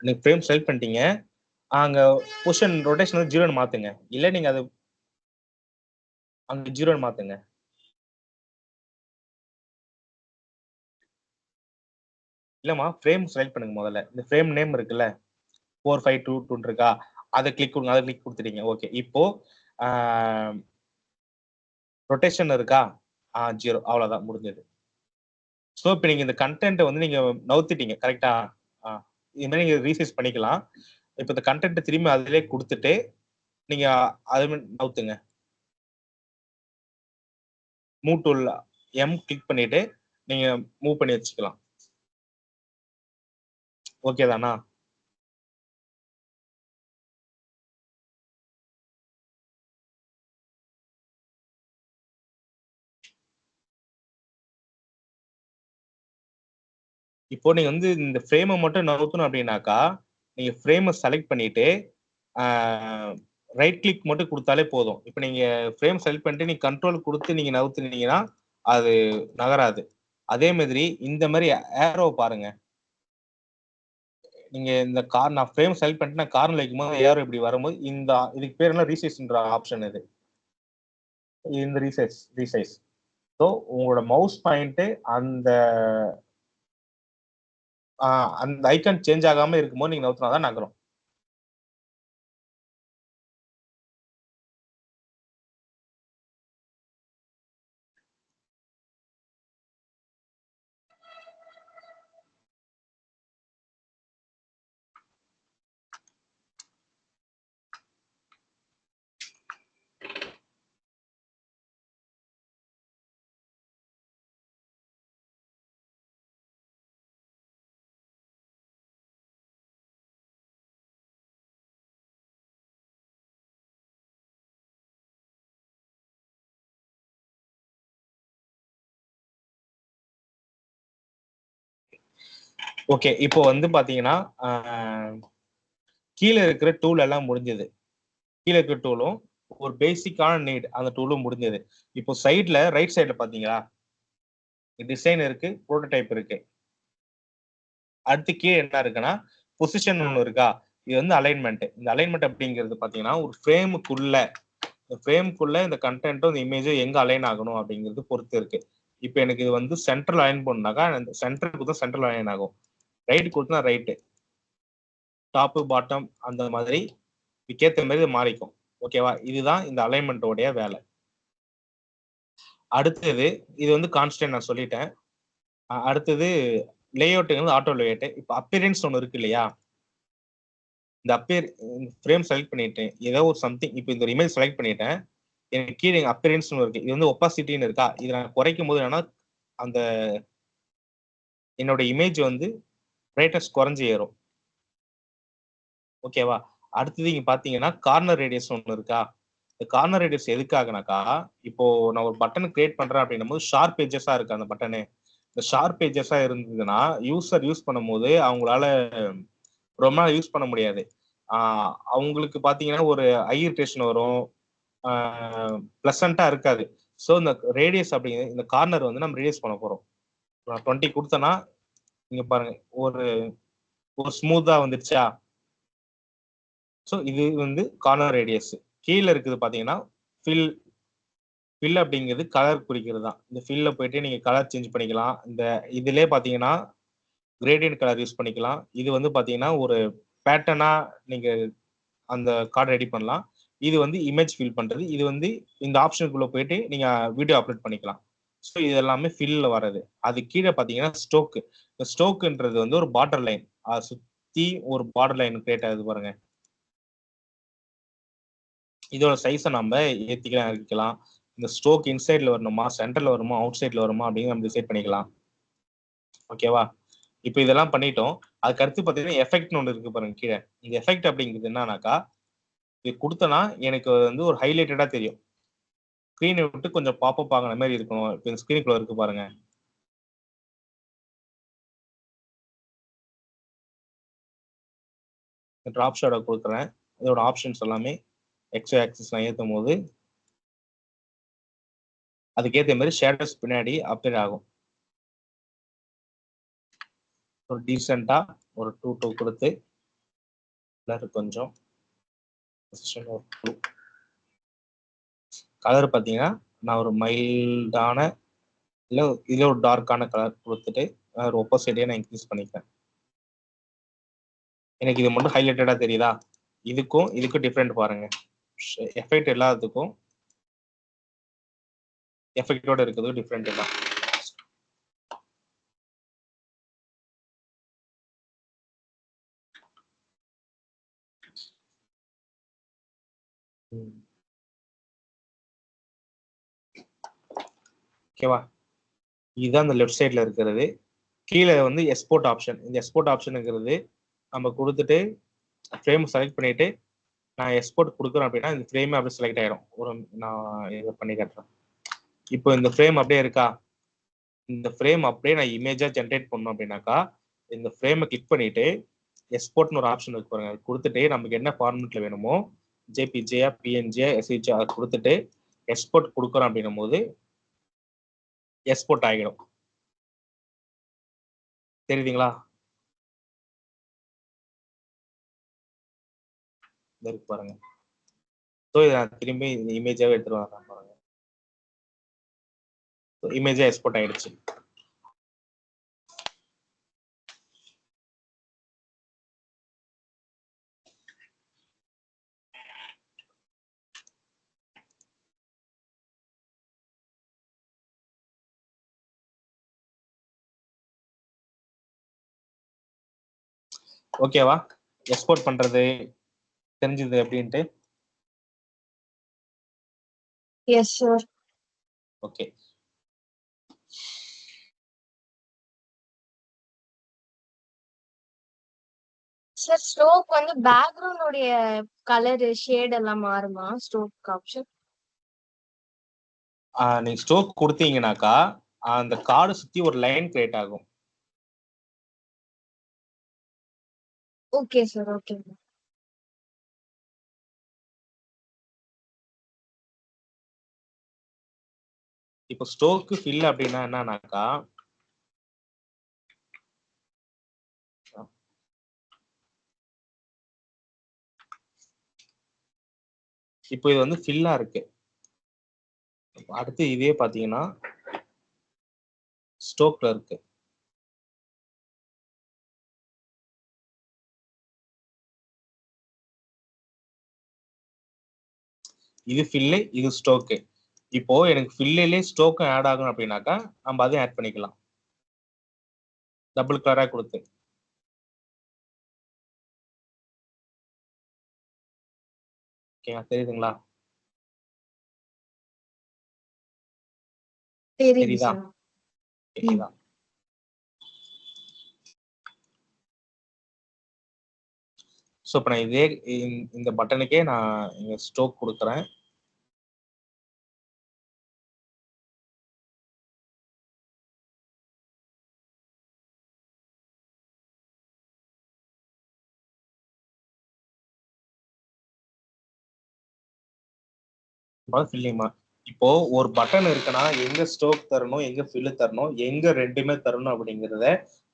நீங்க ஃப்ரேம் செலக்ட் பண்ணிட்டீங்க. அங்க பொசிஷன் ரொட்டேஷன் வந்து 0ன்னு மாத்துங்க. இல்ல நீங்க அது அங்க 0ன்னு மாத்துங்க. இல்லம்மா, ஃப்ரேம் செலக்ட் பண்ணுங்க முதல்ல. இந்த ஃப்ரேம் நேம் இருக்குல்ல, 4522 இருக்கா, அதை கிளிக் கொடுங்க. அதை கிளிக் கொடுத்துட்டீங்க. ஓகே. இப்போ ரொட்டேஷன் இருக்கா, 0. அவ்வளவுதான், முடிஞ்சது. ஸோ இப்போ நீங்க இந்த கண்டென்ட்டை வந்து நீங்க நவுத்திட்டீங்க, கரெக்டா? இது மாதிரி நீங்க ரீசைஸ் பண்ணிக்கலாம். இப்போ இந்த கண்டென்ட்டை திரும்பி அதிலே கொடுத்துட்டு நீங்க அது நவுத்துங்க. மூவ் டூல் எம் கிளிக் பண்ணிட்டு நீங்க மூவ் பண்ணி வச்சுக்கலாம். ஓகே தானா? இப்போ நீங்க வந்து இந்த ஃப்ரேமை மட்டும் நவுத்தணும் அப்படின்னாக்கா நீங்க ஃப்ரேமை செலக்ட் பண்ணிட்டு ரைட் கிளிக் மட்டும் கொடுத்தாலே போதும். இப்போ நீங்க ஃப்ரேம் செலக்ட் பண்ணிட்டு நீங்க கண்ட்ரோல் கொடுத்து நீங்க நவுத்துனீங்கன்னா அது நகராது. அதே மாதிரி இந்த மாதிரி ஏரோ பாருங்க. நீங்க இந்த நான் ஃப்ரேம் செலக்ட் பண்ணிட்டு நான் கார்னர் வைக்கும்போது ஏரோ இப்படி வரும்போது இதுக்கு பேர் என்ன ரீசைஸ்ன்ற ஆப்ஷன் இது. இந்த ரீசைஸ். ஸோ உங்களோட மவுஸ் பாயிண்ட் அந்த ஐக்கான் சேஞ்ச் ஆகாம இருக்கும்போது நீங்க நவுத்தினாதான் நகரும். ஓகே, இப்போ வந்து பாத்தீங்கன்னா கீழே இருக்கிற டூல் எல்லாம் முடிஞ்சது. கீழே இருக்கிற டூலும் ஒரு பேசிக்கான நீட் அந்த டூலும் முடிஞ்சது. இப்போ சைட்ல ரைட் சைட்ல பாத்தீங்களா டிசைன் இருக்கு, ப்ரோட்டோடைப் இருக்கு. அடுத்து கீழே என்ன இருக்குன்னா பொசிஷன் ஒன்று இருக்கா. இது வந்து அலைன்மெண்ட். இந்த அலைன்மெண்ட் அப்படிங்கிறது பாத்தீங்கன்னா ஒரு ஃப்ரேமுக்குள்ள இந்த கண்டென்ட்டும் இந்த இமேஜும் எங்க அலைன் ஆகணும் அப்படிங்கிறது பொறுத்து இருக்கு. இப்போ எனக்கு இது வந்து சென்ட்ரல் அலைன் பண்ணாக்கா இந்த சென்டருக்கு தான் சென்ட்ரல் அலைன் ஆகும். ரைட் கொடுத்தா ரைட்டு, டாப்பு பாட்டம் அந்த மாதிரி இதுக்கேற்ற மாதிரி இது மாறிக்கும். ஓகேவா? இதுதான் இந்த அலைன்மெண்ட்டோடைய வேலை. அடுத்தது இது வந்து கான்ஸ்டன்ட் நான் சொல்லிட்டேன். அடுத்தது லேஅவுட்டுங்கிறது ஆட்டோ லேஅவுட். இப்போ அப்பியரன்ஸ் ஒன்று இருக்கு இல்லையா, இந்த ஃப்ரேம் செலக்ட் பண்ணிட்டேன், ஏதோ ஒரு சம்திங். இப்போ இந்த இமேஜ் செலக்ட் பண்ணிட்டேன், எனக்கு கீழே அப்பியரன்ஸ் இருக்கு. இது வந்து ஒப்பாசிட்டின்னு இருக்கா. இதை நான் குறைக்கும் போது என்னன்னா அந்த என்னோட இமேஜ் வந்து பிரைட்னஸ் குறைஞ்சி ஏறும். ஓகேவா? அடுத்தது இங்க பாத்தீங்கன்னா கார்னர் ரேடியஸ் ஒன்று இருக்கா. இந்த கார்னர் ரேடியஸ் எதுக்காகனாக்கா, இப்போ நான் ஒரு பட்டன் கிரியேட் பண்றேன் அப்படின்னும் போது ஷார்ப் எட்ஜஸா இருக்கு அந்த பட்டனு. இந்த ஷார்ப் எட்ஜஸா இருந்ததுன்னா யூசர் யூஸ் பண்ணும்போது அவங்களால ரொம்ப நாள் யூஸ் பண்ண முடியாது. அவங்களுக்கு பாத்தீங்கன்னா ஒரு ஐ இரிட்டேஷன் வரும், பிளசண்டா இருக்காது. ஸோ இந்த ரேடியஸ் அப்படிங்கிறது இந்த கார்னர் வந்து நம்ம ரேடியஸ் பண்ண போறோம். நான் 20 கொடுத்தேன்னா நீங்க பாருங்க ஒரு ஸ்மூத்தா வந்துருச்சா. ஸோ இது வந்து கார்னர் ரேடியஸ். கீழே இருக்குது பாத்தீங்கன்னா ஃபில் அப்படிங்கிறது கலர் குறிக்கிறது தான். இந்த ஃபில்ல போயிட்டு நீங்க கலர் சேஞ்ச் பண்ணிக்கலாம். இந்த இதுலயே பாத்தீங்கன்னா கிரேடியன்ட் கலர் யூஸ் பண்ணிக்கலாம். இது வந்து பாத்தீங்கன்னா ஒரு பேட்டர்னா நீங்க அந்த கார்டு ரெடி பண்ணலாம். இது வந்து இமேஜ் ஃபில் பண்றது. இது வந்து இந்த ஆப்ஷனுக்குள்ள போயிட்டு நீங்க வீடியோ அப்லோட் பண்ணிக்கலாம். ஸோ இது எல்லாமே ஃபில்ல வர்றது. அது கீழே பாத்தீங்கன்னா ஸ்டோக். இந்த ஸ்டோக்குன்றது வந்து ஒரு பார்டர் லைன், அதை சுத்தி ஒரு பார்டர் லைன் கிரியேட் ஆகுது பாருங்க. இதோட சைஸை நம்ம ஏத்திக்கலாம், இறக்கிக்கலாம். இந்த ஸ்ட்ரோக் இன்சைட்ல வரணுமா, சென்டர்ல வருமா, அவுட் சைட்ல வருமா அப்படின்னு நம்ம டிசைட் பண்ணிக்கலாம். ஓகேவா? இப்போ இதெல்லாம் பண்ணிட்டோம். அதுக்கு அடுத்து பார்த்தீங்கன்னா எஃபெக்ட்னு ஒன்று இருக்கு பாருங்க கீழே. இந்த எஃபெக்ட் அப்படிங்கிறது என்னன்னாக்கா, இது கொடுத்தனா எனக்கு வந்து ஒரு ஹைலைட்டடா தெரியும். ஸ்க்ரீனை விட்டு கொஞ்சம் பாப்பப் ஆகிற மாதிரி இருக்கணும். இப்போ இந்த ஸ்க்ரீனுக்குள்ள இருக்கு பாருங்க. ட்ராப் ஷேடோ கொடுக்குறேன். இதோட ஆப்ஷன்ஸ் எல்லாமே எக்ஸ் ஆக்சிஸ் நான் ஏற்றும் போது அதுக்கேற்ற மாதிரி ஷேடோஸ் பின்னாடி அப்பியர் ஆகும். ஒரு டீசெண்டா ஒரு 2 கொடுத்து கொஞ்சம் கலர் பார்த்தீங்கன்னா நான் ஒரு மைல்டான இல்லை ஒரு டார்க்கான கலர் கொடுத்துட்டு ஒரு ஒப்போசிட்டியை நான் இன்க்ரீஸ் பண்ணிக்கிறேன். எனக்கு இது மட்டும் ஹைலைட்டடா தெரியுதா? இதுக்கும் டிஃப்ரெண்ட் பாருங்க. எஃபெக்ட் எல்லாத்துக்கும் எஃபெக்டோட இருக்கிறது டிஃப்ரெண்ட் தான். ஓகேவா? இதுதான் இந்த லெஃப்ட் சைட்ல இருக்கிறது. கீழே வந்து எக்ஸ்போர்ட் ஆப்ஷன். இந்த எக்ஸ்போர்ட் ஆப்ஷனுங்கிறது நம்ம கொடுத்துட்டு ஃப்ரேம் செலக்ட் பண்ணிட்டு நான் எக்ஸ்போர்ட் கொடுக்குறேன் அப்படின்னா இந்த ஃப்ரேமே அப்படியே செலக்ட் ஆயிடும். நான் இதை பண்ணி காட்டுறேன். இப்போ இந்த ஃப்ரேம் அப்படியே இருக்கா. இந்த ஃப்ரேம் அப்படியே நான் இமேஜா ஜென்ரேட் பண்ணணும் அப்படின்னாக்கா இந்த ஃப்ரேமை கிளிக் பண்ணிட்டு எக்ஸ்போர்ட்னு ஒரு ஆப்ஷன் இருக்கு பாருங்க. கொடுத்துட்டு நமக்கு என்ன ஃபார்மெட்ல வேணுமோ ஜேபிஜேயா பிஎன்ஜியா எஸ்ஹெச்ஆ கொடுத்துட்டு எக்ஸ்போர்ட் கொடுக்குறோம் அப்படின்னும் போது எக்ஸ்போர்ட் ஆகிடும். தெரியுதுங்களா? இருக்கு பாருங்க. ஸோ இதை நான் திரும்பி இந்த இமேஜாவே எடுத்துட்டு வரேன் பாருங்க. இமேஜா எக்ஸ்போர்ட் ஆயிடுச்சு. ஓகேவா? எக்ஸ்போர்ட் பண்றது தெரிஞ்சது அப்படின்ட்டு. Yes sir. Okay. Sir stroke வந்து பேக்ரவுண்ட் உடைய கலர் ஷேட் எல்லாம் மாறுமா ஸ்ட்ரோக் ஆப்ஷன்? நீங்க ஸ்ட்ரோக் கொடுத்தீங்கன்னாக்கா அந்த கார்டு சுத்தி ஒரு லைன் கிரியேட் ஆகும். Okay sir. ஓகே. இப்போ ஸ்ட்ரோக் ஃபில் அப்படின்னா என்னன்னாக்கா இப்போ இது வந்து ஃபில்லா இருக்கு. அடுத்து இதே பாத்தீங்கன்னா ஸ்ட்ரோக்ல இருக்கு. இது ஃபில்லு, இது ஸ்ட்ரோக்கு. இப்போ எனக்கு ஃபில்லிலே ஸ்ட்ரோக்கும் ஆட் ஆகும் அப்படின்னாக்கா நம்ம அதையும் ஆட் பண்ணிக்கலாம் டபுள் கலரா கொடுத்து. ஓகேங்களா? தெரியுதுங்களா? தெரியுதா? தெரியுதா? ஸோ இப்போ நான் இதே இந்த பட்டனுக்கே நான் இங்க ஸ்ட்ரோக் கொடுக்குறேன். ஃபில்லிங். இப்போ ஒரு பட்டன் இருக்குன்னா எங்க ஸ்ட்ரோக் தரணும், எங்க ஃபில் தரணும், எங்க ரெண்டுமே தரணும் அப்படிங்கிறத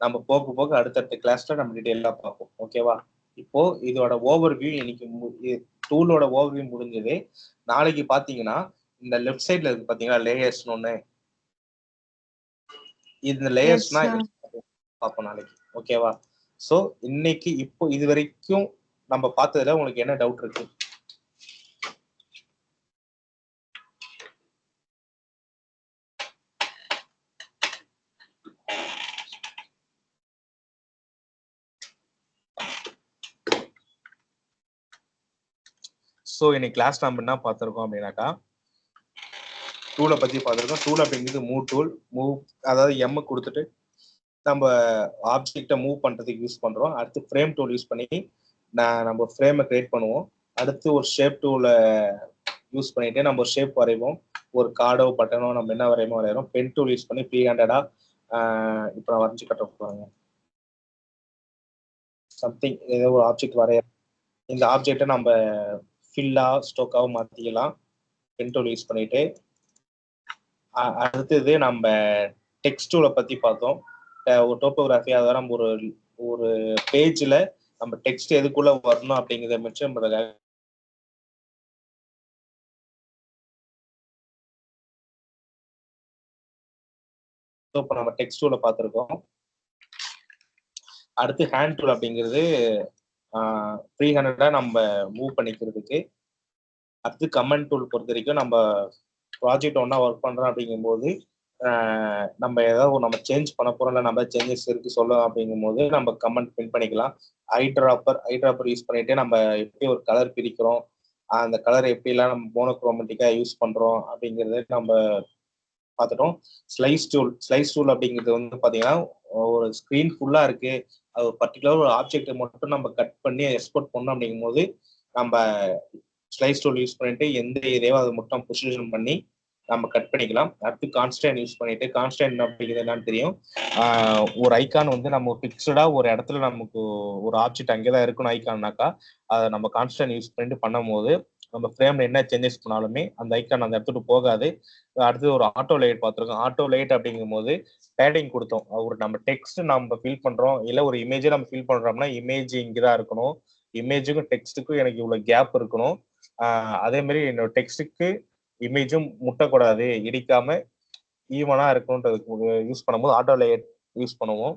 நம்ம போக போக அடுத்தடுத்த கிளாஸ்ல நம்ம டீடைலா பார்ப்போம். ஓகேவா? இப்போ இதோட ஓவர்வியூ இன்னைக்கு டூலோட ஓவர்வியூ முடிஞ்சது. நாளைக்கு பாத்தீங்கன்னா இந்த லெஃப்ட் சைட்ல இருக்கு பாத்தீங்கன்னா லேயர்ஸ்னு ஒண்ணு. இந்த லேயர்ஸ்னா பார்ப்போம் நாளைக்கு. ஓகேவா? சோ இன்னைக்கு இப்போ இது வரைக்கும் நம்ம பார்த்ததுல உங்களுக்கு என்ன டவுட் இருக்கு? ஸோ இன்னைக்கு கிளாஸ் நம்ம என்ன பார்த்துருக்கோம் அப்படின்னாக்கா டூலை பத்தி பார்த்துருக்கோம். டூல் அப்படிங்கிறது மூவ் அதாவது எம் கொடுத்துட்டு நம்ம ஆப்ஜெக்டை மூவ் பண்றதுக்கு யூஸ் பண்றோம். அடுத்து ஃப்ரேம் டூல் யூஸ் பண்ணி நம்ம ஃப்ரேமை கிரியேட் பண்ணுவோம். அடுத்து ஒரு ஷேப் டூலை யூஸ் பண்ணிட்டு நம்ம ஒரு ஷேப் வரைவோம். ஒரு கார்டோ பட்டனோ நம்ம என்ன வரைகிறோம். பென் டூல் யூஸ் பண்ணி ஃப்ரீ ஹேண்டடா இப்போ நான் வரைஞ்சி கட்ட போறாங்க சம்திங் ஏதோ ஒரு ஆப்ஜெக்ட் வரைய. இந்த ஆப்ஜெக்டை நம்ம ஃபில்லா ஸ்டோக்காவும் மாத்திக்கலாம் பென் டூல் யூஸ் பண்ணிட்டு. அடுத்தது நம்ம டெக்ஸ்ட் டூலை பத்தி பார்த்தோம். ஒரு டோப்போகிராஃபி அதாவது நம்ம ஒரு பேஜ்ல நம்ம டெக்ஸ்ட் எதுக்குள்ள வரணும் அப்படிங்கிறத மென்ஷன் பண்றதுக்காக இப்போ நம்ம டெக்ஸ்ட் டூலை பார்த்துருக்கோம். அடுத்து ஹேண்ட் டூல் அப்படிங்கிறது ஃப்ரீ ஹேண்டடா நம்ம மூவ் பண்ணிக்கிறதுக்கு. அடுத்து கமெண்ட் டூல் பொறுத்த வரைக்கும் நம்ம ப்ராஜெக்ட் ஒன்னா ஒர்க் பண்றோம் அப்படிங்கும்போது நம்ம ஏதாவது நம்ம சேஞ்ச் பண்ண போறோம், இல்லை நம்ம சேஞ்சஸ் இருக்கு சொல்லலாம் அப்படிங்கும்போது நம்ம கமெண்ட் பின் பண்ணிக்கலாம். ஐ டிராப்பர் யூஸ் பண்ணிட்டு நம்ம எப்படி ஒரு கலர் பிரிக்கிறோம், அந்த கலர் எப்படிலாம் நம்ம மோனோக்ரோமேட்டிக்கா யூஸ் பண்றோம் அப்படிங்கிறத நம்ம பார்த்துட்டோம். ஸ்லைஸ் டூல் அப்படிங்கிறது வந்து பாத்தீங்கன்னா ஒரு ஸ்கிரீன் ஃபுல்லா இருக்கு, அது ஒரு பர்டிகுலர் ஒரு ஆப்ஜெக்ட் மட்டும் நம்ம கட் பண்ணி எக்ஸ்போர்ட் பண்ணோம் அப்படிங்கும் போது நம்ம ஸ்லைஸ் டூல் யூஸ் பண்ணிட்டு எந்த ஏரியாவோ அதை மட்டும் பொசிஷன் பண்ணி நம்ம கட் பண்ணிக்கலாம். அடுத்து கான்ஸ்டன்ட் யூஸ் பண்ணிட்டு, கான்ஸ்டன்ட் அப்படிங்கிறது என்னன்னு தெரியும். ஒரு ஐக்கான் வந்து நம்ம பிக்சடா ஒரு இடத்துல நமக்கு ஒரு ஆப்ஜெக்ட் அங்கேதான் இருக்கணும் ஐக்கான்னாக்கா, அதை நம்ம கான்ஸ்டன்ட் யூஸ் பண்ணிட்டு பண்ணும் போது நம்ம ஃப்ரேம்ல என்ன சேஞ்சஸ் பண்ணாலுமே அந்த ஐக்கான் அந்த இடத்துக்கு போகாது. அடுத்து ஒரு ஆட்டோ லைட் பார்த்துருக்கோம். ஆட்டோ லைட் அப்படிங்கும் போது பேடிங் கொடுத்தோம். ஒரு நம்ம டெக்ஸ்ட் நம்ம ஃபில் பண்றோம், இல்ல ஒரு இமேஜை நம்ம ஃபில் பண்றோம்னா இமேஜ் இங்கதான் இருக்கணும், இமேஜுக்கும் டெக்ஸ்ட்டுக்கும் எனக்கு இவ்வளவு கேப் இருக்கணும். அதே மாதிரி என்னோட டெக்ஸ்ட்டுக்கு இமேஜும் முட்டக்கூடாது, இடிக்காம ஈவனா இருக்கணுன்றதுக்கு யூஸ் பண்ணும்போது ஆட்டோ லேயர் யூஸ் பண்ணுவோம்.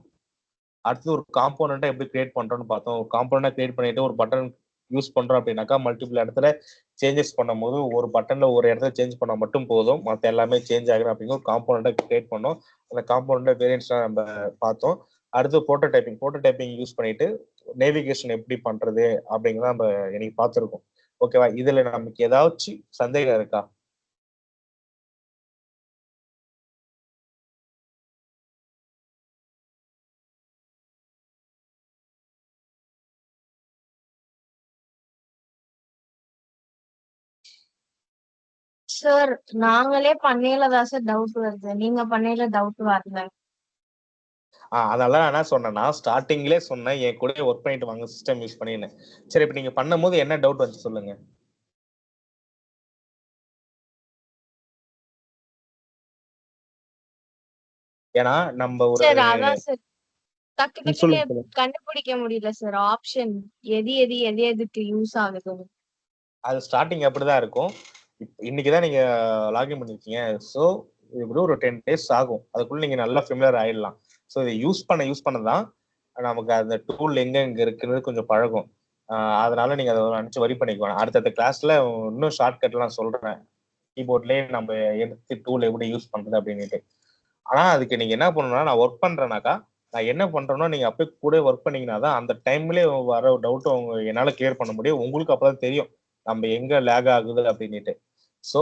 அடுத்தது ஒரு காம்போனண்ட்டை எப்படி கிரியேட் பண்றோம்னு பார்த்தோம். ஒரு காம்போனண்ட் கிரியேட் பண்ணிட்டு ஒரு பட்டன் யூஸ் பண்றோம் அப்படின்னாக்கா மல்டிபிள் இடத்துல சேஞ்சஸ் பண்ணும்போது ஒரு பட்டன்ல ஒரு இடத்துல சேஞ்ச் பண்ணா மட்டும் போதும், மற்ற எல்லாமே சேஞ்ச் ஆகிடும் அப்படிங்கிற ஒரு காம்போனண்ட்டை கிரியேட் பண்ணோம். அந்த காம்போனண்ட்டை வேரியன்ஸ்லாம் நம்ம பார்த்தோம். அடுத்து போட்டோ டைப்பிங் யூஸ் பண்ணிட்டு நேவிகேஷன் எப்படி பண்றது அப்படிங்கிறத நம்ம இன்னைக்கு பார்த்துருக்கோம். ஓகேவா? இதுல நமக்கு ஏதாச்சும் சந்தேகம் இருக்கா? சார் நாங்களே பண்ணையிலதான் சார் டவுட் வருது, நீங்க பண்ணையில டவுட் வரல. அதனால நான் என்ன சொன்னேன்னா ஸ்டார்டிங்லேயே சொன்னேன் என் கூட ஒர்க் பண்ணிட்டு வாங்க சிஸ்டம் யூஸ் பண்ணின்னு. சரி, இப்ப நீங்க பண்ணும்போது என்ன டவுட் வந்து சொல்லுங்க. ஏன்னா நம்ம ஒரு சார் அதான் சார் டக்கு டக்குன்னு சொல்லுங்க. கண்டுபிடிக்க முடியல சார் ஆப்ஷன் எது எது எது எதுக்கு யூஸ் ஆகுது. அது ஸ்டார்டிங் அப்படிதான் இருக்கும். இன்னைக்குதான் நீங்க லாகின் பண்ணிருக்கீங்க. ஸோ இப்படி ஒரு 10 days ஆகும், அதுக்குள்ள நீங்க நல்லா ஃபெமிலியர் ஆயிடலாம். ஸோ இதை யூஸ் பண்ணதான் நமக்கு அந்த டூல் எங்க இருக்குன்னு கொஞ்சம் பழகும். அதனால நீங்க அதை நினைச்சு வரி பண்ணிக்குவாங்க. அடுத்தடுத்த கிளாஸ்ல இன்னும் ஷார்ட்கட் எல்லாம் சொல்றேன், கீபோர்ட்லயே நம்ம எடுத்து டூல் எப்படி யூஸ் பண்றது அப்படின்னுட்டு. ஆனா அதுக்கு நீங்க என்ன பண்ணணும்னா, நான் ஒர்க் பண்றேனாக்கா நான் என்ன பண்றேனோ நீங்க அப்படியே கூட ஒர்க் பண்ணீங்கன்னா தான் அந்த டைம்லயே வர டவுட் என்னால கிளியர் பண்ண முடியும். உங்களுக்கு அப்பதான் தெரியும் நம்ம எங்க லேக் ஆகுது அப்படின்னுட்டு. ஸோ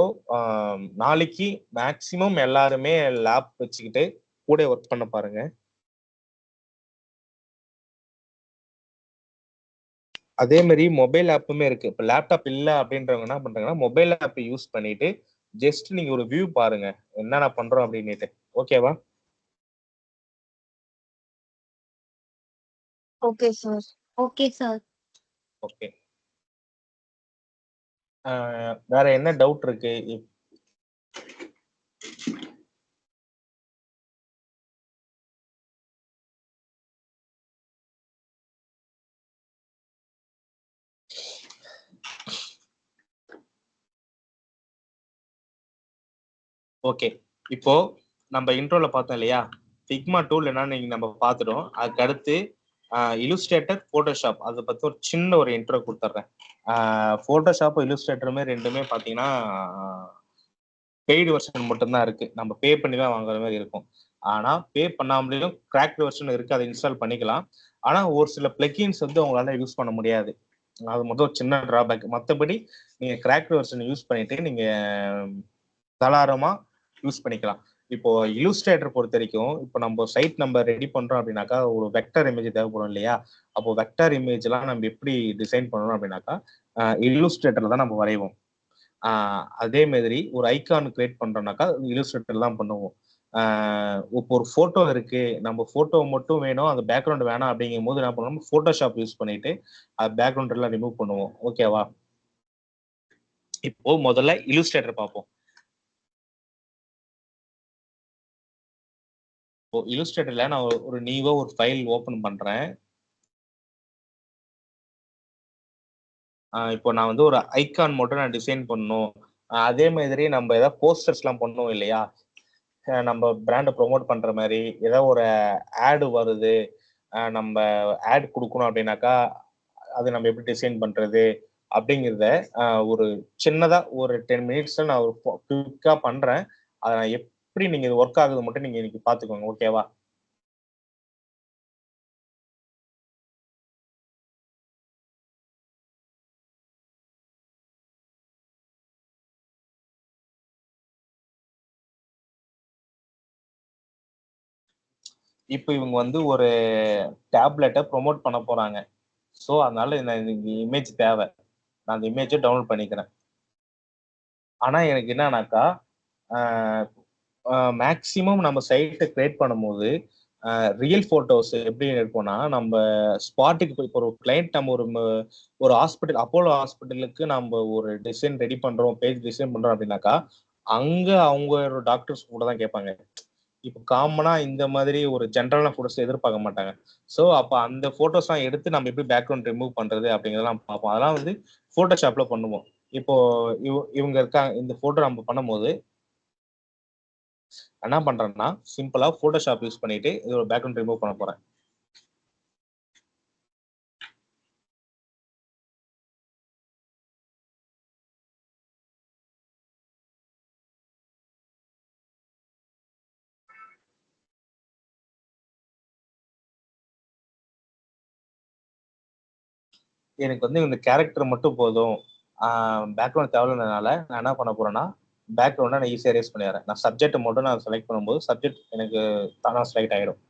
நாளைக்கு மேக்சிமம் எல்லாருமே லேப் வச்சுக்கிட்டு கூட ஒர்க் பண்ண பாருங்க. அதே மாதிரி மொபைல் ஆப்புமே இருக்கு. இப்ப லேப்டாப் இல்ல அப்படின்றவங்க என்ன பண்றாங்கன்னா மொபைல் ஆப் யூஸ் பண்ணிட்டு ஜஸ்ட் நீங்க ஒரு வியூ பாருங்க என்னென்ன பண்றோம் அப்படின்னுட்டு. ஓகேவா? Okay sir. Okay sir. Okay. வேற என்ன டவுட் இருக்கு? ஓகே, இப்போ நம்ம இன்ட்ரோல பார்த்தோம் இல்லையா, ஃபிக்மா டூல் என்னன்னு நம்ம பார்த்துட்டோம். அதுக்கு அடுத்து இல்லுஸ்ட்ரேட்டர், போட்டோஷாப், அதை பத்தி ஒரு சின்ன ஒரு இன்ட்ரோ கொடுத்துட்றேன். போட்டோஷாப்பும் இல்லுஸ்ட்ரேட்டருமே ரெண்டுமே பார்த்தீங்கன்னா பெய்டு வெர்ஷன் மட்டும்தான் இருக்கு, நம்ம பே பண்ணி தான் வாங்குற மாதிரி இருக்கும். ஆனா பே பண்ணாமலேயும் கிராக்ட் வெர்ஷன் இருக்கு, அதை இன்ஸ்டால் பண்ணிக்கலாம். ஆனா ஒரு சில பிளகின்ஸ் வந்து உங்களால யூஸ் பண்ண முடியாது. அது முதல் ஒரு சின்ன டிராபேக். மற்றபடி நீங்க கிராக்ட் வெர்ஷன் யூஸ் பண்ணிட்டு நீங்க தாராளமா யூஸ் பண்ணிக்கலாம். இப்போ இல்லுஸ்ட்ரேட்டர் பொறுத்த வரைக்கும் இப்போ நம்ம சைட் நம்ம ரெடி பண்றோம் அப்படின்னாக்கா ஒரு வெக்டர் இமேஜ் தேவைப்படும் இல்லையா. அப்போ வெக்டர் இமேஜ் எல்லாம் நம்ம எப்படி டிசைன் பண்ணணும் அப்படின்னாக்கா இல்லுஸ்ட்ரேட்டர்ல தான் நம்ம வரைவோம். அதே மாதிரி ஒரு ஐகான் கிரியேட் பண்றோம்னாக்கா இல்லுஸ்ட்ரேட்டர் தான் பண்ணுவோம். இப்போ ஒரு போட்டோ இருக்கு, நம்ம போட்டோ மட்டும் வேணும், அந்த பேக்ரவுண்ட் வேணாம் அப்படிங்கும் போது என்ன பண்ணுவோம், போட்டோஷாப் யூஸ் பண்ணிட்டு அது பேக்ரவுண்ட் எல்லாம் ரிமூவ் பண்ணுவோம். ஓகேவா? இப்போ முதல்ல இல்லுஸ்ட்ரேட்டர் பார்ப்போம். இப்போ இல்லுஸ்ட்ரேட்டர்ல நான் ஒரு நியூவா ஒரு ஃபைல் ஓபன் பண்றேன். இப்போ நான் வந்து ஒரு ஐகான் மட்டும் நான் டிசைன் பண்ணணும். அதே மாதிரி நம்ம ஏதாவது போஸ்டர்ஸ் எல்லாம் பண்ணுவோம் இல்லையா, நம்ம பிராண்டை ப்ரொமோட் பண்ற மாதிரி ஏதாவது ஒரு ஆடு வருது, நம்ம ஆட் கொடுக்கணும் அப்படின்னாக்கா அது நம்ம எப்படி டிசைன் பண்றது அப்படிங்கிறத ஒரு சின்னதா ஒரு 10 minutes நான் ஒரு குவிக்கா பண்றேன். அதை நான் எப்படி நீங்க இது ஒர்க் ஆகுது மட்டும் நீங்க இன்னைக்கு பாத்துக்கோங்க. ஓகேவா? இப்போ இவங்க வந்து ஒரு டேப்லெட்டை ப்ரொமோட் பண்ண போறாங்க. ஸோ அதனால எனக்கு இமேஜ் தேவை, நான் அந்த இமேஜை டவுன்லோட் பண்ணிக்கிறேன். ஆனா எனக்கு என்னன்னாக்கா மேக்சிமம் நம்ம சைட்டை கிரியேட் பண்ணும்போது ரியல் போட்டோஸ் எப்படி எடுப்போம்னா, நம்ம ஸ்பாட்டுக்கு போய் இப்போ ஒரு கிளைண்ட் நம்ம ஒரு ஹாஸ்பிட்டல் அப்போலோ ஹாஸ்பிட்டலுக்கு நம்ம ஒரு டிசைன் ரெடி பண்றோம், பேஜ் டிசைன் பண்றோம் அப்படின்னாக்கா அங்க அவங்க ஒரு டாக்டர்ஸ் கூட தான் கேட்பாங்க. இப்போ காமனா இந்த மாதிரி ஒரு ஜென்ரலான போட்டோஸ் எதிர்பார்க்க மாட்டாங்க. ஸோ அப்போ அந்த போட்டோஸ்லாம் எடுத்து நம்ம எப்படி பேக்ரவுண்ட் ரிமூவ் பண்றது அப்படிங்கிறதெல்லாம் பார்ப்போம். அதெல்லாம் வந்து போட்டோஷாப்ல பண்ணுவோம். இப்போ இவங்க இருக்காங்க, இந்த போட்டோ நம்ம பண்ணும்போது என்ன பண்றேன்னா சிம்பிளா போட்டோஷாப் யூஸ் பண்ணிட்டு இதோட பேக்ரவுண்ட் ரிமூவ் பண்ண போறேன். எனக்கு வந்து இந்த கேரக்டர் மட்டும் போதும், பேக்ரவுண்ட் தேவையில்லைனால நான் என்ன பண்ண போறேன்னா பேக்ரவுண்டை நான் ஈஸியாக ரேஸ் பண்ணிடுறேன். நான் சப்ஜெக்ட் மட்டும் நான் செலக்ட் பண்ணும்போது சப்ஜெக்ட் எனக்கு தானா செலக்ட் ஆகிடும்.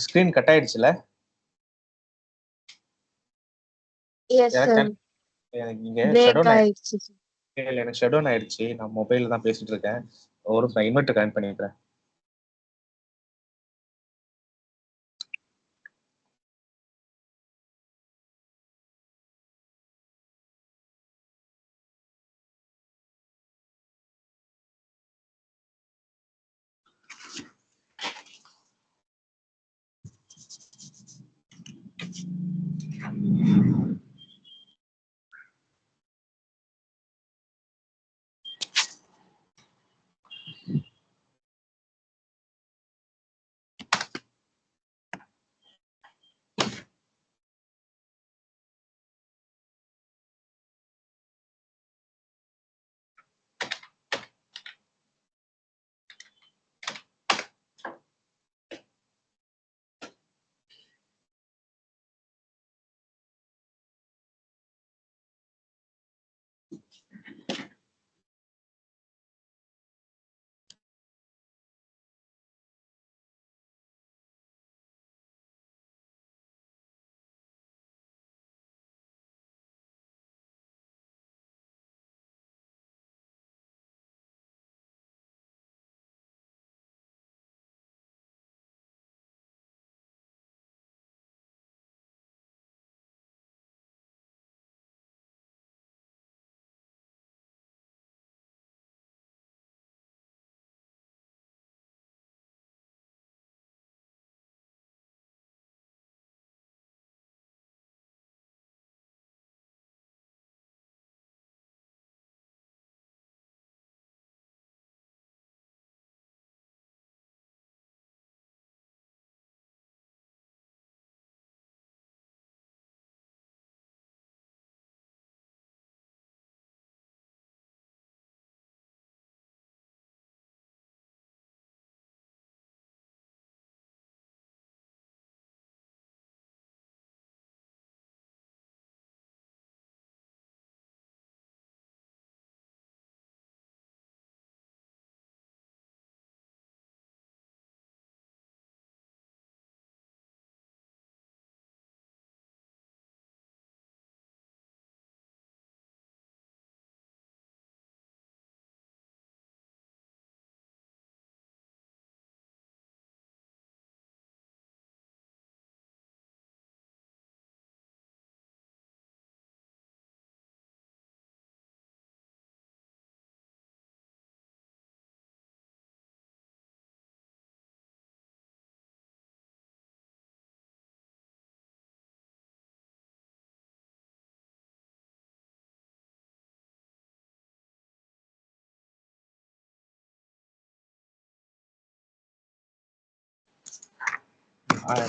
ஸ்கிரீன் கட் ஆயிடுச்சுல? எஸ் சார், எனக்கு இங்க பிரேக் ஷட் ஆயிடுச்சு sir. எனக்கு ஷட் டவுன் ஆயிடுச்சு. நான் மொபைல் தான் பேசிட்டு இருக்கேன். ஒரு நான் இன்வெர்டர் கனெக்ட் பண்ணிக்கிறேன்.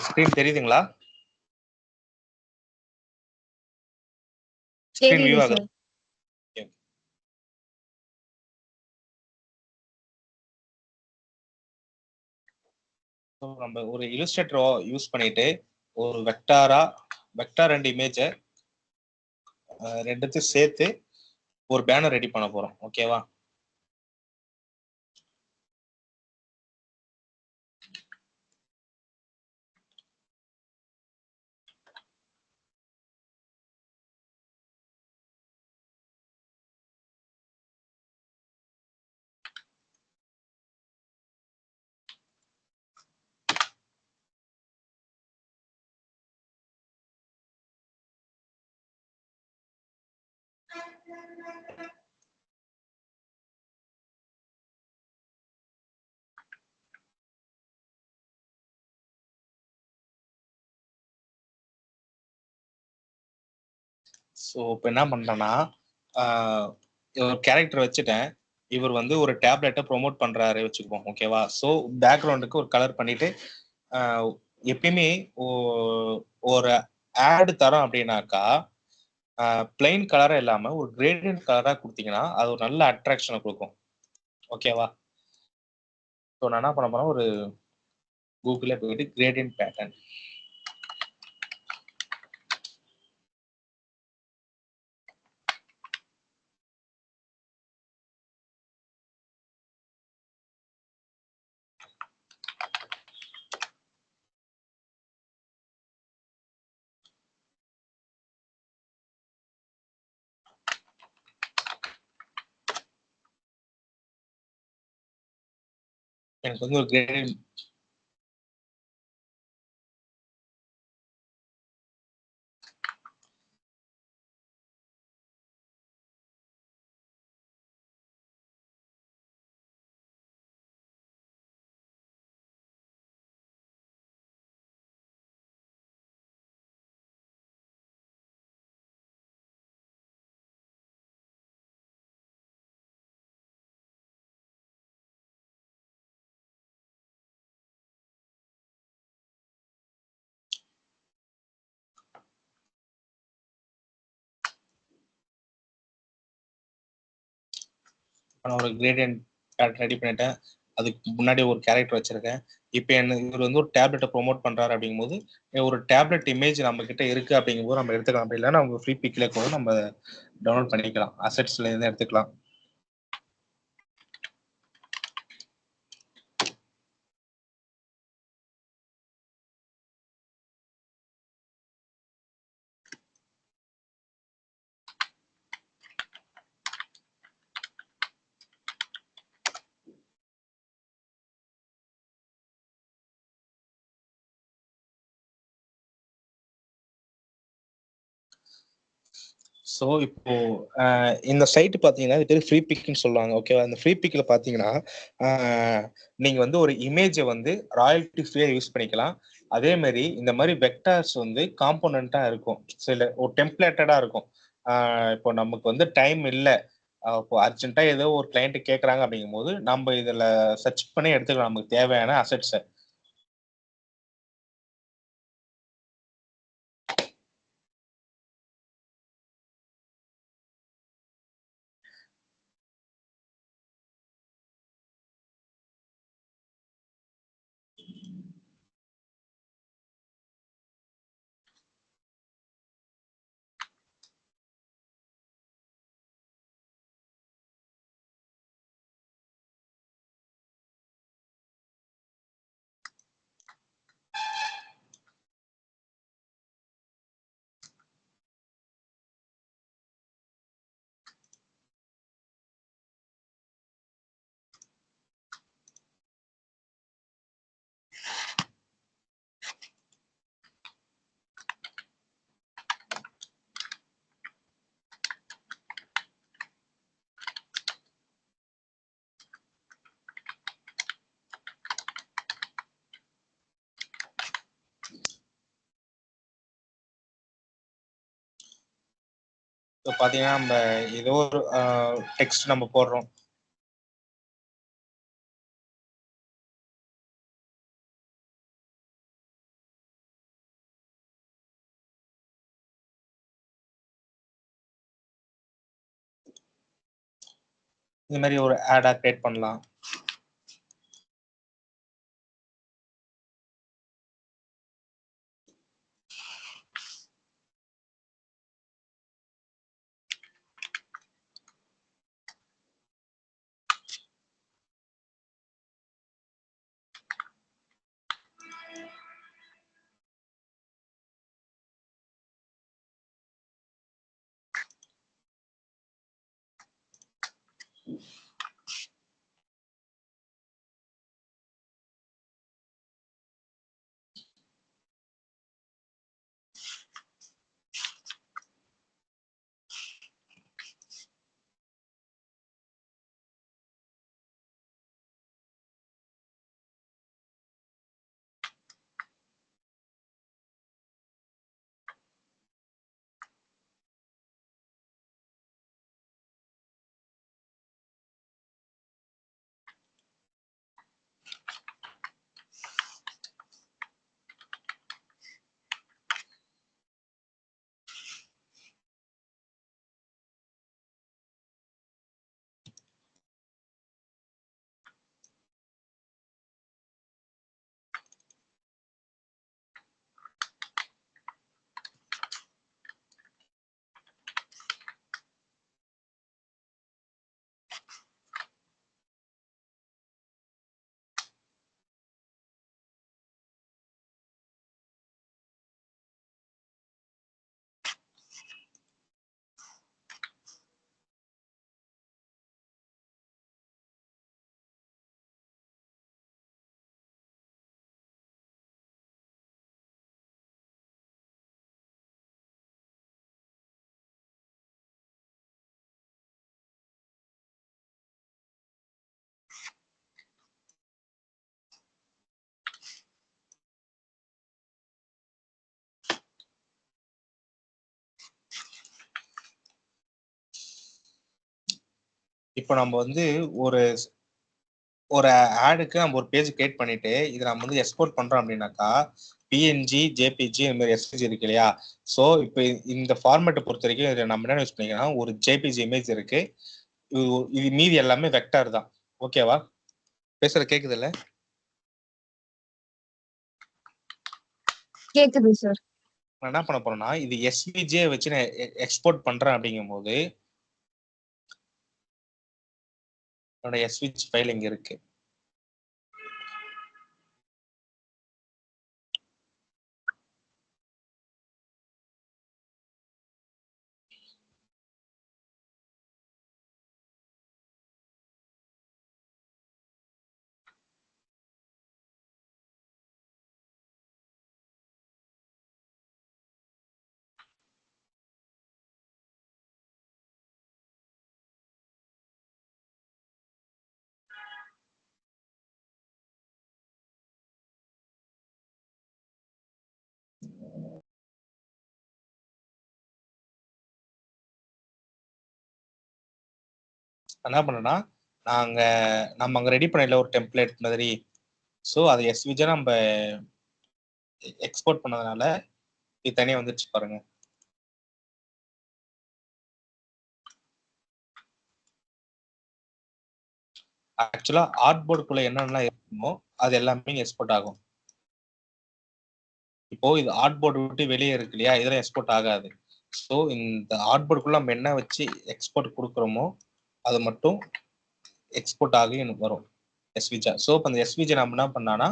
ஸ்கிரீன் தெரியுதுங்களா? ஸ்கிரீன் வியூ தெரியுது ஆகுது. சார். ஸோ நம்ம ஒரு இல்லுஸ்ட்ரேட்டர் யூஸ் பண்ணிட்டு ஒரு வெக்டார் ரெண்டு இமேஜை ரெண்டுத்தையும் சேர்த்து ஒரு பேனர் ரெடி பண்ண போறோம். ஓகேவா? ஸோ இப்போ என்ன பண்றேன்னா ஒரு கேரக்டர் வச்சுட்டேன். இவர் வந்து ஒரு டேப்லெட்டை ப்ரொமோட் பண்றாரு வச்சுக்குவோம். ஓகேவா? ஸோ பேக்ரவுண்டுக்கு ஒரு கலர் பண்ணிட்டு எப்பயுமே ஒரு ஆடு தரோம் அப்படின்னாக்கா பிளைன் கலரா இல்லாம ஒரு கிரேடியன்ட் கலரா கொடுத்தீங்கன்னா அது ஒரு நல்ல அட்ராக்ஷனை கொடுக்கும். ஓகேவா? ஸோ நான் என்ன பண்ண போறேன், ஒரு கூகுளில் போயிட்டு கிரேடியன்ட் பேட்டர்ன் எனக்கு வந்து ஒரு கிரேடியன்ட் நான் ஒரு கிரேடியன்ட் பேட்டர்ன் ரெடி பண்ணிட்டேன். அதுக்கு முன்னாடி ஒரு கேரக்டர் வச்சிருக்கேன். இப்போ இவர் வந்து ஒரு டேப்லெட்டை ப்ரொமோட் பண்றாரு அப்படிங்கும்போது ஒரு டேப்லெட் இமேஜ் நம்ம கிட்ட இருக்கு அப்படிங்கும்போது நம்ம எடுத்துக்கலாம். அப்படி இல்லைன்னா அவங்க ஃப்ரீ பிக்ல கூட நம்ம டவுன்லோட் பண்ணிக்கலாம். அசெட்ஸ்ல இருந்து எடுத்துக்கலாம். ஸோ இப்போ இந்த சைட்டு பார்த்தீங்கன்னா இது பேர் ஃப்ரீ பிக்னு சொல்லுவாங்க. ஓகேவா? இந்த ஃப்ரீ பிக்ல பார்த்தீங்கன்னா நீங்க வந்து ஒரு இமேஜை வந்து ராயல்டி ஃப்ரீயா யூஸ் பண்ணிக்கலாம். அதே மாதிரி இந்த மாதிரி வெக்டார்ஸ் வந்து காம்போனண்டா இருக்கும். சில ஒரு டெம்ப்ளேட்டடா இருக்கும். இப்போ நமக்கு வந்து டைம் இல்லை, இப்போ அர்ஜென்ட்டா ஏதோ ஒரு கிளைண்ட் கேட்குறாங்க அப்படிங்கும்போது நம்ம இதுல சர்ச் பண்ணி எடுத்துக்கலாம் நமக்கு தேவையான அசெட்ஸை. இப்போ பார்த்தீங்கன்னா நம்ம ஏதோ ஒரு டெக்ஸ்ட் நம்ம போடுறோம். இந்த மாதிரி ஒரு ஆடா கிரியேட் பண்ணலாம். இப்போ நம்ம வந்து ஒரு ஒரு ஆடுக்கு நம்ம ஒரு பேஜ் கிரியேட் பண்ணிட்டு இதை நம்ம வந்து எக்ஸ்போர்ட் பண்றோம் அப்படின்னாக்கா பிஎன்ஜி ஜேபிஜி இந்த மாதிரி எஸ்பிஜி இருக்கு இல்லையா. ஸோ இப்போ இந்த ஃபார்மேட்டை பொறுத்த வரைக்கும் இதை நம்ம என்ன யூஸ் பண்ணிக்கலாம், ஒரு ஜேபிஜி இமேஜ் இருக்கு, இது மீதி எல்லாமே வெக்டார் தான். ஓகேவா? பேசுறது கேக்குது இல்ல? கேக்குது சார். நான் என்ன பண்ண போறேன்னா இது எஸ்விஜே வச்சு நான் எக்ஸ்போர்ட் பண்றேன் அப்படிங்கும் போது என்னோட எஸ்விஜ் ஃபைல் இங்க இருக்கு. என்ன பண்ணேன்னா நம்ம அங்க ரெடி பண்ணல ஒரு டெம்ப்ளேட் மாதிரி. ஸோ அதை எஸ்விஜா நம்ம எக்ஸ்போர்ட் பண்ணதுனால இது தனியாக வந்துருச்சு பாருங்க. ஆக்சுவலா ஆர்ட் போர்டுக்குள்ள என்னென்னலாம் இருக்குமோ அது எல்லாமே எக்ஸ்போர்ட் ஆகும். இப்போ இது ஆர்ட் போர்டு விட்டு வெளியே இருக்கு இல்லையா, இதெல்லாம் எக்ஸ்போர்ட் ஆகாது. ஸோ இந்த ஆர்ட் போர்டுக்குள்ள நம்ம என்ன வச்சு எக்ஸ்போர்ட் கொடுக்குறோமோ அது மட்டும் எக்ஸ்போர்ட் ஆகி எனக்கு வரும் எஸ்விஜா. ஸோ இப்போ அந்த எஸ்விஜா நம்ம என்ன பண்ணானா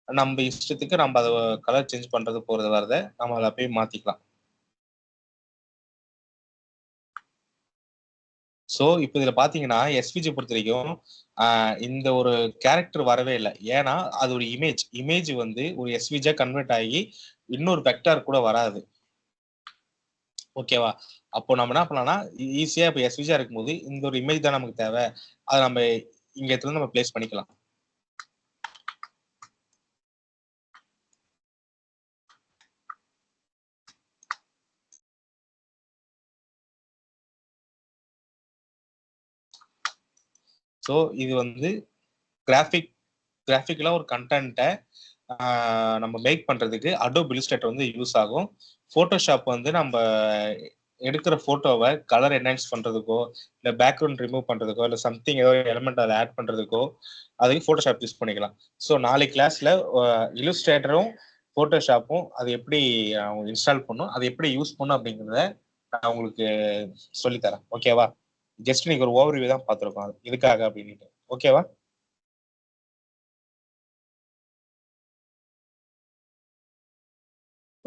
நம்ம இஷ்டத்துக்கு நம்ம அதை கலர் சேஞ்ச் பண்றது போறது வரத நம்ம அதை போய் மாத்திக்கலாம். ஸோ இப்போ இதுல பாத்தீங்கன்னா எஸ்விஜி பொறுத்த வரைக்கும் இந்த ஒரு கேரக்டர் வரவே இல்லை. ஏன்னா அது ஒரு இமேஜ் வந்து ஒரு எஸ்விஜா கன்வெர்ட் ஆகி இன்னொரு வெக்டார் கூட வராது. ஓகேவா? அப்போ நம்ம என்ன பண்ணலாம்னா ஈஸியா இப்போ எஸ்விஜா இருக்கும்போது இந்த ஒரு இமேஜ் தான் நமக்கு தேவை, அதை நம்ம இங்க இடத்துல நம்ம பிளேஸ் பண்ணிக்கலாம். ஸோ இது வந்து கிராஃபிக்கலா ஒரு கண்டென்ட்டை நம்ம மேக் பண்றதுக்கு அடோப் இல்லஸ்ட்ரேட்டர் வந்து யூஸ் ஆகும். போட்டோஷாப் வந்து நம்ம எடுக்கிற போட்டோவை கலர் என்ஹான்ஸ் பண்றதுக்கோ இல்லை பேக்ரவுண்ட் ரிமூவ் பண்றதுக்கோ இல்லை சம்திங் ஏதோ எலிமெண்ட் அதை ஆட் பண்றதுக்கோ அதுக்கு போட்டோஷாப் யூஸ் பண்ணிக்கலாம். ஸோ நாளைக்கு கிளாஸ்ல இல்லஸ்ட்ரேட்டரும் போட்டோஷாப்பும் அது எப்படி இன்ஸ்டால் பண்ணும், அதை எப்படி யூஸ் பண்ணும் அப்படிங்கிறத நான் உங்களுக்கு சொல்லித்தரேன். ஓகேவா? ஜஸ்ட் நீங்க ஒரு ஓவர்வியூ தான் பார்த்துருக்கோம் அது இதுக்காக அப்படின்ட்டு. ஓகேவா?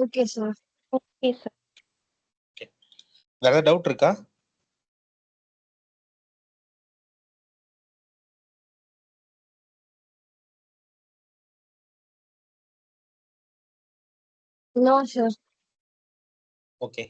Okay sir. Okay sir. வேற ஏதாவது டவுட் இருக்கா? No sir. Okay.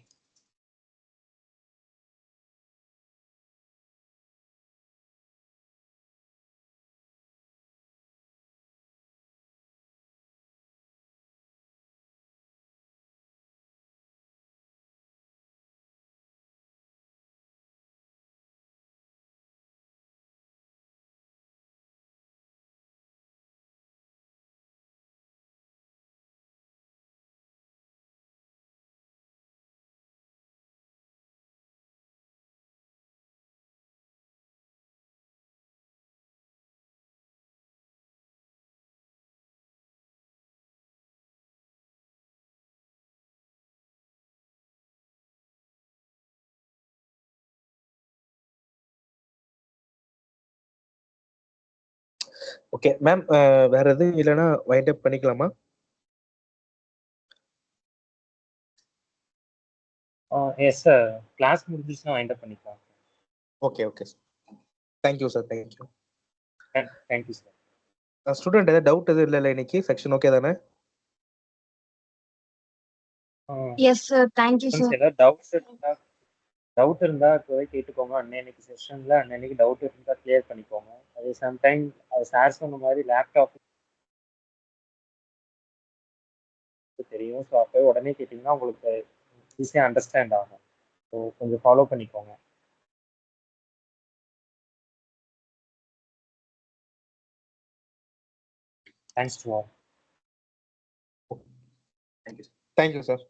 Okay ma'am, வேற எதுவும் இல்லைன்னா வைண்ட் அப் பண்ணிக்கலாமா? எஸ் சார், கிளாஸ் முடிஞ்சிச்சுன்னா வைண்ட் அப் பண்ணிக்கலாம். Okay okay sir. Thank you sir, thank you. Thank you sir. Student ஏதாவது டவுட் எதுவும் இல்லை இன்னைக்கு செக்ஷன் ஓகே தானே? Yes sir, thank you sir. ஏதாவது டவுட் இருந்தா இப்போதைக்கு கேட்டுக்கோங்க. அன்னைக்கு செஷன்ல அன்னைக்கு டவுட் இருந்தா கிளியர் பண்ணிக்கோங்க. அது சம்டைம் அது சார் சொன்ன மாதிரி லேப்டாப் தெரியும். ஸோ அப்போ உடனே கேட்டிங்கன்னா உங்களுக்கு ஈஸியாக அண்டர்ஸ்டாண்ட் ஆகும். ஸோ கொஞ்சம் ஃபாலோ பண்ணிக்கோங்க. Thanks to all. Thank you sir.